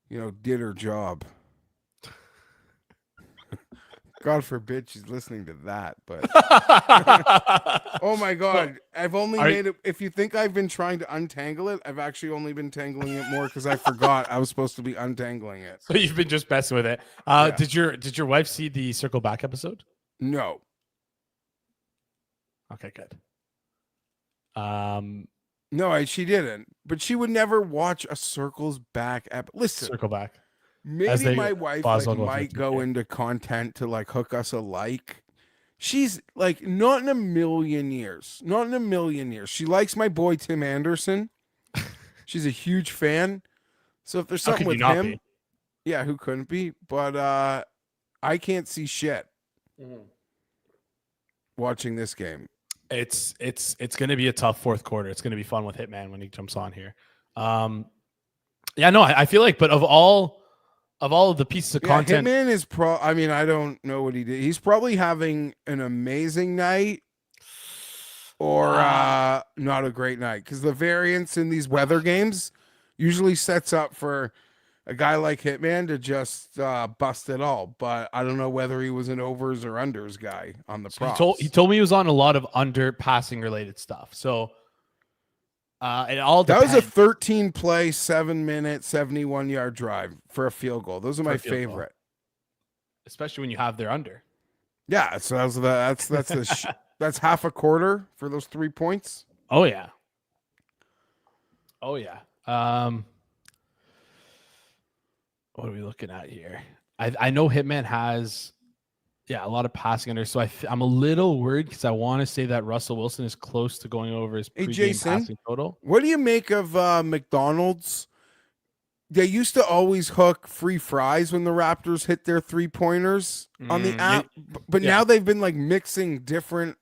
did her job. God forbid she's listening to that, but oh my God, I've only made it. If you think I've been trying to untangle it, I've actually only been tangling it more because I forgot I was supposed to be untangling it. So you've been just messing with it. Did your wife see the Circle Back episode? No. Okay, good. No, she didn't. But she would never watch a Circles Back Listen, Circle Back. Maybe my wife might go into content to like hook us alike. She's like not in a million years. Not in a million years. She likes my boy Tim Anderson. She's a huge fan. So if there's something with him, yeah, who couldn't be? But I can't see shit watching this game. It's going to be a tough fourth quarter. It's going to be fun with Hitman when he jumps on here. I feel like, but of all of the pieces of content, Hitman is I don't know what he did. He's probably having an amazing night or not a great night because the variance in these weather games usually sets up for a guy like Hitman to just bust it all. But I don't know whether he was an overs or unders guy on the props. He told me he was on a lot of under passing related stuff. So it all depends. That was a 13 play, 7 minute, 71-yard drive for a field goal. Those are my favorite. Especially when you have their under. Yeah, so that's half a quarter for those 3 points. Oh yeah. What are we looking at here? I know Hitman has a lot of passing under, so I'm a little worried because I want to say that Russell Wilson is close to going over his pregame passing total. What do you make of McDonald's? They used to always hook free fries when the Raptors hit their 3-pointers on the app, but now they've been like mixing different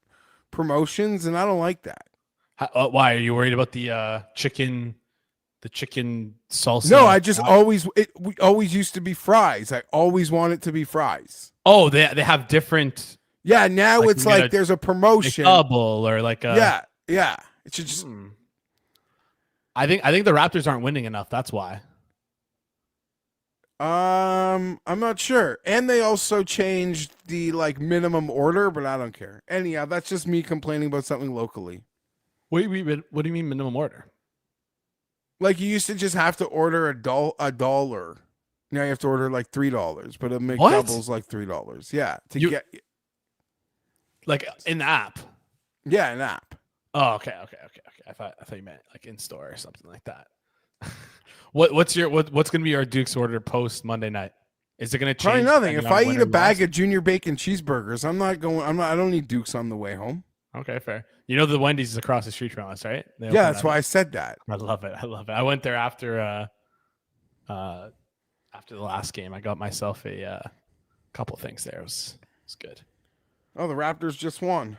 promotions, and I don't like that. Why are you worried about the chicken? The chicken salsa? No, I just we always used to be fries. I always want it to be fries. Oh, they have different. Yeah, now it's like there's a promotion, double or like a yeah. It should just. I think the Raptors aren't winning enough. That's why. I'm not sure. And they also changed the like minimum order, but I don't care. And yeah, that's just me complaining about something locally. What do you mean minimum order? Like you used to just have to order $1. Now you have to order like $3, but a McDouble's like $3. Yeah, get like in the app. Yeah, an app. Oh, okay. I thought you meant like in store or something like that. What's gonna be our Duke's order post Monday night? Is it gonna change? Probably nothing. If I eat a bag of junior bacon cheeseburgers, I don't need Duke's on the way home. Okay, fair. You know the Wendy's is across the street from us, right? Yeah, that's why I said that. I love it. I went there after the last game. I got myself a couple things there. It was good. Oh, the Raptors just won.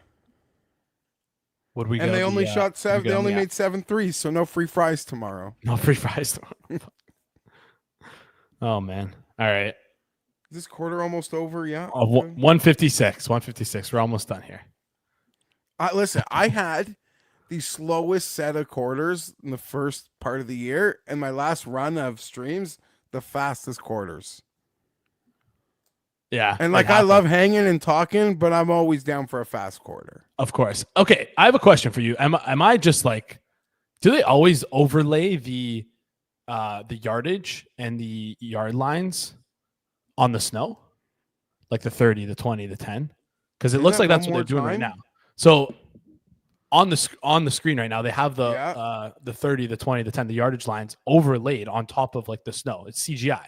Would we? And they only shot 7. They only made 7 threes, so no free fries tomorrow. No free fries tomorrow. Oh man! All right. Is this quarter almost over? Yeah. 156. 156. We're almost done here. Listen, I had the slowest set of quarters in the first part of the year, and my last run of streams, the fastest quarters. Yeah. And I love hanging and talking, but I'm always down for a fast quarter. Of course. Okay, I have a question for you. Am I just like, do they always overlay the yardage and the yard lines on the snow? Like the 30, the 20, the 10? Because it looks like that's what they're doing right now. So on the screen right now, they have the 30, the 20, the 10, the yardage lines overlaid on top of like the snow. It's CGI.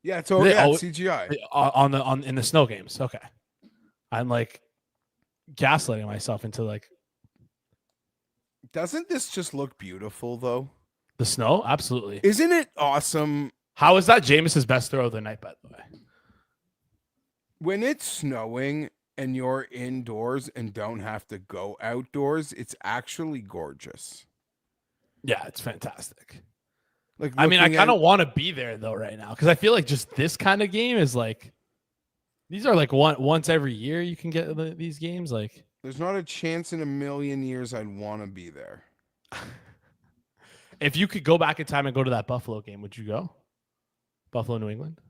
Yeah, it's CGI in the snow games. Okay, I'm like gaslighting myself into like. Doesn't this just look beautiful though? The snow, absolutely. Isn't it awesome? How is that Jameis's best throw of the night? By the way, when it's snowing and you're indoors and don't have to go outdoors, it's actually gorgeous. Yeah, it's fantastic. Like, I mean, I kind of want to be there though right now because I feel like just this kind of game is like, these are like once every year you can get these games. Like, there's not a chance in a million years I'd want to be there. If you could go back in time and go to that Buffalo game, would you go? Buffalo, New England?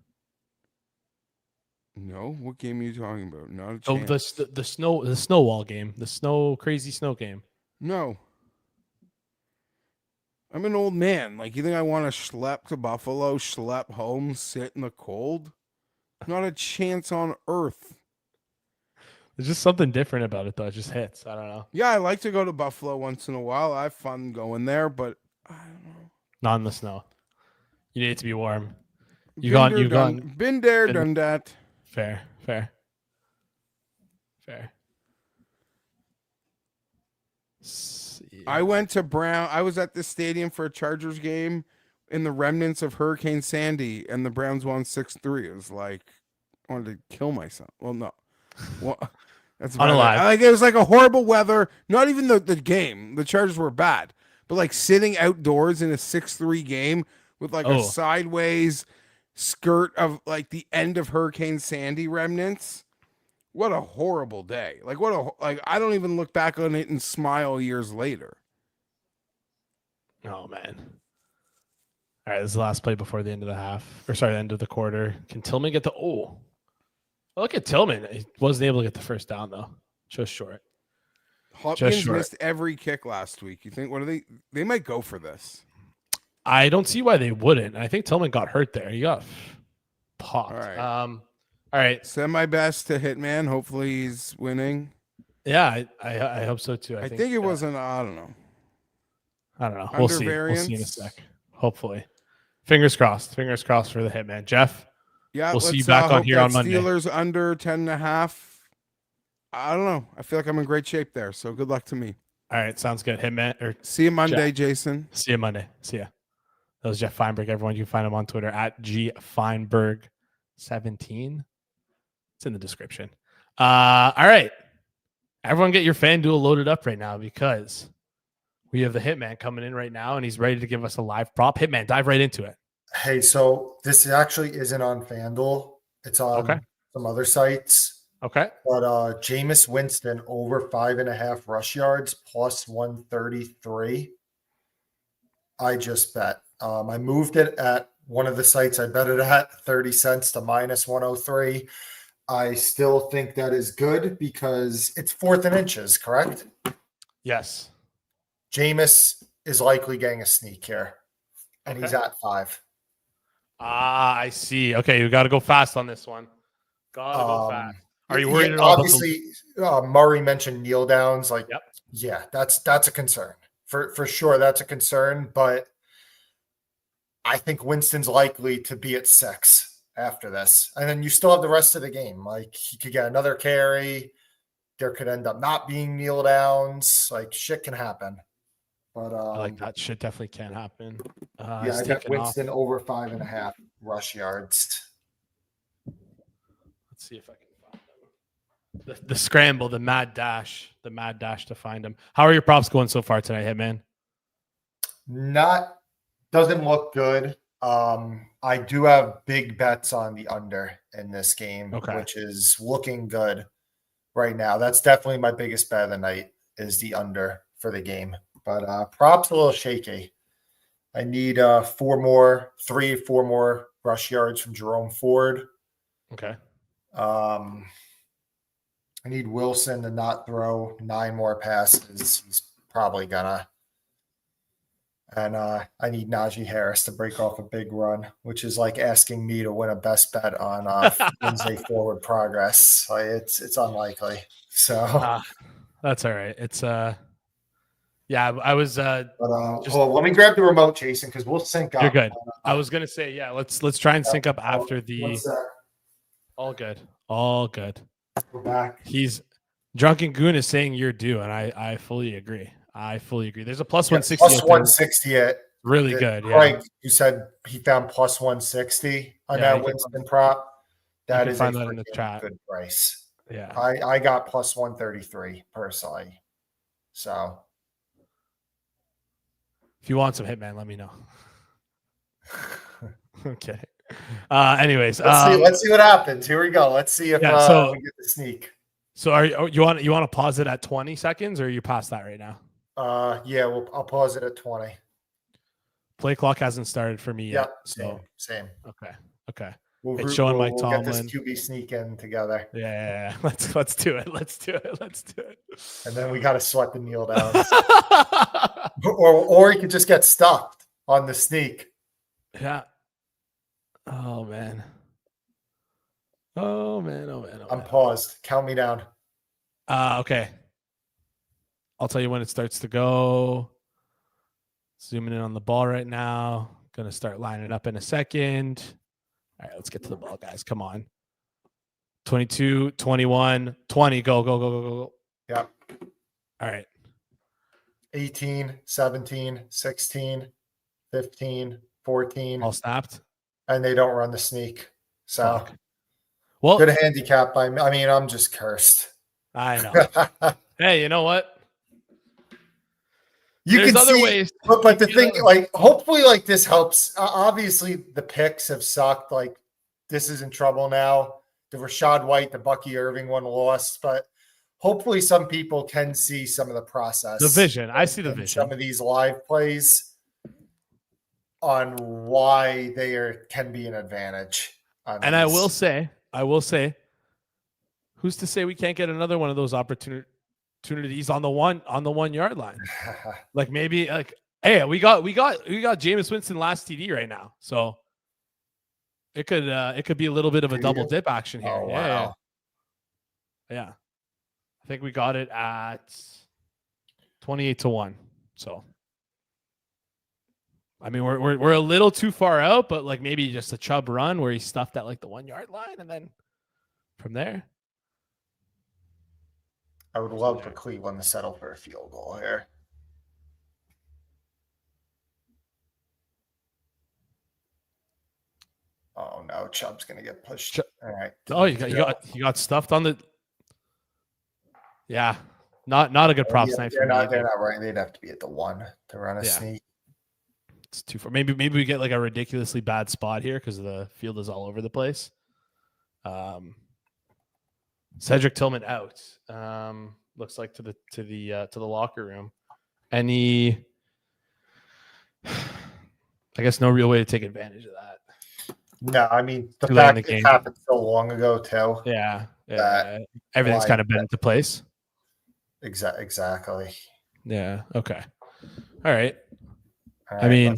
No, what game are you talking about? Not a chance. Oh, the snow wall game, the crazy snow game. No. I'm an old man. Like, you think I want to schlep to Buffalo, schlep home, sit in the cold? Not a chance on earth. There's just something different about it, though. It just hits. I don't know. Yeah, I like to go to Buffalo once in a while. I have fun going there, but I don't know. Not in the snow. You need it to be warm. You've gone. Been there, done that. Fair. I went to Brown. I was at the stadium for a Chargers game in the remnants of Hurricane Sandy, and the Browns won 6-3. It was like I wanted to kill myself. Well, no. Well, that's unalive. Like, it was like a horrible weather. Not even the game. The Chargers were bad, but like sitting outdoors in a 6-3 game with like a sideways skirt of like the end of Hurricane Sandy remnants. What a horrible day. Like I don't even look back on it and smile years later. Oh man. All right, this is the last play before the end of the half. Or sorry, the end of the quarter. Can Tillman get the look at Tillman. He wasn't able to get the first down though. Just short. Hopkins missed every kick last week. You think they might go for this? I don't see why they wouldn't. I think Tillman got hurt there. He got popped. All right. Send my best to Hitman. Hopefully he's winning. Yeah, I hope so too. I think it wasn't. I don't know. We'll see. We'll see in a sec. Hopefully. Fingers crossed. Fingers crossed for the Hitman. Jeff. Yeah, we'll see you back on here on Monday. Steelers under 10.5. I don't know. I feel like I'm in great shape there. So good luck to me. All right, sounds good. Hitman. See you Monday, Jason. See you Monday. See ya. That was Jeff Feinberg. Everyone, you can find him on Twitter at gfeinberg17. It's in the description. All right. Everyone get your FanDuel loaded up right now because we have the Hitman coming in right now, and he's ready to give us a live prop. Hitman, dive right into it. Hey, so this actually isn't on FanDuel. It's on some other sites. Okay. But Jameis Winston over 5.5 rush yards plus 133. I just bet. I moved it at one of the sites I bet it at 30 cents to minus 103. I still think that is good because it's 4th and inches, correct? Yes. Jameis is likely getting a sneak here, and he's at 5. I see. Okay, you got to go fast on this one. Got to go fast. Are you worried at all? Obviously, Murray mentioned kneel downs. Yeah, that's a concern for sure. That's a concern, but I think Winston's likely to be at 6 after this, and then you still have the rest of the game. Like he could get another carry. There could end up not being kneel downs. Like shit can happen. But I like that shit definitely can happen. I got Winston over 5.5 rush yards. Let's see if I can. The scramble, the mad dash to find him. How are your props going so far tonight, Hitman? Doesn't look good. I do have big bets on the under in this game, which is looking good right now. That's definitely my biggest bet of the night is the under for the game. But props a little shaky. I need 4 more rush yards from Jerome Ford. Okay. I need Wilson to not throw 9 more passes. He's probably gonna. And I need Najee Harris to break off a big run, which is like asking me to win a best bet on Wednesday forward progress. It's unlikely. So that's all right. It's yeah, I was let me grab the remote, Jason, because we'll sync up. You're good. I was gonna say, yeah, let's try and sync up after the all good. We're back. He's Drunken Goon is saying you're due, and I fully agree. There's a plus 160. Plus 160 at really good. Yeah. Like you said, he found plus 160 on that Winston prop. That is a that in the chat. Good price. Yeah. I got plus 133 personally. So if you want some Hitman, let me know. Okay. Anyways, let's see what happens. Here we go. Let's see if we get the sneak. So you want to pause it at 20 seconds, or are you past that right now? Yeah, I'll pause it at 20. Play clock hasn't started for me yet. So same. Okay. It's showing Mike Tomlin. Get this QB sneak in together. Yeah. Let's do it. And then we got to sweat the kneel downs. or he could just get stuffed on the sneak. Yeah. Oh man. I'm paused. Count me down. Okay. I'll tell you when it starts to go. Zooming in on the ball right now. Gonna start lining it up in a second. All right, let's get to the ball, guys. Come on. 22, 21, 20. Go. Yep. All right. 18, 17, 16, 15, 14. All snapped. And they don't run the sneak. So well, good handicap by me. I mean, I'm just cursed. I know. Hey, you know what? There's other ways. But the thing, hopefully, this helps. Obviously, the picks have sucked. This is in trouble now. The Rashad White, the Bucky Irving one lost. But hopefully some people can see some of the process. The vision. I see the vision. Some of these live plays. on why can be an advantage. And I will say, who's to say we can't get another one of those opportunities on the 1 yard line? Like maybe like, hey, we got Jameis Winston last TD right now, so it could be a little bit of a double dip action here. Oh, wow. Yeah. I think we got it at 28-1. So, I mean, we're a little too far out, but like maybe just a Chubb run where he stuffed at like the 1 yard line, and then from there. I would love for Cleveland to settle for a field goal here. Oh no, Chubb's gonna get pushed. All right. Oh, you got stuffed on the. Yeah, not a good props night. They're not right. They'd have to be at the 1 to run a sneak. It's too far. Maybe we get like a ridiculously bad spot here because the field is all over the place. Cedric Tillman out. Looks like to the locker room. Any, I guess, no real way to take advantage of that. No, I mean the fact it happened so long ago too. Yeah. Everything's kind of been into place. Exactly. Yeah. Okay. All right. All right, I mean,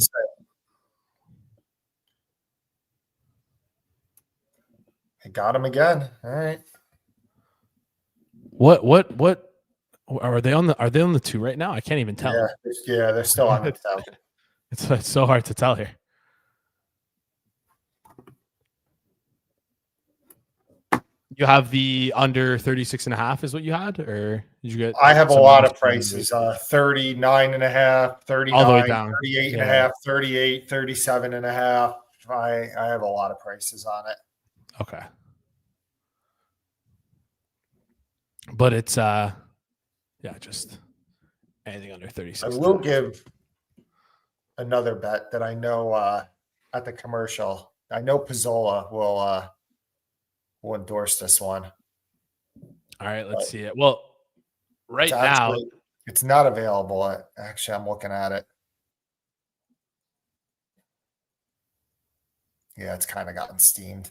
I got him again. All right. What are they on the 2 right now? I can't even tell. Yeah, they're still on the 2. It's so hard to tell here. You have the under 36.5 is what you had, or did you get? I have a lot of prices, 39.5, 39, all the way down. 38.5, 38, 37.5. I have a lot of prices on it. Okay. But it's just anything under 36. I will give another bet that I know at the commercial. I know Pizzola will endorse this one. All right, let's see it. Well, now it's not available. Actually, I'm looking at it. Yeah, it's kind of gotten steamed.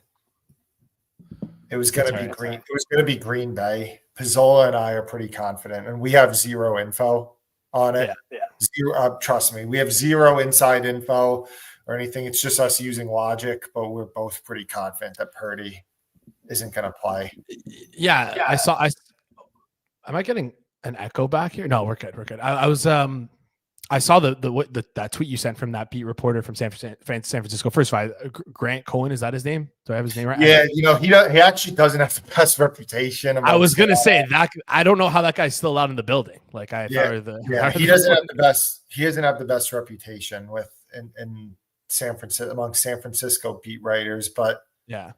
It was going to be Green. It was going to be Green Bay. Pizzola and I are pretty confident, and we have zero info on it. Yeah. Zero. Trust me, we have zero inside info or anything. It's just us using logic, but we're both pretty confident that Purdy isn't going to play. Yeah, am I getting an echo back here? No, we're good. I saw that tweet you sent from that beat reporter from San Francisco. First of all, Grant Cohen, is that his name? Do I have his name right? Yeah, he actually doesn't have the best reputation. I was gonna say that. I don't know how that guy's still out in the building. Like he doesn't have the best. He doesn't have the best reputation in San Francisco among San Francisco beat writers. But yeah,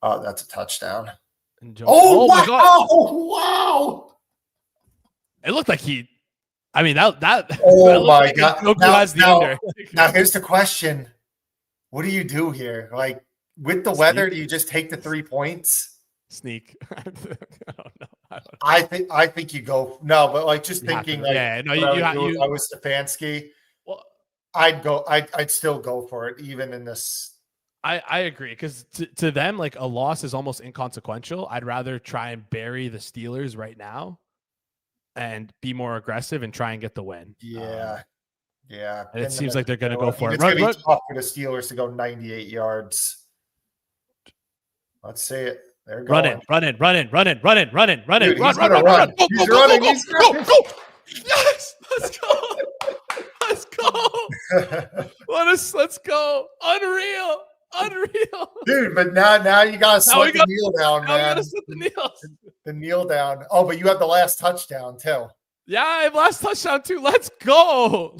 oh, that's a touchdown. Oh wow. My God! Wow! It looked like he. I mean that. Oh my God! Now here's the question: what do you do here? Like with the weather, do you just take the 3 points? Sneak. I don't know. I think you go but like just thinking. Like, yeah, no, I was Stefanski. Well, I'd still go for it even in this. I agree because to them, like a loss is almost inconsequential. I'd rather try and bury the Steelers right now and be more aggressive and try and get the win. Yeah. And it seems like they're going to go for it. It's going to be tough for the Steelers to go 98 yards. Let's see it. They're going. Run it. Dude, run. Go. Yes, let's go. Let's go. Unreal. Dude, but now you got to sweat the kneel down, man. The kneel down. Oh, but you have the last touchdown too. Yeah, I have last touchdown too. Let's go.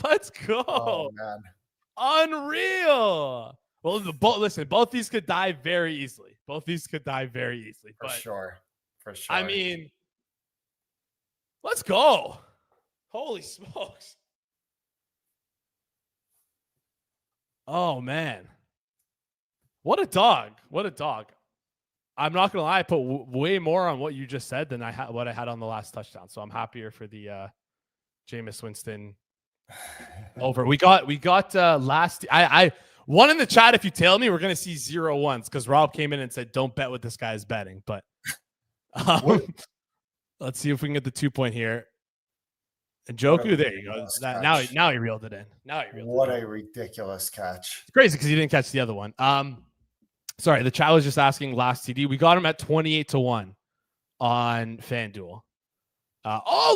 Oh, man. Unreal. Well, both these could die very easily. For sure. I mean, let's go. Holy smokes. Oh, man. What a dog. I'm not going to lie. I put way more on what you just said than what I had on the last touchdown. So I'm happier for the Jameis Winston Over. We got last. I one in the chat. If you tell me, we're gonna see 0-1s because Rob came in and said, "Don't bet what this guy is betting." But let's see if we can get the 2-point here. And Joku, there you go. Now he reeled it in. What a ridiculous catch! It's crazy because he didn't catch the other one. Sorry, the chat was just asking last TD. We got him at 28-1 on FanDuel.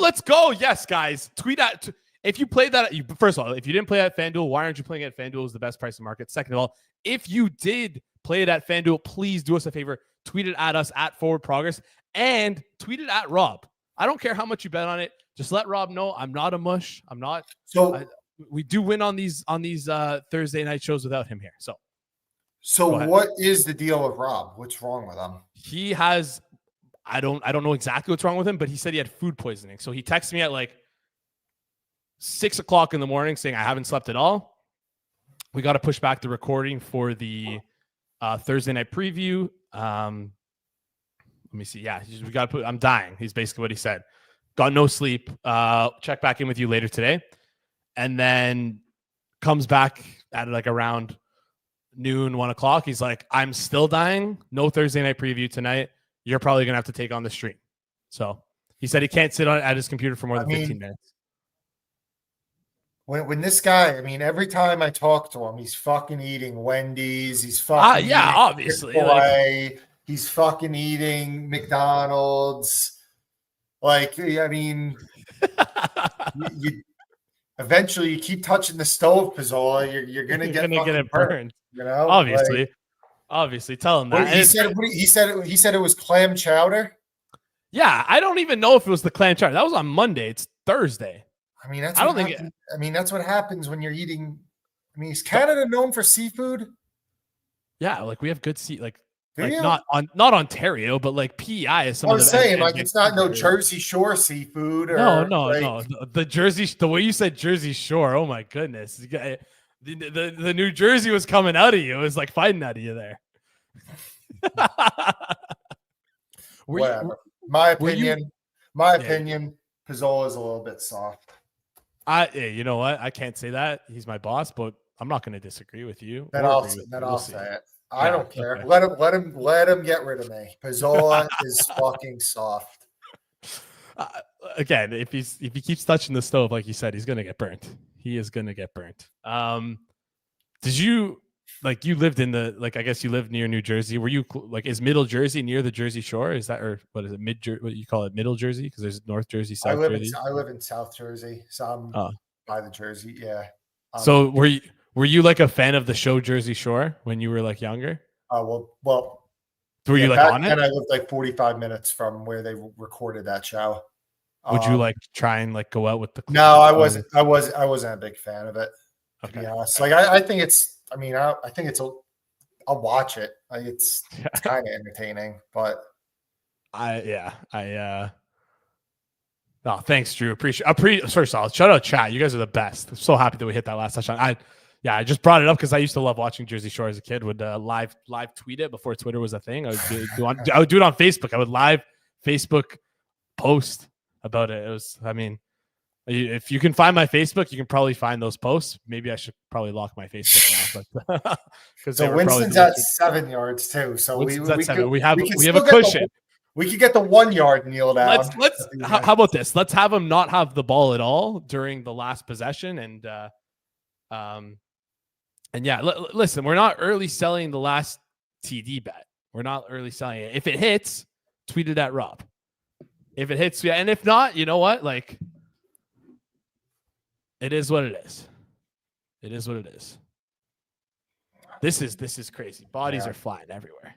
Let's go! Yes, guys. Tweet at. If you played that, first of all, if you didn't play at FanDuel, why aren't you playing at FanDuel? Is the best price in the market. Second of all, if you did play it at FanDuel, please do us a favor. Tweet it at us at Forward Progress and tweet it at Rob. I don't care how much you bet on it. Just let Rob know I'm not a mush. I'm not. So we do win on these Thursday night shows without him here. So what is the deal with Rob? What's wrong with him? He has. I don't know exactly what's wrong with him, but he said he had food poisoning. So he texted me at like 6 o'clock in the morning saying, I haven't slept at all. We got to push back the recording for the Thursday night preview. Let me see. Yeah, we got to put, I'm dying. He's basically what he said. Got no sleep. Check back in with you later today. And then comes back at like around noon, 1 o'clock. He's like, I'm still dying. No Thursday night preview tonight. You're probably going to have to take on the stream. So he said he can't sit at his computer for more than 15 minutes. When this guy, I mean, every time I talk to him, he's fucking eating Wendy's. He's fucking eating obviously. Chick-fil-A, he's fucking eating McDonald's. Like, I mean, you eventually you keep touching the stove, Pizzola, you're gonna get it burned. You know, obviously, tell him that. He said it was clam chowder. Yeah, I don't even know if it was the clam chowder. That was on Monday. It's Thursday. I mean, that's what happens when you're eating. I mean, is Canada known for seafood? Yeah, like we have good not Ontario, but like PEI is some. I was saying, like it's not no Jersey Shore seafood. Or no. The way you said Jersey Shore. Oh my goodness, the New Jersey was coming out of you. It was like fighting out of you there. Whatever. My opinion. Pizzola is a little bit soft. You know what? I can't say that. He's my boss, but I'm not going to disagree with you. Then I'll say it. I don't care. Okay. Let him get rid of me. Pizzola is fucking soft. Again, if he keeps touching the stove, like you said, he's going to get burnt. He is going to get burnt. Did you you lived in I guess you lived near New Jersey? Were you is Middle Jersey near the Jersey Shore? Is that, or what is it? What you call it? Middle Jersey? Because there's North Jersey, South Jersey. I live in South Jersey, so I'm by the Jersey. Yeah. So were you like a fan of the show Jersey Shore when you were like younger? Well. Were you on it? And I lived like 45 minutes from where they recorded that show. Would you try and go out with the? No, I wasn't. I wasn't a big fan of it. To be honest, I think it's. I mean, I think it's I'll watch it. It's kind of entertaining, but no, thanks, Drew. Appreciate. First of all, shout out chat. You guys are the best. I'm so happy that we hit that last touchdown. I just brought it up because I used to love watching Jersey Shore as a kid. Would live tweet it before Twitter was a thing. I would do it on Facebook. I would live Facebook post about it. It was. I mean. If you can find my Facebook, you can probably find those posts. Maybe I should probably lock my Facebook now. But so Winston's at 7 yards too. So we have a cushion. We could get the 1 yard kneel down. How about this? Let's have him not have the ball at all during the last possession, and listen, we're not early selling the last TD bet. We're not early selling it. If it hits, tweet it at Rob. If it hits, yeah, and if not, you know what? It is what it is. It is what it is. This is crazy. Bodies are flying everywhere.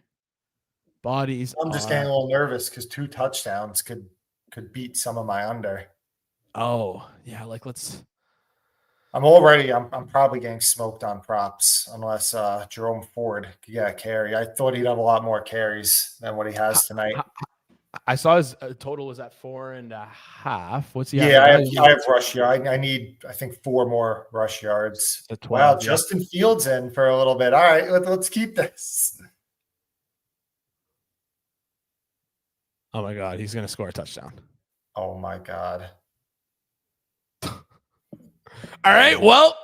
I'm just getting a little nervous because 2 touchdowns could beat some of my under. Oh yeah, let's. I'm probably getting smoked on props unless Jerome Ford could get a carry. I thought he'd have a lot more carries than what he has tonight. I saw his total was at 4.5. What's he? Yeah, I have rush yard. I need, I think, 4 more rush yards. 12, wow, Justin Fields in for a little bit. All right, let's keep this. Oh my God, he's gonna score a touchdown. Oh my God. All right. Well,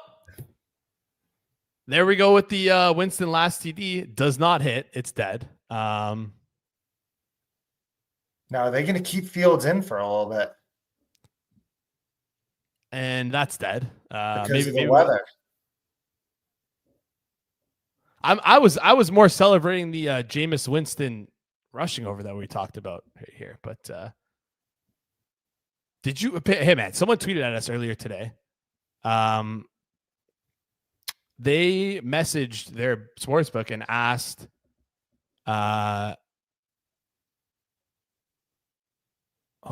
there we go with the Winston last TD. Does not hit. It's dead. Now, are they going to keep Fields in for a little bit? And that's dead. Because of the weather. I was more celebrating the Jameis Winston rushing over that we talked about right here. But did you? Hey man, someone tweeted at us earlier today. They messaged their sportsbook and asked, hold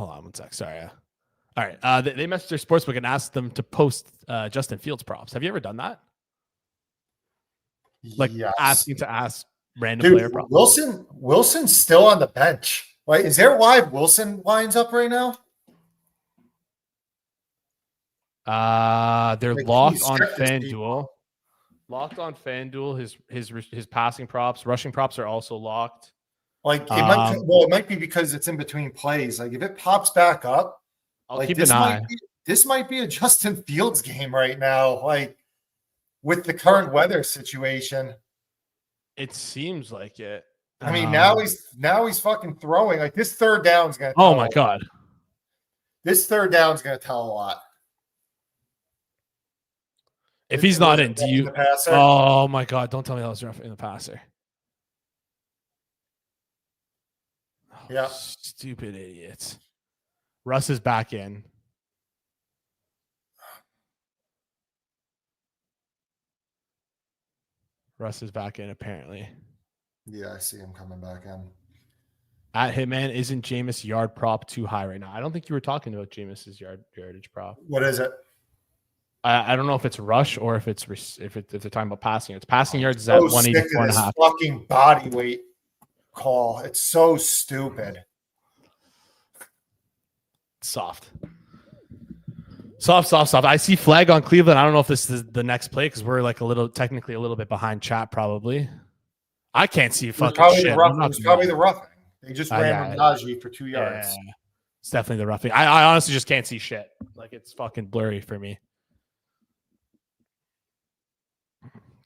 on one sec. Sorry. All right. They messaged their sportsbook and asked them to post Justin Fields props. Have you ever done that? Like asking to ask random player props. Wilson's still on the bench. Like, is there live Wilson lines up right now? They're locked on Fanduel. Locked on Fanduel. His passing props, rushing props are also locked. Like it might be because it's in between plays. Like if it pops back up, I'll keep an eye. This might be a Justin Fields game right now. Like with the current weather situation. It seems like it. I mean, now he's fucking throwing. Like this third down's gonna. Oh my god. This third down's gonna tell a lot. If he's not in, do you? Oh my god! Don't tell me that was rough in the passer. Oh, yeah, stupid idiots. Russ is back in. Russ is back in apparently. Yeah, I see him coming back in. At Hitman, isn't Jameis yard prop too high right now? I don't think you were talking about Jameis's yardage prop. What is it? I don't know if it's rush or if they're talking about passing. It's passing yards is at 184.5. Fucking body weight call. It's so stupid. Soft. I see flag on Cleveland. I don't know if this is the next play because we're like technically a little bit behind chat probably. I can't see fucking shit. It was probably the roughing. They just ran Najee for 2 yards. Yeah. It's definitely the roughing. I honestly just can't see shit. Like it's fucking blurry for me.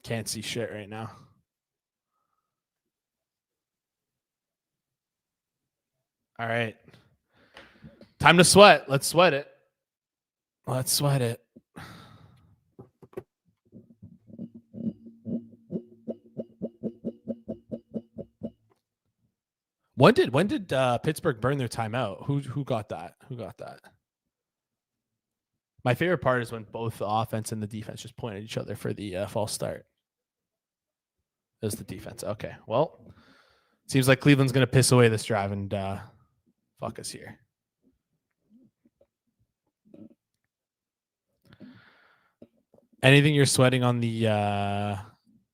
Can't see shit right now. All right. Time to sweat. Let's sweat it. When did Pittsburgh burn their timeout? Who got that? My favorite part is when both the offense and the defense just point at each other for the false start. It was the defense. Okay, well, seems like Cleveland's going to piss away this drive and fuck us here. Anything you're sweating on the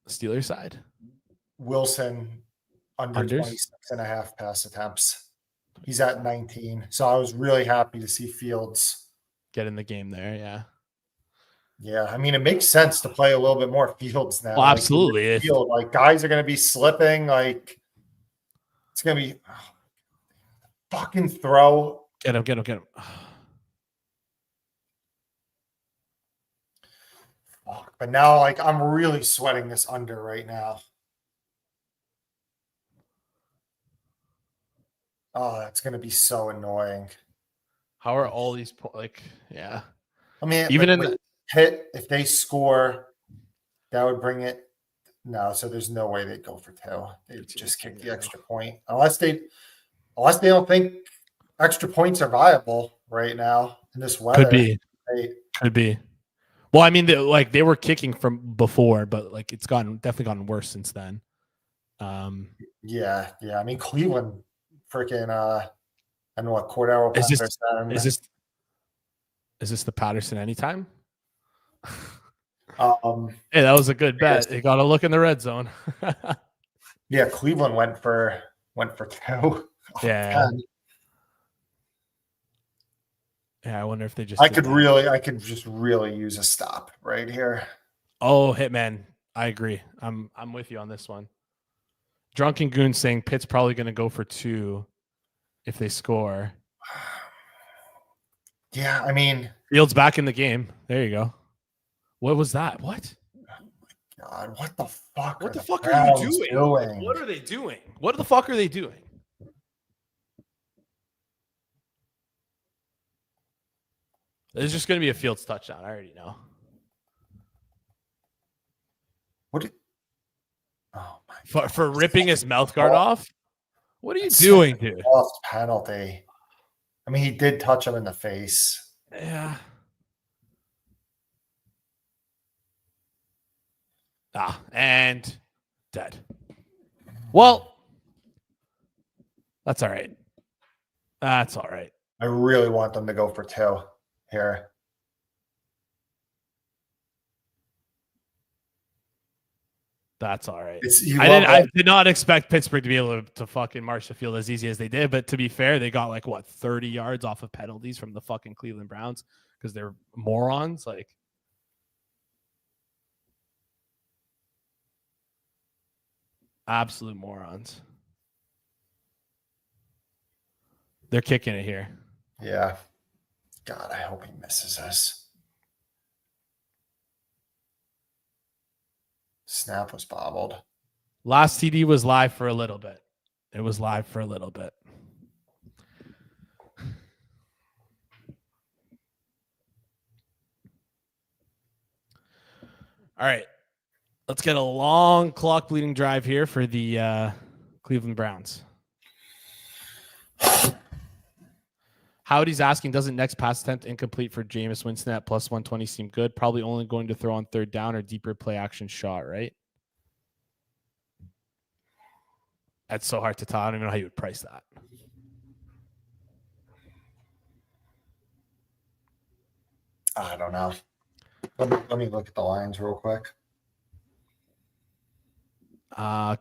Steelers side? Wilson under 26.5 pass attempts. He's at 19. So I was really happy to see Fields get in the game there. Yeah. Yeah. I mean, it makes sense to play a little bit more Fields now. Well, absolutely. Like guys are going to be slipping. Like it's going to be fucking throw. Get him. Fuck. But now, like, I'm really sweating this under right now. Oh, that's going to be so annoying. How are all these yeah. I mean, even in the hit, if they score, that would bring it. No, so there's no way they'd go for 2. They'd just kick the extra point. Unless they don't think extra points are viable right now in this weather. Could be. Well, I mean, they were kicking from before, but like it's definitely gotten worse since then. Yeah. I mean, Cleveland freaking I don't know what Cordero. Is this the Patterson anytime? Hey, that was a good bet. You got to look in the red zone. Yeah, Cleveland went for 2. Yeah. Yeah, I wonder if they just. I could just really use a stop right here. Oh, Hitman, I agree. I'm with you on this one. Drunken Goon saying Pitt's probably going to go for 2 if they score. Yeah, I mean, Fields back in the game. There you go. What was that? What? God, what the fuck? What the the fuck are you Browns doing? What are they doing? What the fuck are they doing? It's just going to be a Fields touchdown. I already know. Oh my! For ripping his mouth guard off? What are you doing, dude? Lost penalty. I mean, he did touch him in the face. Yeah. And dead. Well, that's all right. That's all right. I really want them to go for 2 here. That's all right. I did not expect Pittsburgh to be able to fucking march the field as easy as they did. But to be fair, they got 30 yards off of penalties from the fucking Cleveland Browns because they're morons. Absolute morons. They're kicking it here. Yeah. God, I hope he misses this. Snap was bobbled. Last TD was live for a little bit. It was live for a little bit. All right. Let's get a long clock bleeding drive here for the Cleveland Browns. Howdy's asking, doesn't next pass attempt incomplete for Jameis Winston at plus 120 seem good? Probably only going to throw on third down or deeper play action shot, right? That's so hard to tell. I don't even know how you would price that. I don't know. Let me look at the lines real quick.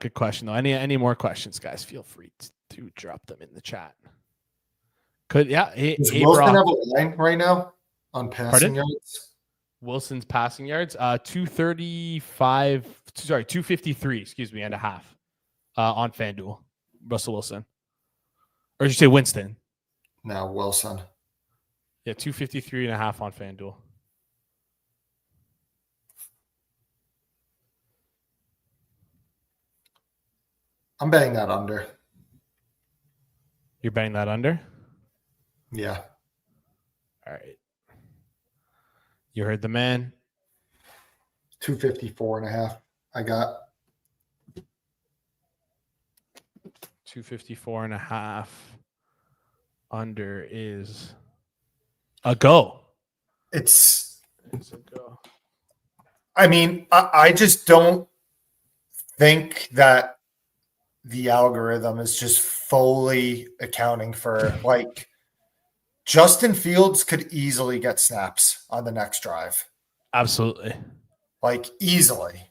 Good question, though. Any more questions, guys? Feel free to drop them in the chat. Does Wilson have a line right now on passing yards? Wilson's passing yards, 253, excuse me, and a half on Fanduel. Russell Wilson. Or did you say Winston? No, Wilson. Yeah, 253 and a half on Fanduel. I'm betting that under. You're betting that under? Yeah. All right. You heard the man. 254 and a half. I got 254 and a half. Under is a go. It's a go. I mean, I just don't think that the algorithm is just fully accounting for Justin Fields could easily get snaps on the next drive. Absolutely. Easily.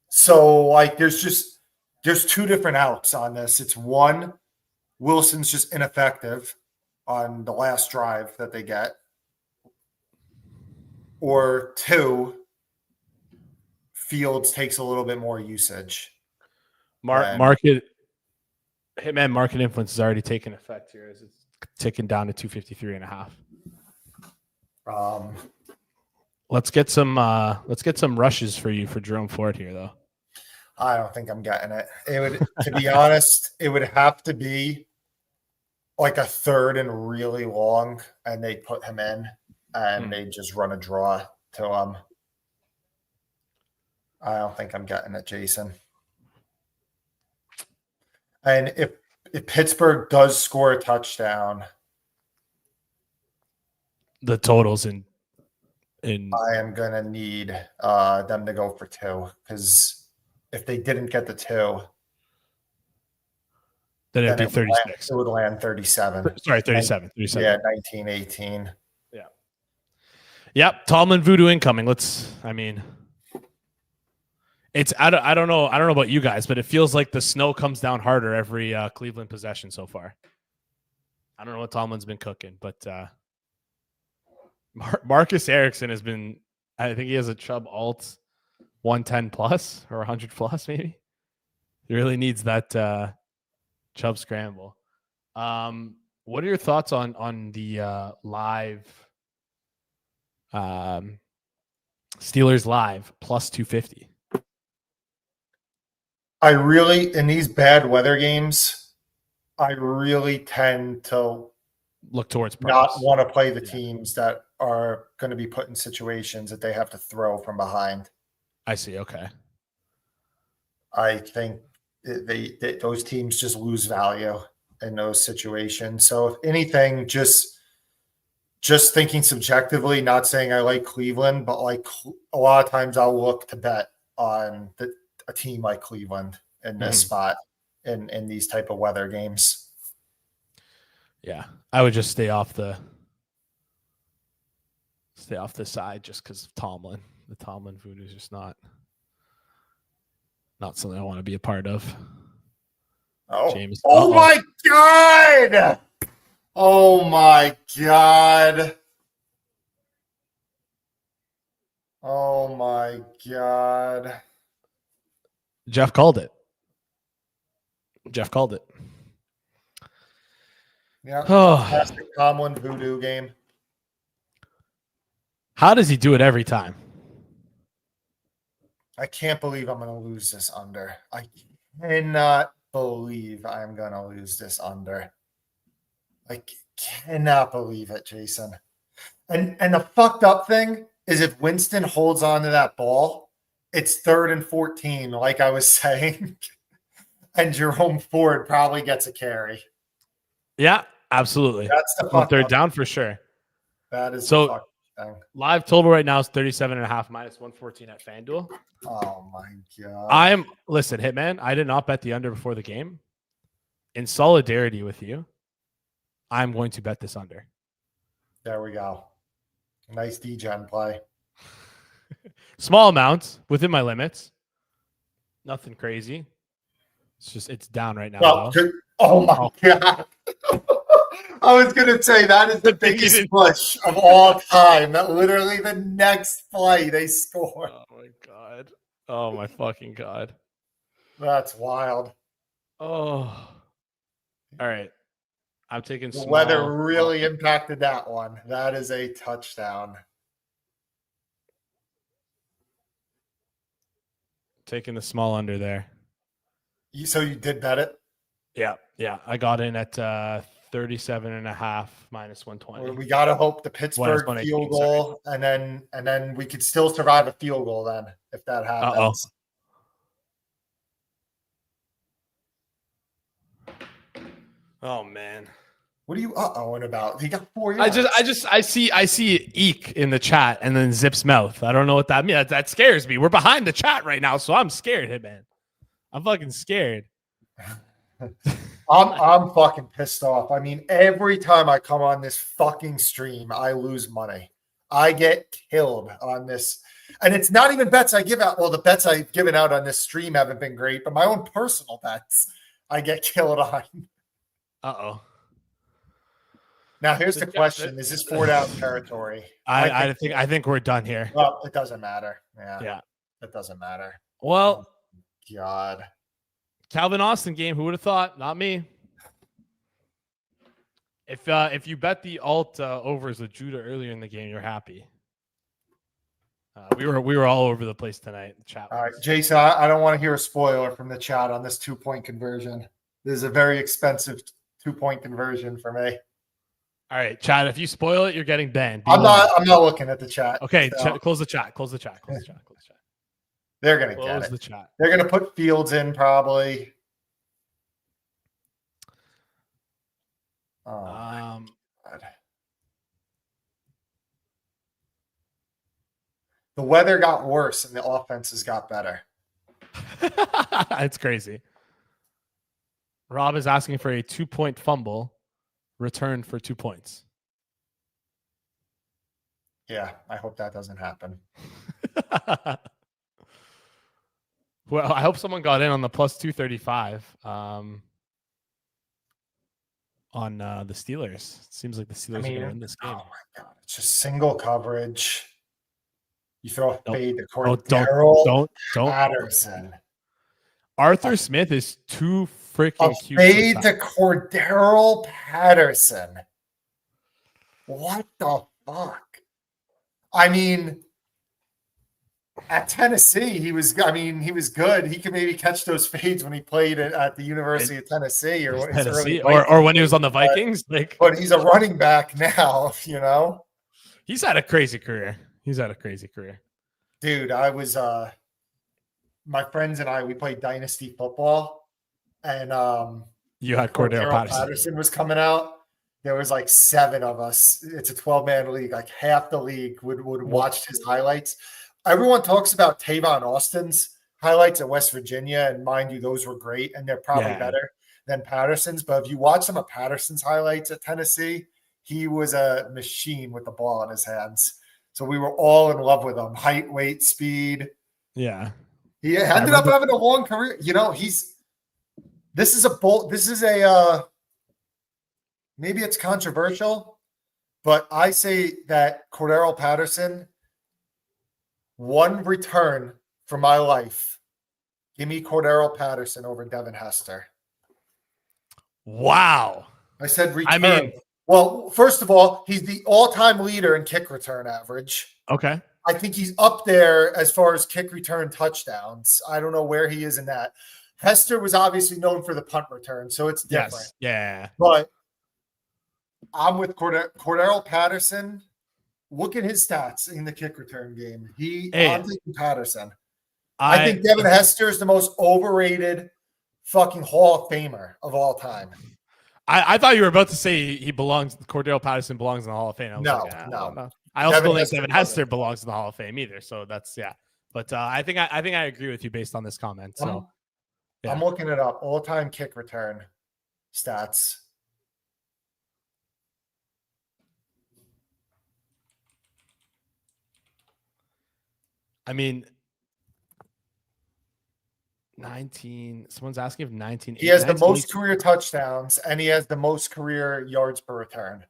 So there's 2 different outs on this. It's one, Wilson's just ineffective on the last drive that they get. Or 2, Fields takes a little bit more usage. Market influence has already taken effect here as it's ticking down to 253 and a half. Let's get some rushes for you for Jerome Ford here, though. I don't think I'm getting it. It would, to be honest, it would have to be a third and really long, and they put him in, and they just run a draw to him. I don't think I'm getting it, Jason. And if Pittsburgh does score a touchdown, the totals in I am gonna need them to go for 2, because if they didn't get the 2, then it'd be 36. It would land 37. Sorry, 37. Yeah, 19-18. Yeah. Yep. Tomlin voodoo incoming. It's I don't know about you guys, but it feels like the snow comes down harder every Cleveland possession so far. I don't know what Tomlin's been cooking, but Marcus Erickson has been. I think he has a Chubb alt 110 plus or 100 plus, maybe. He really needs that Chubb scramble. What are your thoughts on the live Steelers live plus 250. I really, in these bad weather games, I really tend to look towards not props. want to play the teams that are going to be put in situations that they have to throw from behind. I see. Okay. I think those teams just lose value in those situations. So if anything, just thinking subjectively, not saying I like Cleveland, but like a lot of times I'll look to bet on a team like Cleveland in this spot in these type of weather games. Yeah, I would just stay off the side just because of Tomlin. The Tomlin voodoo is just not something I want to be a part of. Oh, James. Oh my God! Oh my God! Oh my God! Jeff called it. Yeah, Oh. classic Tomlin voodoo game. How does he do it every time? I can't believe I'm going to lose this under. I cannot believe I'm going to lose this under. I cannot believe it, Jason. And the fucked up thing is if Winston holds on to that ball, it's 3rd and 14, like I was saying, and Jerome Ford probably gets a carry. Yeah, absolutely. That's the on 3rd down for sure. That is so. The fuck thing. Live total right now is 37.5 minus 114 at Fanduel. Oh my God. Listen, Hitman, I did not bet the under before the game. In solidarity with you, I'm going to bet this under. There we go. Nice D-Gen play. Small amounts within my limits. Nothing crazy. It's down right now. Oh my God. I was going to say that is the biggest push of all time. That literally the next play they score. Oh my God. Oh my fucking God. That's wild. Oh. All right. I'm taking the weather really impacted that one. That is a touchdown. Taking the small under there. So you did bet it? Yeah. I got in at 37.5 minus 120. We got to hope the Pittsburgh field goal, and then we could still survive a field goal then if that happens. Oh man. What are you uh-ohing about? He got 4 yards. I see eek in the chat and then Zip's mouth. I don't know what that means. That scares me. We're behind the chat right now, so I'm scared, Hitman. I'm fucking scared. I'm fucking pissed off. I mean, every time I come on this fucking stream, I lose money. I get killed on this. And it's not even bets I give out. Well, the bets I've given out on this stream haven't been great, but my own personal bets I get killed on. Uh-oh. Now here's the question: is this 4 down territory? I think we're done here. Well, it doesn't matter. Yeah. It doesn't matter. Well, God. Calvin Austin game. Who would have thought? Not me. If you bet the alt overs with Judah earlier in the game, you're happy. We were all over the place tonight. The chat. All right, Jason. I don't want to hear a spoiler from the chat on this 2-point conversion. This is a very expensive 2-point conversion for me. All right, chat. If you spoil it, you're getting banned. I'm not looking at the chat. Okay, so. Close the chat. They're gonna get it. The chat. They're gonna put Fields in probably. God. The weather got worse and the offenses got better. It's crazy. Rob is asking for a 2-point fumble return for 2 points. Yeah, I hope that doesn't happen. Well, I hope someone got in on the plus 235 on the Steelers. It seems like the Steelers are going to win this game. Oh my God, it's just single coverage. You throw a fade to Don't Patterson. Arthur Smith is too freaking cute. Fade to Cordero Patterson. What the fuck? I mean, At Tennessee, he was good. He could maybe catch those fades when he played at the University of Tennessee or his Tennessee, early or when he was on the Vikings. But he's a running back now, He's had a crazy career. Dude, I was my friends and I, we played dynasty football, and you had Cordero Patterson was coming out. There was like 7 of us. It's a 12-man league. Like half the league would watch his highlights. Everyone talks about Tavon Austin's highlights at West Virginia, and mind you, those were great, and they're probably better than Patterson's. But if you watch some of Patterson's highlights at Tennessee, he was a machine with the ball in his hands. So we were all in love with him. Height, weight, speed. Yeah. He ended up having a long career. This is a maybe it's controversial, but I say that Cordero Patterson, one return for my life. Give me Cordero Patterson over Devin Hester. Wow. I said return. Well, first of all, he's the all-time leader in kick return average. Okay. I think he's up there as far as kick return touchdowns. I don't know where he is in that. Hester was obviously known for the punt return, so it's different. Yes. Yeah. But I'm with Cordero Patterson. Look at his stats in the kick return game. I'm taking Patterson. I think Devin Hester is the most overrated fucking Hall of Famer of all time. I thought you were about to say Cordero Patterson belongs in the Hall of Fame. No. I also don't think Devin Hester belongs in the Hall of Fame either. So that's But I think I agree with you based on this comment. So I'm looking it up. All-time kick return stats. I mean, 19. Someone's asking if 19. He has the most career touchdowns, and he has the most career yards per return.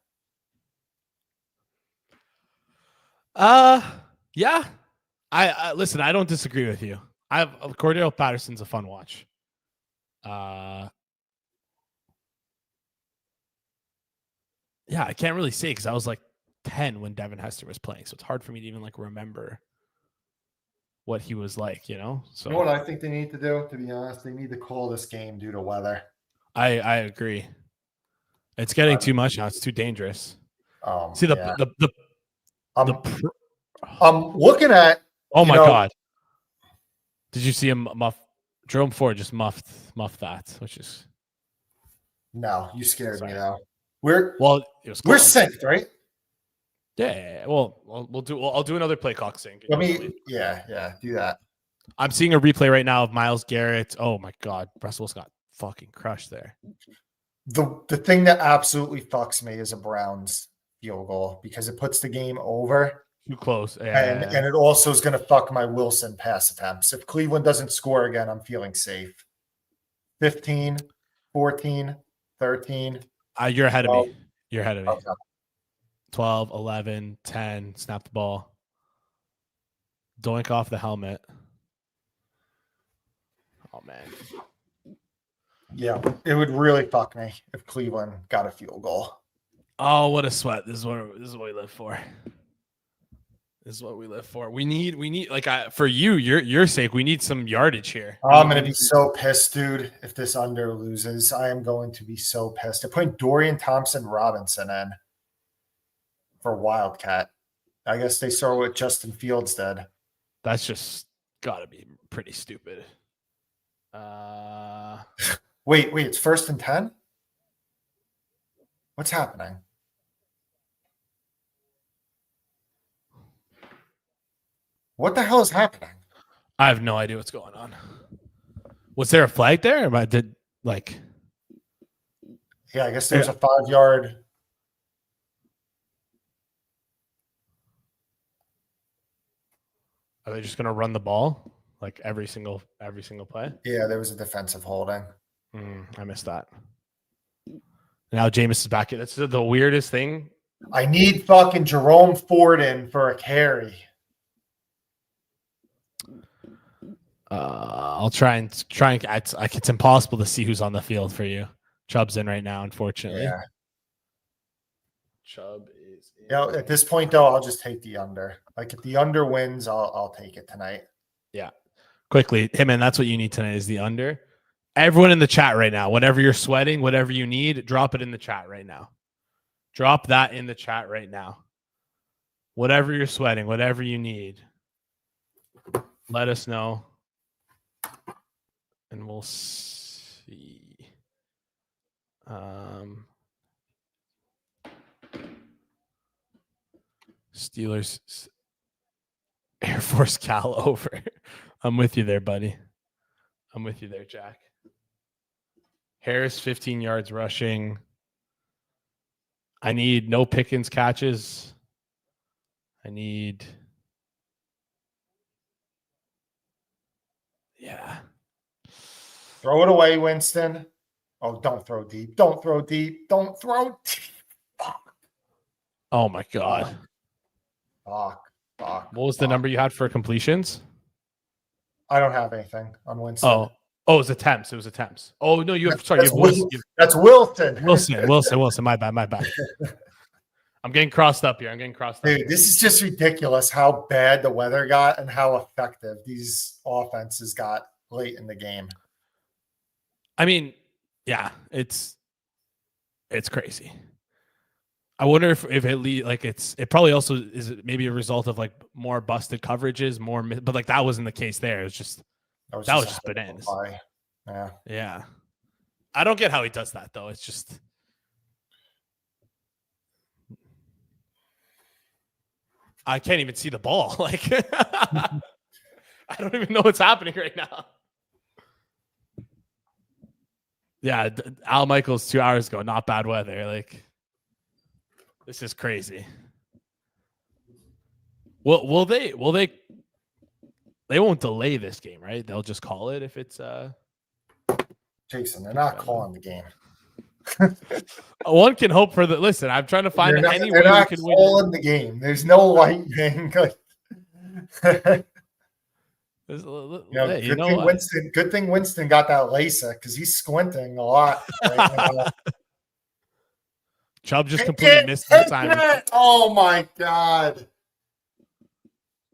Yeah. I listen. I don't disagree with you. Cordero Patterson's a fun watch. Yeah, I can't really say because I was like 10 when Devin Hester was playing, so it's hard for me to even remember what he was like, So you know what I think they need to do, to be honest? They need to call this game due to weather. I agree. It's getting too much now. It's too dangerous. I'm looking at. Oh my God! Did you see him muff? Jerome Ford just muffed that, which is. No, you scared me now. We're synced, right? Yeah. Well, I'll do another play clock sync. Do that. I'm seeing a replay right now of Myles Garrett. Oh my God, Russell Wilson got fucking crushed there. The thing that absolutely fucks me is a Browns field goal because it puts the game over. Too close. And it also is going to fuck my Wilson pass attempts. If Cleveland doesn't score again, I'm feeling safe. 15, 14, 13. You're ahead of me. You're ahead of me. Okay. 12, 11, 10. Snap the ball. Doink off the helmet. Oh, man. Yeah, it would really fuck me if Cleveland got a field goal. Oh, what a sweat. This is what we live for. This is what we live for. We need for your sake, we need some yardage here. I'm going to be so pissed, dude, if this under loses. I am going to be so pissed. They're putting Dorian Thompson-Robinson in for Wildcat. I guess they saw what Justin Fields did. That's just got to be pretty stupid. Wait, it's 1st and 10? What's happening? What the hell is happening? I have no idea what's going on. Was there a flag there? Yeah, I guess there's a 5-yard. Are they just gonna run the ball every single play? Yeah, there was a defensive holding. I missed that. Now Jameis is back. That's the weirdest thing. I need fucking Jerome Ford in for a carry. I'll try and it's impossible to see who's on the field for you. Chubb's in right now, unfortunately. Yeah. Chubb is in. At this point though, I'll just take the under. Like if the under wins, I'll take it tonight. Yeah. Quickly, hey man, that's what you need tonight is the under. Everyone in the chat right now, whatever you're sweating, whatever you need, drop it in the chat right now. Drop that in the chat right now. Whatever you're sweating, whatever you need, let us know. And we'll see. Steelers Air Force Cal over. I'm with you there, buddy. I'm with you there, Jack. Harris, 15 yards rushing. I need no Pickens catches. I need. Yeah. Throw it away, Winston. Oh, don't throw deep. Don't throw deep. Don't throw deep. Fuck. Oh, my God. Fuck. What was the number you had for completions? I don't have anything on Winston. Oh, it was attempts. Oh, no, you have, sorry. You have Wilson. That's Wilson. Wilson. My bad. I'm getting crossed up here. Dude, this is just ridiculous how bad the weather got and how effective these offenses got late in the game. I mean, yeah, it's crazy. I wonder if it probably also is maybe a result of like more busted coverages, but like that wasn't the case there. It was just that was just bananas. Yeah. I don't get how he does that though. It's just I can't even see the ball. Like I don't even know what's happening right now. Yeah, Al Michaels 2 hours ago, not bad weather. Like this is crazy. Will they won't delay this game, right? They'll just call it if it's Jason, they're not calling the game. One can hope for the listen. I'm trying to find any way we can win. Calling the game. There's no lightning. Good thing Winston got that LASIK because he's squinting a lot right now. Chubb just completely missed his assignment. Oh my God.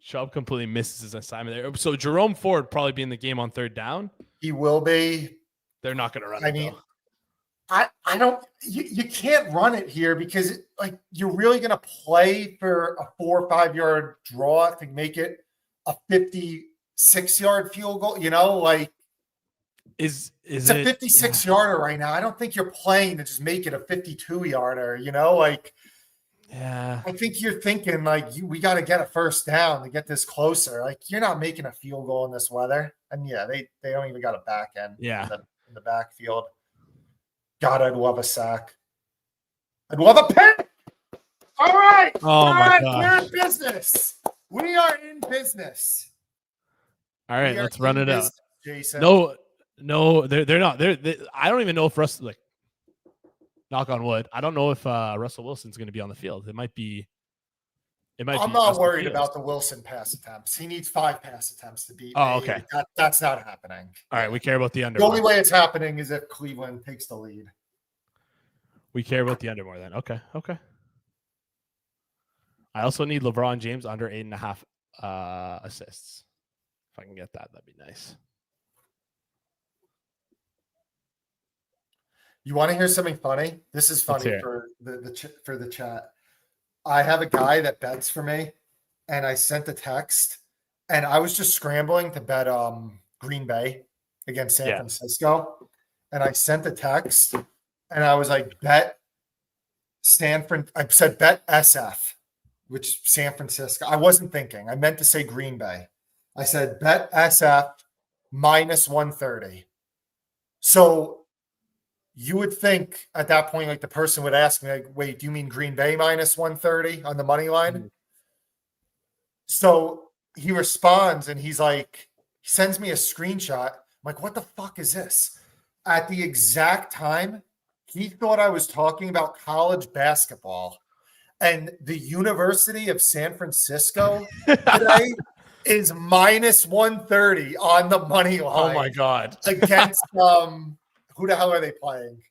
Chubb completely misses his assignment there. So Jerome Ford probably be in the game on third down. He will be. They're not going to run it. I mean, I don't. You can't run it here because like you're really going to play for a 4 or 5 yard draw to make it a 56-yard field goal. You know, like it's a 56-yarder right now. I don't think you're playing to just make it a 52-yarder. You know, like. Yeah, I think you're thinking like we got to get a first down to get this closer. Like you're not making a field goal in this weather, and yeah, they don't even got a back end. Yeah, in the backfield. God, I'd love a sack. I'd love a pick. All right, my God, we're in business. We are in business. All right, let's run it out, Jason. No, they're not. I don't even know if Russell like. Knock on wood. I don't know if Russell Wilson's going to be on the field. It might be. I'm not worried about the Wilson pass attempts. He needs 5 pass attempts to beat. Oh, okay. That's not happening. All right, we care about the under. The only way it's happening is if Cleveland takes the lead. We care about the under more then. Okay. I also need LeBron James under 8.5 assists. If I can get that, that'd be nice. You want to hear something funny? This is funny for the chat. I have a guy that bets for me, and I sent a text, and I was just scrambling to bet Green Bay against San Francisco, and I sent a text, and I was like, bet Stanford. I said bet SF, which San Francisco. I wasn't thinking. I meant to say Green Bay. I said bet SF minus 130. So. You would think at that point, like the person would ask me, like, wait, do you mean Green Bay minus 130 on the money line? Mm-hmm. So he responds and he's like, he sends me a screenshot. I'm like, what the fuck is this? At the exact time, he thought I was talking about college basketball. And the University of San Francisco today is minus 130 on the money line. Oh my God. Against who the hell are they playing?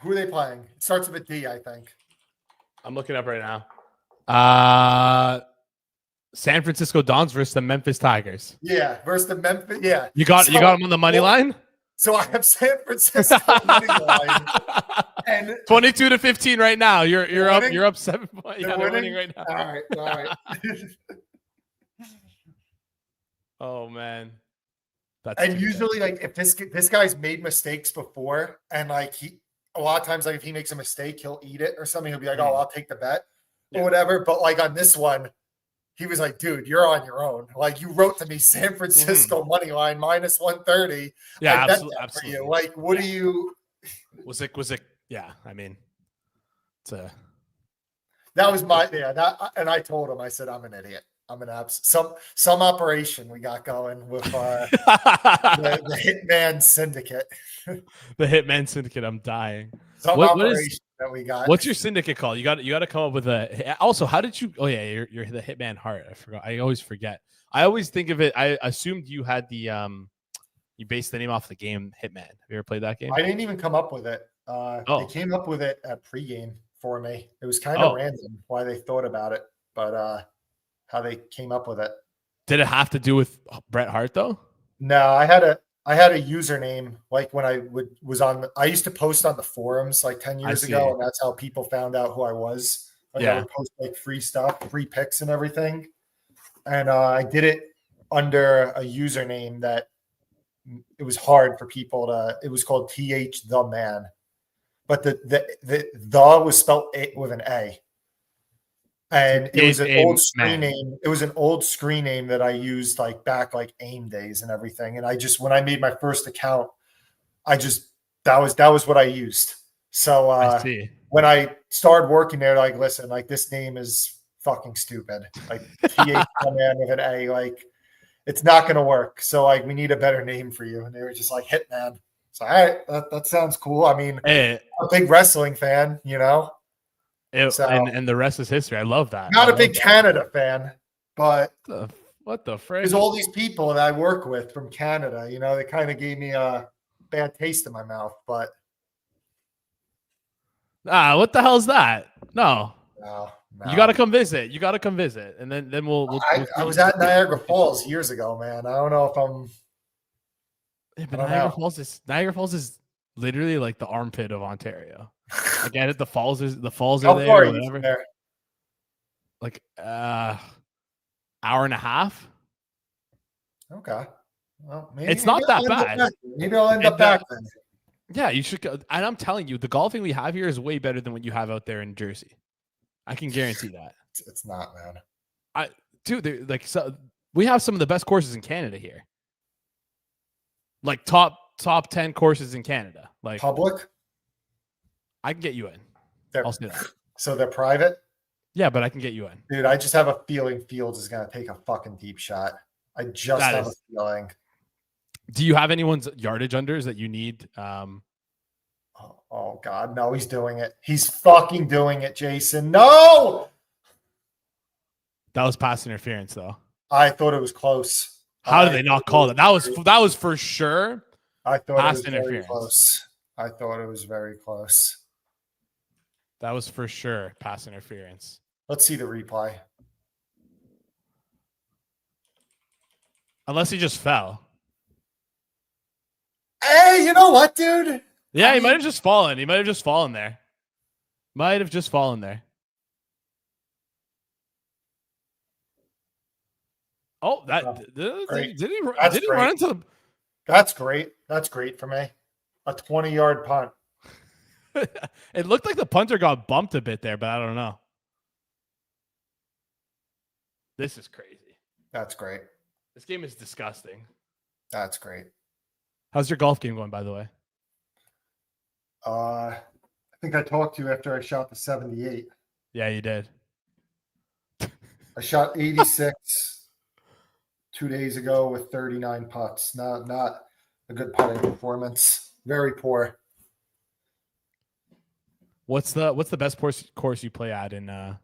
Who are they playing? It starts with a D, I think. I'm looking up right now. San Francisco Dons versus the Memphis Tigers. Yeah, versus the Memphis. Yeah, you got them on the money line. So I have San Francisco money line, and 22-15 right now. You're up. You're up 7 points. They're winning right now. All right. Oh man. And usually, like, if this guy's made mistakes before, and like a lot of times, like if he makes a mistake, he'll eat it or something. He'll be like, "Oh, I'll take the bet," or whatever. But like on this one, he was like, "Dude, you're on your own." Like you wrote to me, San Francisco money line minus 130. Yeah, absolutely. You. Like, what do you? Was it? Yeah, I mean, that was my and I told him, I said, "I'm an idiot. I'm an some operation we got going with the Hitman Syndicate." The Hitman Syndicate. I'm dying. What is that we got? What's your syndicate called? You got to come up with a. Also, how did you? Oh yeah, you're the Hitman Heart. I forgot. I always forget. I always think of it. I assumed you had the You based the name off the game Hitman. Have you ever played that game? I didn't even come up with it. They came up with it at pregame for me. It was kind of random why they thought about it, but how they came up with it. Did it have to do with Bret Hart though? No, I had a username like when I I used to post on the forums like 10 years ago, and that's how people found out who I was. Like I would post like free stuff, free pics and everything. And I did it under a username that it was hard for people to, it was called TH the Man. But the was spelled with an A. And it was an old screen name. It was an old screen name that I used like back like AIM days and everything. And I just, when I made my first account, that was what I used. So when I started working there, like, listen, like this name is fucking stupid. Like TH man with an A, like it's not going to work. So like, we need a better name for you. And they were just like Hitman. So all right, that sounds cool. I mean, I'm a big wrestling fan, you know? And the rest is history. I love that. Not a big Canada fan, but what the frick? There's all these people that I work with from Canada. You know, they kind of gave me a bad taste in my mouth. But what the hell is that? No. You got to come visit. And then we'll I was at Niagara Falls years ago, man. I don't know if I'm. Yeah, but Niagara Falls is literally like the armpit of Ontario. I get it. The falls are there. Far or whatever. There? Like hour and a half. Okay. Well, maybe it's not that bad. Maybe I'll end up back then. Yeah, you should go. And I'm telling you, the golfing we have here is way better than what you have out there in Jersey. I can guarantee that. It's not, man. We have some of the best courses in Canada here. Like top 10 courses in Canada. Like public. I can get you in. I'll say that. So they're private? Yeah, but I can get you in. Dude, I just have a feeling Fields is going to take a fucking deep shot. I just have a feeling. Do you have anyone's yardage unders that you need? Oh, God. No, he's doing it. He's fucking doing it, Jason. No! That was pass interference, though. I thought it was close. How did they not call that? That was for sure. I thought it was very close. I thought it was very close. That was for sure pass interference. Let's see the replay. Unless he just fell. Hey, you know what, dude? Yeah, he might have just fallen. He might have just fallen there. Oh, did he run into the... That's great. That's great for me. A 20-yard punt. It looked like the punter got bumped a bit there, but I don't know. This is crazy. That's great. This game is disgusting. That's great. How's your golf game going, by the way? I think I talked to you after I shot the 78. Yeah, you did. I shot 86 2 days ago with 39 putts. Not a good putting performance. Very poor. What's the best course you play at in I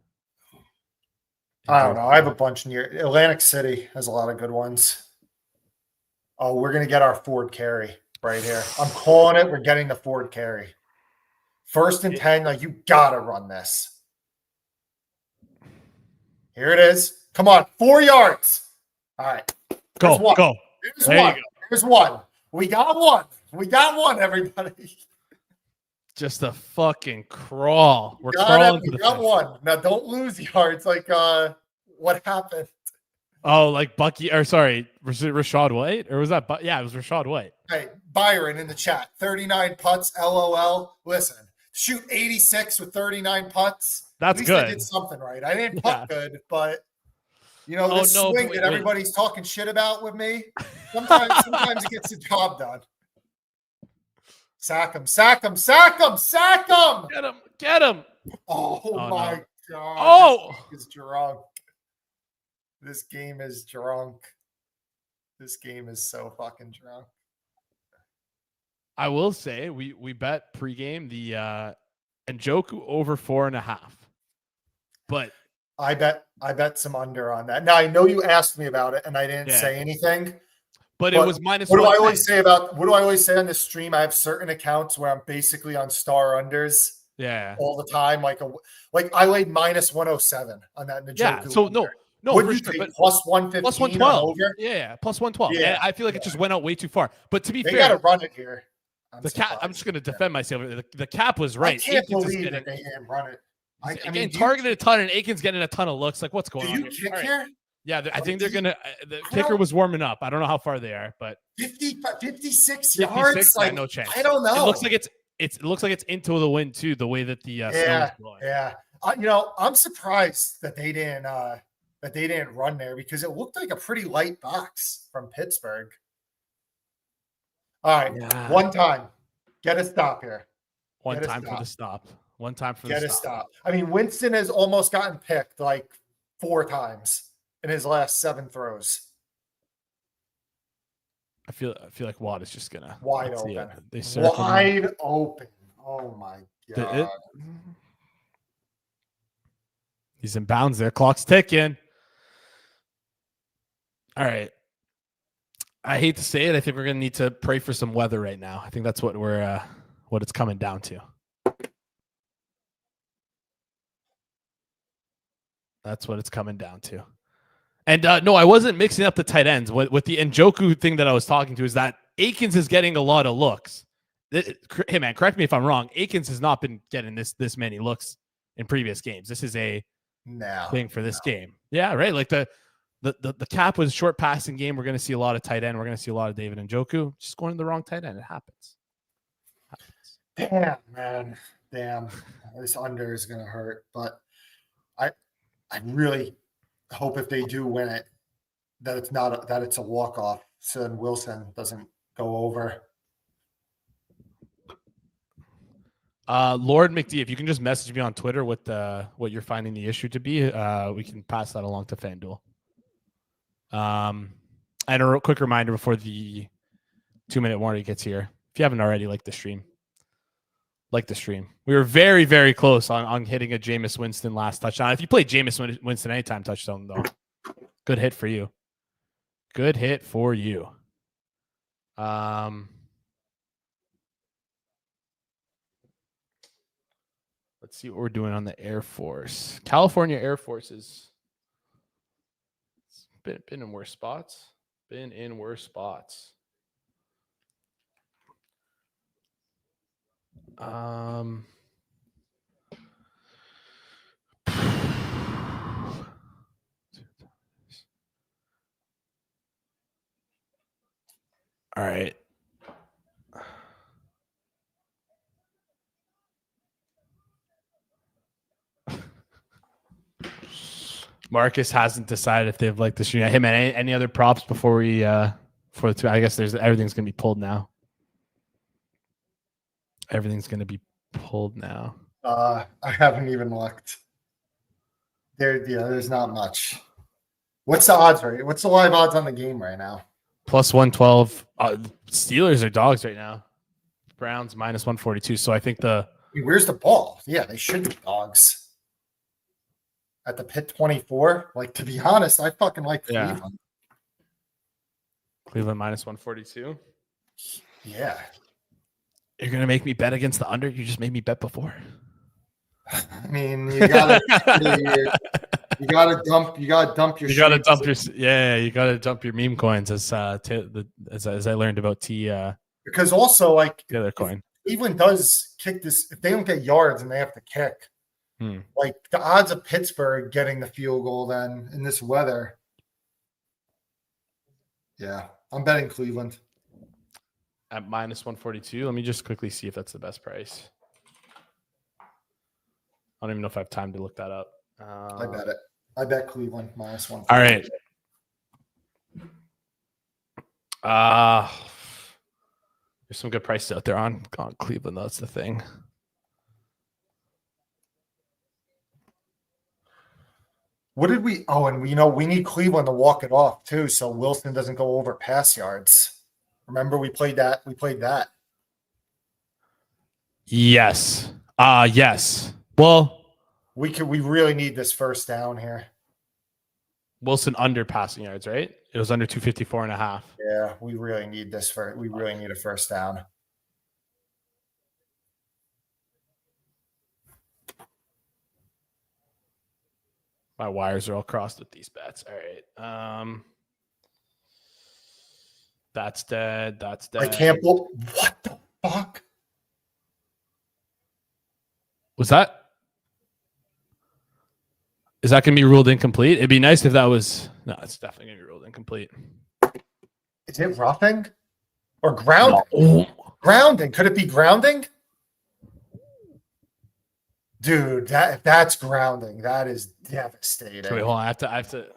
don't know. I have a bunch near Atlantic City has a lot of good ones. Oh, we're gonna get our Ford Carry right here. I'm calling it. We're getting the Ford Carry. 1st and 10, like you gotta run this. Here it is. Come on, 4 yards. All right. Go. Here's one. Here's one. We got one, everybody. Just a fucking crawl. We got one. Now don't lose yards like what happened. Oh, like Bucky, or sorry, was it Rashad White? Or was that yeah, it was Rashad White. Hey, Byron in the chat. 39 putts, LOL. Listen, shoot 86 with 39 putts. That's At least good. I did something right. I didn't putt good, but this swing that everybody's talking shit about with me, sometimes it gets the job done. Sack him. Get him. Oh my God. Oh, this game is drunk. This game is so fucking drunk. I will say we bet pregame the Njoku over 4.5. But I bet some under on that. Now I know you asked me about it and I didn't say anything. But it was minus. What do I always say on this stream? I have certain accounts where I'm basically on star unders. Yeah. All the time. Like I laid minus 107 on that Njoku. Yeah. So under. No, what did you take? Plus 115. Plus 112. Yeah, plus 112. Yeah. And I feel like it just went out way too far. But to be fair, they got to run it here. I'm just going to defend myself. The cap was right. I can't believe that they didn't run it. Again, targeted a ton, and Aiken's getting a ton of looks. Like, what's going on? Do you kick here? Yeah, I think they're gonna. The kicker was warming up. I don't know how far they are, but 56 yards. Like, no chance. I don't know. It looks like it looks like it's into the wind too. The way that the snow's blowing. Yeah. I'm surprised that they didn't run there because it looked like a pretty light box from Pittsburgh. All right, one time, get a stop here. One time for the stop. Get a stop. I mean, Winston has almost gotten picked like 4 times in his last 7 throws. I feel like Watt is just gonna wide open. Wide open. Oh my God. He's in bounds there. Clock's ticking. All right. I hate to say it. I think we're gonna need to pray for some weather right now. I think that's what what it's coming down to. That's what it's coming down to. And no, I wasn't mixing up the tight ends. With the Njoku thing that I was talking to is that Akins is getting a lot of looks. Hey, man, correct me if I'm wrong. Akins has not been getting this many looks in previous games. This is a thing for this game. Yeah, right. Like the cap was short passing game. We're going to see a lot of tight end. We're going to see a lot of David Njoku. Just going to the wrong tight end. It happens. Damn, man. Damn. This under is going to hurt. But I really hope if they do win it, that it's a walk-off. So then Wilson doesn't go over. Lord McD, if you can just message me on Twitter with what you're finding the issue to be, we can pass that along to Fanduel. And a quick reminder before the 2-minute warning gets here. If you haven't already, like the stream. We were very, very close on hitting a Jameis Winston last touchdown. If you played Jameis Winston anytime touchdown, though, good hit for you. Let's see what we're doing on the Air Force. California Air Force is been in worse spots. All right. Marcus hasn't decided if they've liked the stream. Hey man, any other props before we for the 2? I guess everything's gonna be pulled now. I haven't even looked. There's not much. What's the odds right? What's the live odds on the game right now? Plus 112. Steelers are dogs right now. Browns minus 142. So I think where's the ball? Yeah, they should be dogs. At the Pitt 24. Like, to be honest, I fucking like Cleveland. Yeah. Cleveland minus 142. Yeah. You're gonna make me bet against the under? You just made me bet before. I mean, you gotta dump your. You gotta dump your you gotta dump your meme coins as I learned about because also like the other coin. Cleveland does kick this if they don't get yards and they have to kick. Like the odds of Pittsburgh getting the field goal then in this weather. Yeah, I'm betting Cleveland at -142. Let me just quickly see if that's the best price. I don't even know if I have time to look that up. I bet it. I bet Cleveland -142. All right. There's some good prices out there on Cleveland. That's the thing. What did we? Oh, and we need Cleveland to walk it off too, so Wilson doesn't go over pass yards. Remember, we played that. Yes. Yes. Well, we really need this first down here. Wilson under passing yards, right? It was under 254.5. Yeah, we really need this we really need a first down. My wires are all crossed with these bets. All right. That's dead. That's dead. I can't believe what the fuck? Was that? Is that going to be ruled incomplete? It'd be nice if that was. No, it's definitely going to be ruled incomplete. Is it roughing or grounding? No. Grounding. Could it be grounding? Dude, if that's grounding, that is devastating. Wait, hold on. I have to.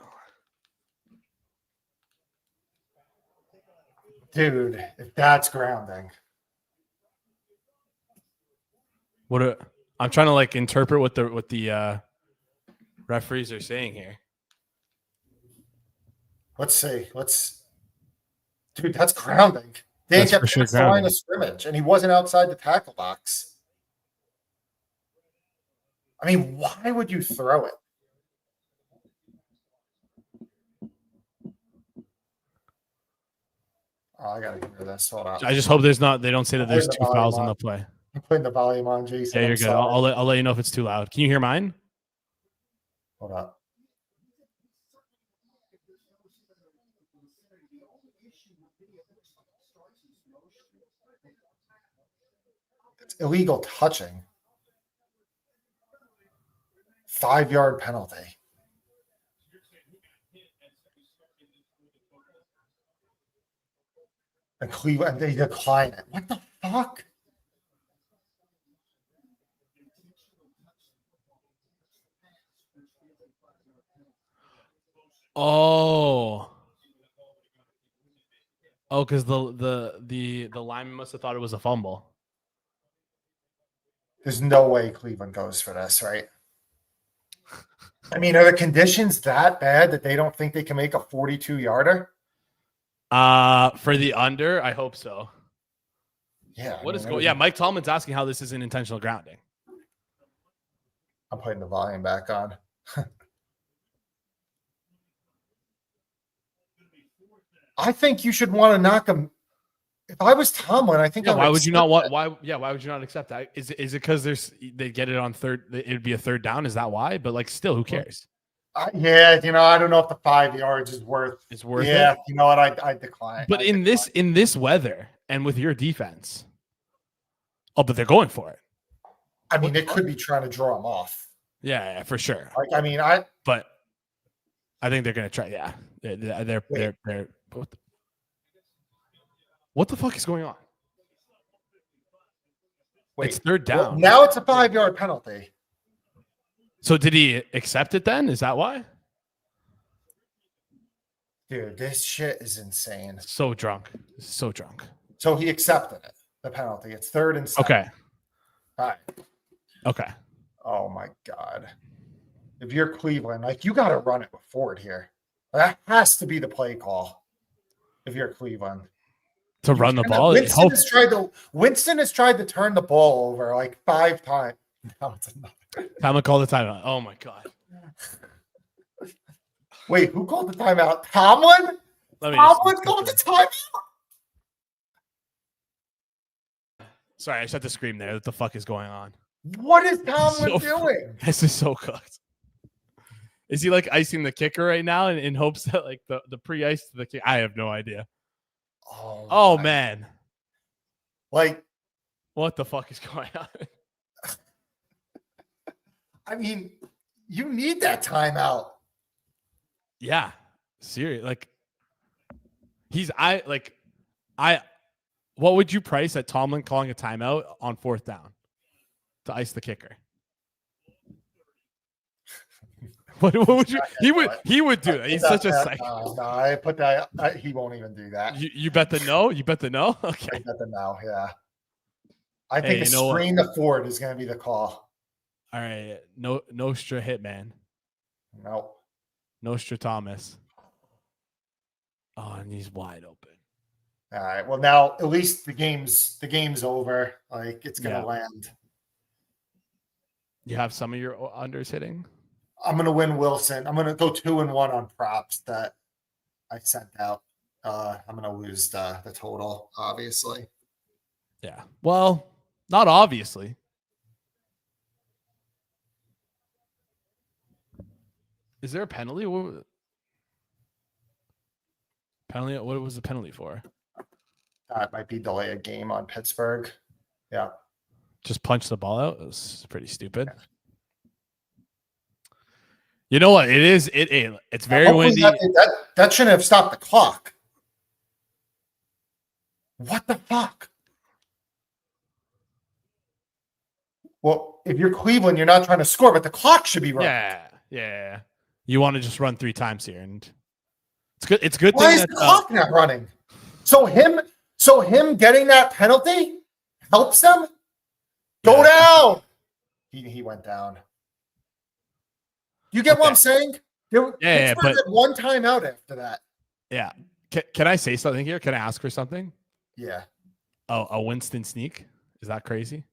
Dude, if that's grounding. I'm trying to like interpret what the referees are saying here. Let's see. Dude, that's grounding. They kept past the line of scrimmage, and he wasn't outside the tackle box. I mean, why would you throw it? Oh, I gotta hear this. Hold on. I just hope they don't say that there's two fouls on the play. I'm putting the volume on, Jason. Yeah, you're good. I'll let you know if it's too loud. Can you hear mine? Hold on. It's illegal touching. 5-yard penalty. And Cleveland, they decline it. What the fuck? Oh, because the lineman must have thought it was a fumble. There's no way Cleveland goes for this, right? I mean, are the conditions that bad that they don't think they can make a 42-yarder? For the under, I hope so. Yeah. What is going? Yeah, Mike Tallman's asking how this is an intentional grounding. I'm putting the volume back on. I think you should want to knock him. If I was Tomlin, I think. Yeah, why would you not want? Why? Yeah, why would you not accept that? Is it because they get it on third? It'd be a third down. Is that why? But like, still, who cares? Yeah, I don't know if the 5 yards is worth. It's worth it. Yeah, you know what? I decline. But in this weather and with your defense, but they're going for it. I mean, they could be trying to draw him off. Yeah, for sure. Like, I mean, But I think they're gonna try. Yeah, they're. What the fuck is going on? Wait, it's third down. Well, now it's a 5-yard penalty. So did he accept it then? Is that why? Dude, this shit is insane. So drunk. So drunk. So he accepted it, the penalty. It's 3rd and 7. Okay. All right. Okay. Oh, my God. If you're Cleveland, like, you got to run it with Ford here. That has to be the play call if you're Cleveland. To run the ball? Winston has tried to turn the ball over like 5 times. Now it's another. Time to call the timeout. Oh, my God. Wait, who called the timeout? Tomlin? Tomlin called the timeout? Sorry, I just had to scream there. What the fuck is going on? What is Tomlin doing? This is so cooked. Is he like icing the kicker right now in hopes that like the pre-ice to the kick? I have no idea. Oh man. Like, what the fuck is going on? I mean, you need that timeout. Yeah. Serious. Like what would you price at Tomlin calling a timeout on 4th down to ice the kicker? What would you? He would do that. He's such a psycho. No, I put that. He won't even do that. You bet the no. You bet the no. Okay. I bet the no. Yeah. I think a screen to Ford is going to be the call. All right. No, Nostra Hitman. No. Nostra Thomas. Oh, and he's wide open. All right. Well, now at least the game's over. Like, it's going to land. You have some of your unders hitting. I'm going to win Wilson. I'm going to go 2-1 on props that I sent out. I'm going to lose the total, obviously. Yeah. Well, not obviously. Is there a penalty? What was the penalty for? It might be delay a game on Pittsburgh. Yeah. Just punch the ball out. It was pretty stupid. Yeah. You know what? It is. It's very windy. That shouldn't have stopped the clock. What the fuck? Well, if you're Cleveland, you're not trying to score, but the clock should be running. Yeah. You want to just run 3 times here, and it's good. It's good. Why is the clock not running? So him getting that penalty helps them go down. He went down. You get what I'm saying? Pittsburgh had one timeout after that. Yeah. Can I say something here? Can I ask for something? Yeah. Oh, a Winston sneak? Is that crazy?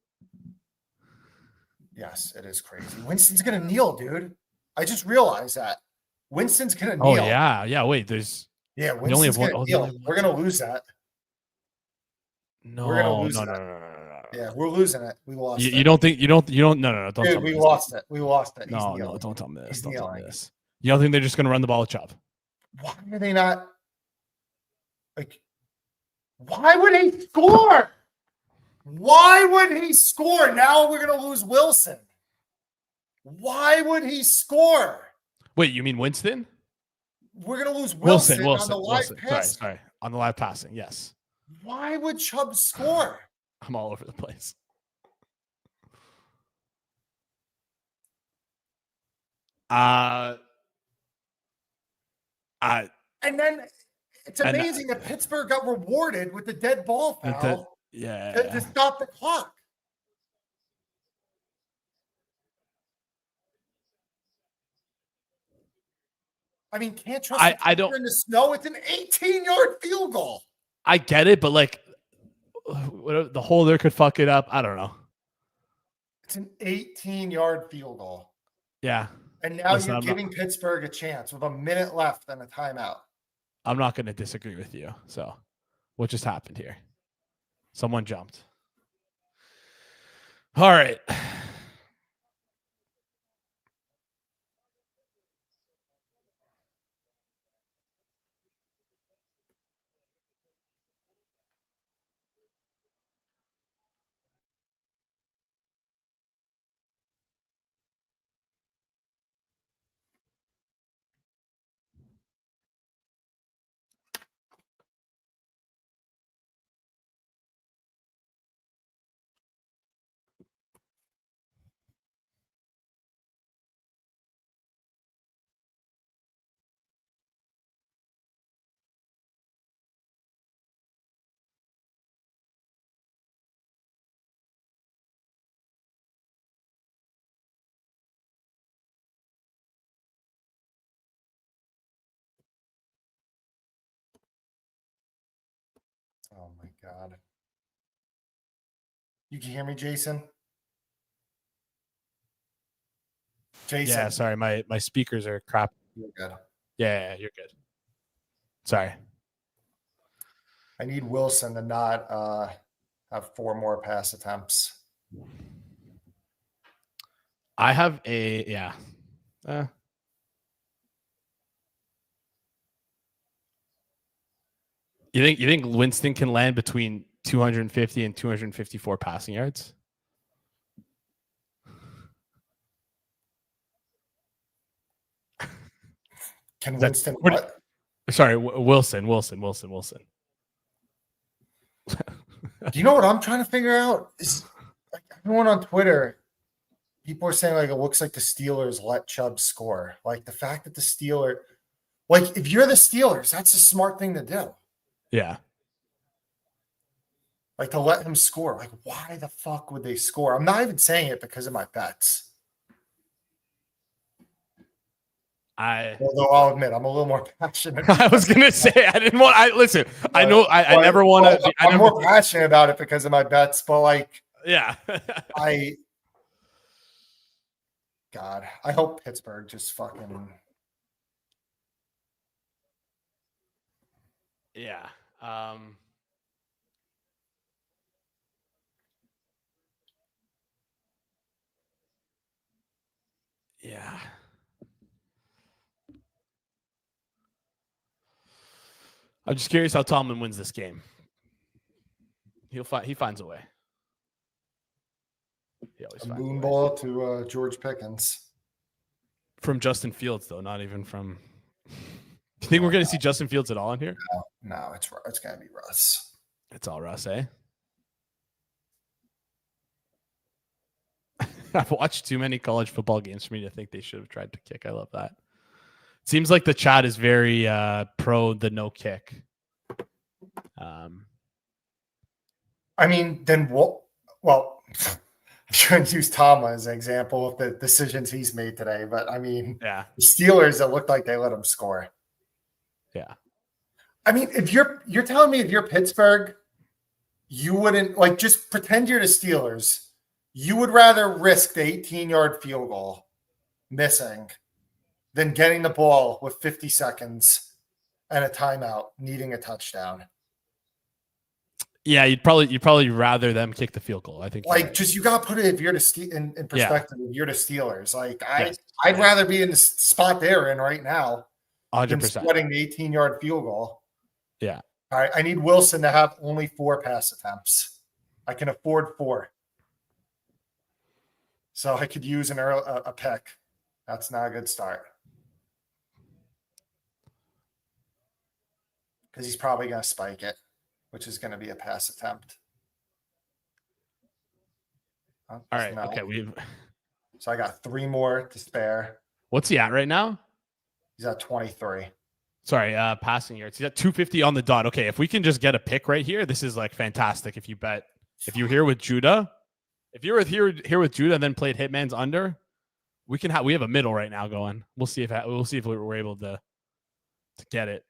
Yes, it is crazy. Winston's going to kneel, dude. I just realized that. Winston's going to kneel. Oh, yeah. Yeah, wait. Winston's going to kneel. We're going to lose that. No, we're going to lose that. No. Yeah, we're losing it. We lost it. You don't think no. Don't Dude, we lost it. We lost it. No, don't tell me this. Don't tell me this. You don't think they're just going to run the ball with Chubb? Why are they not? Like, why would he score? Why would he score? Now we're going to lose Wilson. Why would he score? Wait, you mean Winston? We're going to lose Wilson on the live passing. Sorry. On the live passing, yes. Why would Chubb score? I'm all over the place. And then it's amazing that Pittsburgh got rewarded with the dead ball foul to stop the clock. I mean, can't trust I don't in the snow. It's an 18-yard field goal. I get it, but like the holder could fuck it up. I don't know. It's an 18-yard field goal. Yeah. And now you're giving Pittsburgh a chance with a minute left and a timeout. I'm not going to disagree with you. So what just happened here? Someone jumped. All right. Oh my God. You can hear me, Jason? Jason. Yeah, sorry. My speakers are crap. You're good. Yeah, you're good. Sorry. I need Wilson to not have 4 more pass attempts. I have a yeah. You think Winston can land between 250 and 254 passing yards? Can Winston what? Sorry, Wilson. Do you know what I'm trying to figure out? Is like everyone on Twitter, people are saying like it looks like the Steelers let Chubb score. Like the fact that the Steelers, like if you're the Steelers, that's a smart thing to do. Yeah. Like to let him score. Like why the fuck would they score? I'm not even saying it because of my bets. Although I'll admit I'm a little more passionate. I was gonna say I didn't want. Listen. I know I never want to. I'm more passionate about it because of my bets, but like, yeah, I hope Pittsburgh just fucking. Yeah. Yeah. I'm just curious how Tomlin wins this game. He finds a way. He always finds moonball to George Pickens. From Justin Fields, though, not even from. Do you think we're going to see Justin Fields at all in here? No, it's going to be Russ. It's all Russ, eh? I've watched too many college football games for me to think they should have tried to kick. I love that. Seems like the chat is very pro the no kick. I mean, then what? Well, I'm trying to use Tomlin as an example of the decisions he's made today. But I mean, yeah, the Steelers, it looked like they let him score. Yeah. I mean, if you're telling me if you're Pittsburgh, you wouldn't like just pretend you're the Steelers. You would rather risk the 18-yard field goal missing than getting the ball with 50 seconds and a timeout, needing a touchdown. Yeah, you'd probably rather them kick the field goal. I think like just you got to put it if you're in perspective. If you're the Steelers, like I'd rather be in the spot they're in right now, 100%, than sweating the 18-yard field goal. Yeah. All right, I need Wilson to have only 4 pass attempts. I can afford 4, so I could use a pick. That's not a good start. Because he's probably going to spike it, which is going to be a pass attempt. All right. No. Okay. So I got 3 more to spare. What's he at right now? He's at 23. Sorry, passing yards. He's at 250 on the dot. Okay, if we can just get a pick right here, this is like fantastic. If you're here with Judah, here with Judah and then played Hitman's under, we have a middle right now going. We'll see if we're able to get it.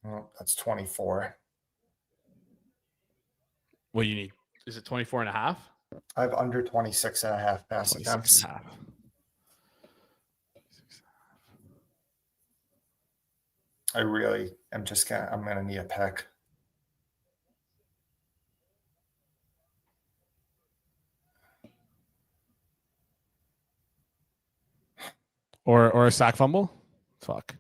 Well, that's 24. What do you need? Is it 24 and a half? I have under 26 and a half pass attempts. I really am I'm going to need a pick. Or a sack fumble? Fuck.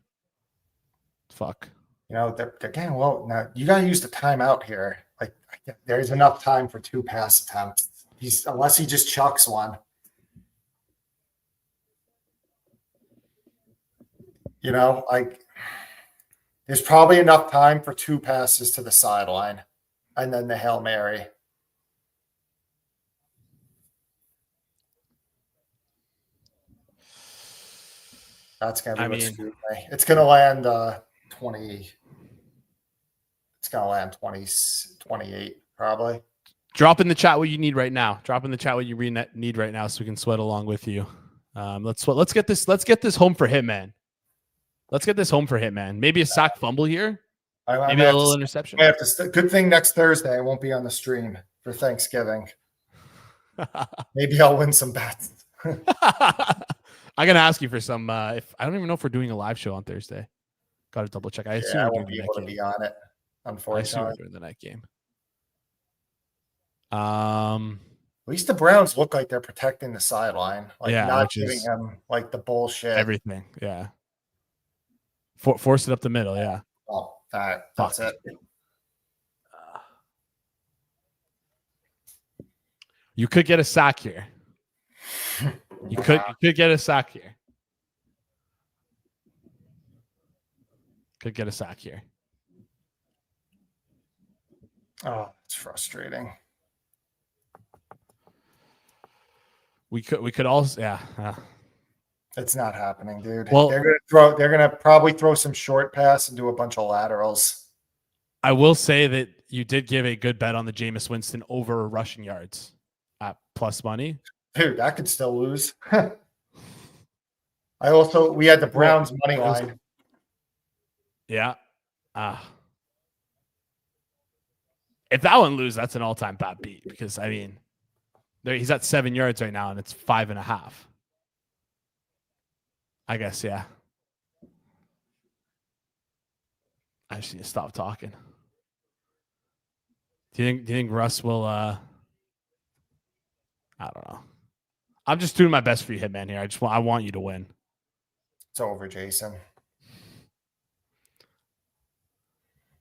You know, they're getting low. Now, you got to use the timeout here. Like, there's enough time for 2 pass attempts. Unless he just chucks one. You know, like, there's probably enough time for 2 passes to the sideline and then the Hail Mary. That's going to be what's screwed me. It's going to land 20. It's going to land 28 probably. Drop in the chat what you need right now. Drop in the chat what you need right now so we can sweat along with you. Let's get this home for Hitman. Let's get this home for Hitman. Maybe a sack fumble here. Maybe a little interception. Good thing next Thursday I won't be on the stream for Thanksgiving. Maybe I'll win some bets. I'm gonna ask you for some. If I don't even know if we're doing a live show on Thursday. Got to double check. I assume I won't be able to be on it. unfortunately. During the night game. At least the Browns look like they're protecting the sideline, like not giving him like the bullshit. Everything, yeah. Force it up the middle, yeah. Oh, all right, that's it. You could get a sack here. You could get a sack here. Could get a sack here. Oh, it's frustrating. We could also, yeah. It's not happening, dude. Well, they're gonna probably throw some short pass and do a bunch of laterals. I will say that you did give a good bet on the Jameis Winston over rushing yards at plus money. Dude, that could still lose. We had the Browns money line. Yeah. If that one loses, that's an all-time bad beat because I mean, he's at 7 yards right now and it's 5.5. I guess, yeah. I just need to stop talking. Do you think Russ will I don't know. I'm just doing my best for you, Hitman, here. I want you to win. It's over, Jason.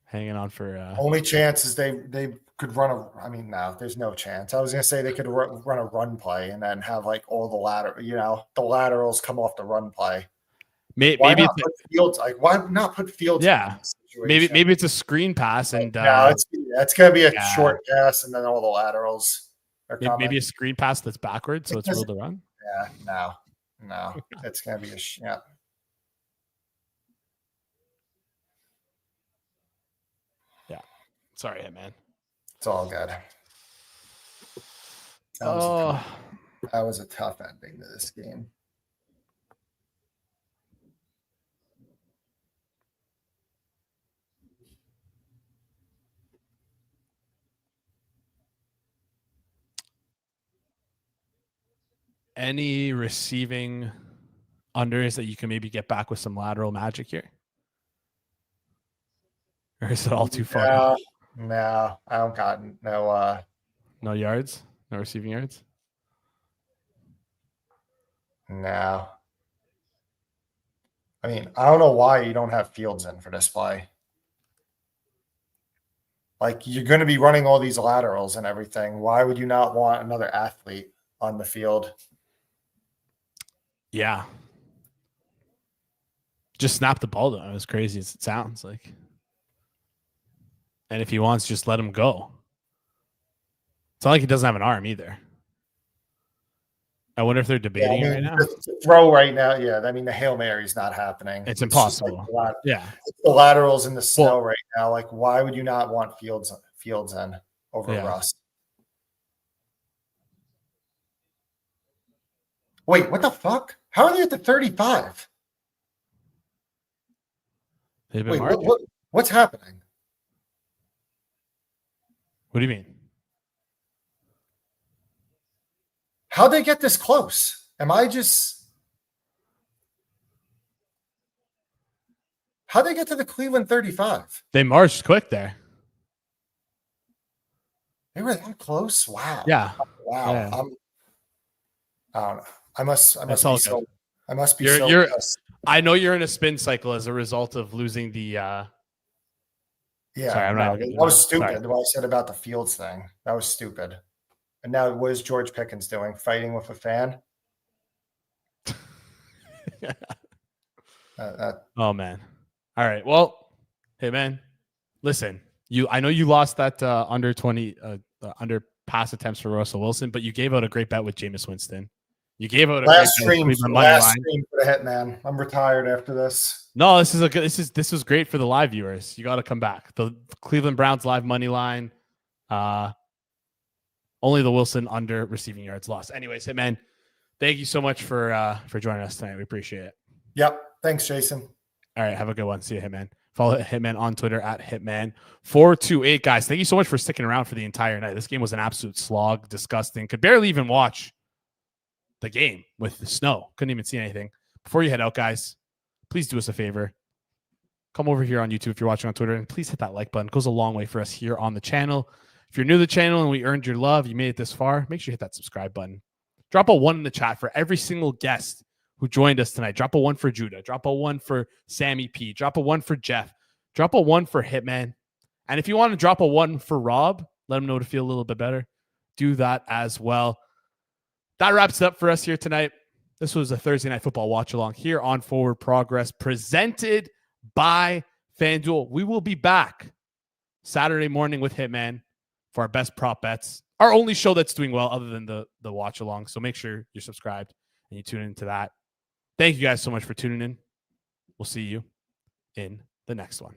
Hanging on for only chance is they could run no, there's no chance. I was gonna say they could run a run play and then have like all the laterals come off the run play. Maybe why not put Fields? Yeah, maybe it's a screen pass and it's gonna be a short pass and then all the laterals are coming. Maybe a screen pass that's backwards, so it's ruled to run. Yeah, no, it's gonna be yeah. Sorry, man. It's all good. That was a tough ending to this game. Any receiving unders that you can maybe get back with some lateral magic here? Or is it all too far? No, I don't got no yards, no receiving yards. No. I mean, I don't know why you don't have Fields in for this play. Like, you're going to be running all these laterals and everything. Why would you not want another athlete on the field? Yeah. Just snap the ball though. As crazy as it sounds like. And if he wants, just let him go. It's not like he doesn't have an arm either. I wonder if they're debating right now. Throw right now, the Hail Mary's not happening. It's impossible. It's the laterals in the snow right now. Like, why would you not want Fields in over Russ? Wait, what the fuck? How are they at the 35? They've been what's happening? What do you mean? How'd they get this close? How'd they get to the Cleveland 35? They marched quick there. They were that close? Wow. Yeah. Wow. Yeah. I don't know. I must be I know you're in a spin cycle as a result of losing the Sorry, that was stupid. What I said about the Fields thing. That was stupid. And now what is George Pickens doing? Fighting with a fan? Oh, man. All right. Well, hey, man, listen, I know you lost that under 20 under pass attempts for Russell Wilson, but you gave out a great bet with Jameis Winston. You gave out a last stream for the Hitman. I'm retired after this. No, this was great for the live viewers. You got to come back. The Cleveland Browns live money line. Only the Wilson under receiving yards lost. Anyways, Hitman, thank you so much for joining us tonight. We appreciate it. Yep. Thanks, Jason. All right. Have a good one. See you, Hitman. Follow Hitman on Twitter at Hitman428. Guys, thank you so much for sticking around for the entire night. This game was an absolute slog. Disgusting. Could barely even watch the game with the snow. Couldn't even see anything. Before you head out, guys, please do us a favor. come over here on YouTube if you're watching on Twitter, and please hit that like button. It goes a long way for us here on the channel. If you're new to the channel and we earned your love, you made it this far, make sure you hit that subscribe button. Drop a 1 in the chat for every single guest who joined us tonight. Drop a 1 for Judah. Drop a 1 for Sammy P. Drop a 1 for Jeff. Drop a 1 for Hitman. And if you want to drop a 1 for Rob, let him know to feel a little bit better. Do that as well. That wraps it up for us here tonight. This was a Thursday Night Football watch along here on Forward Progress, presented by Fanduel. We will be back Saturday morning with Hitman for our best prop bets. Our only show that's doing well other than the watch along. So make sure you're subscribed and you tune into that. Thank you guys so much for tuning in. We'll see you in the next one.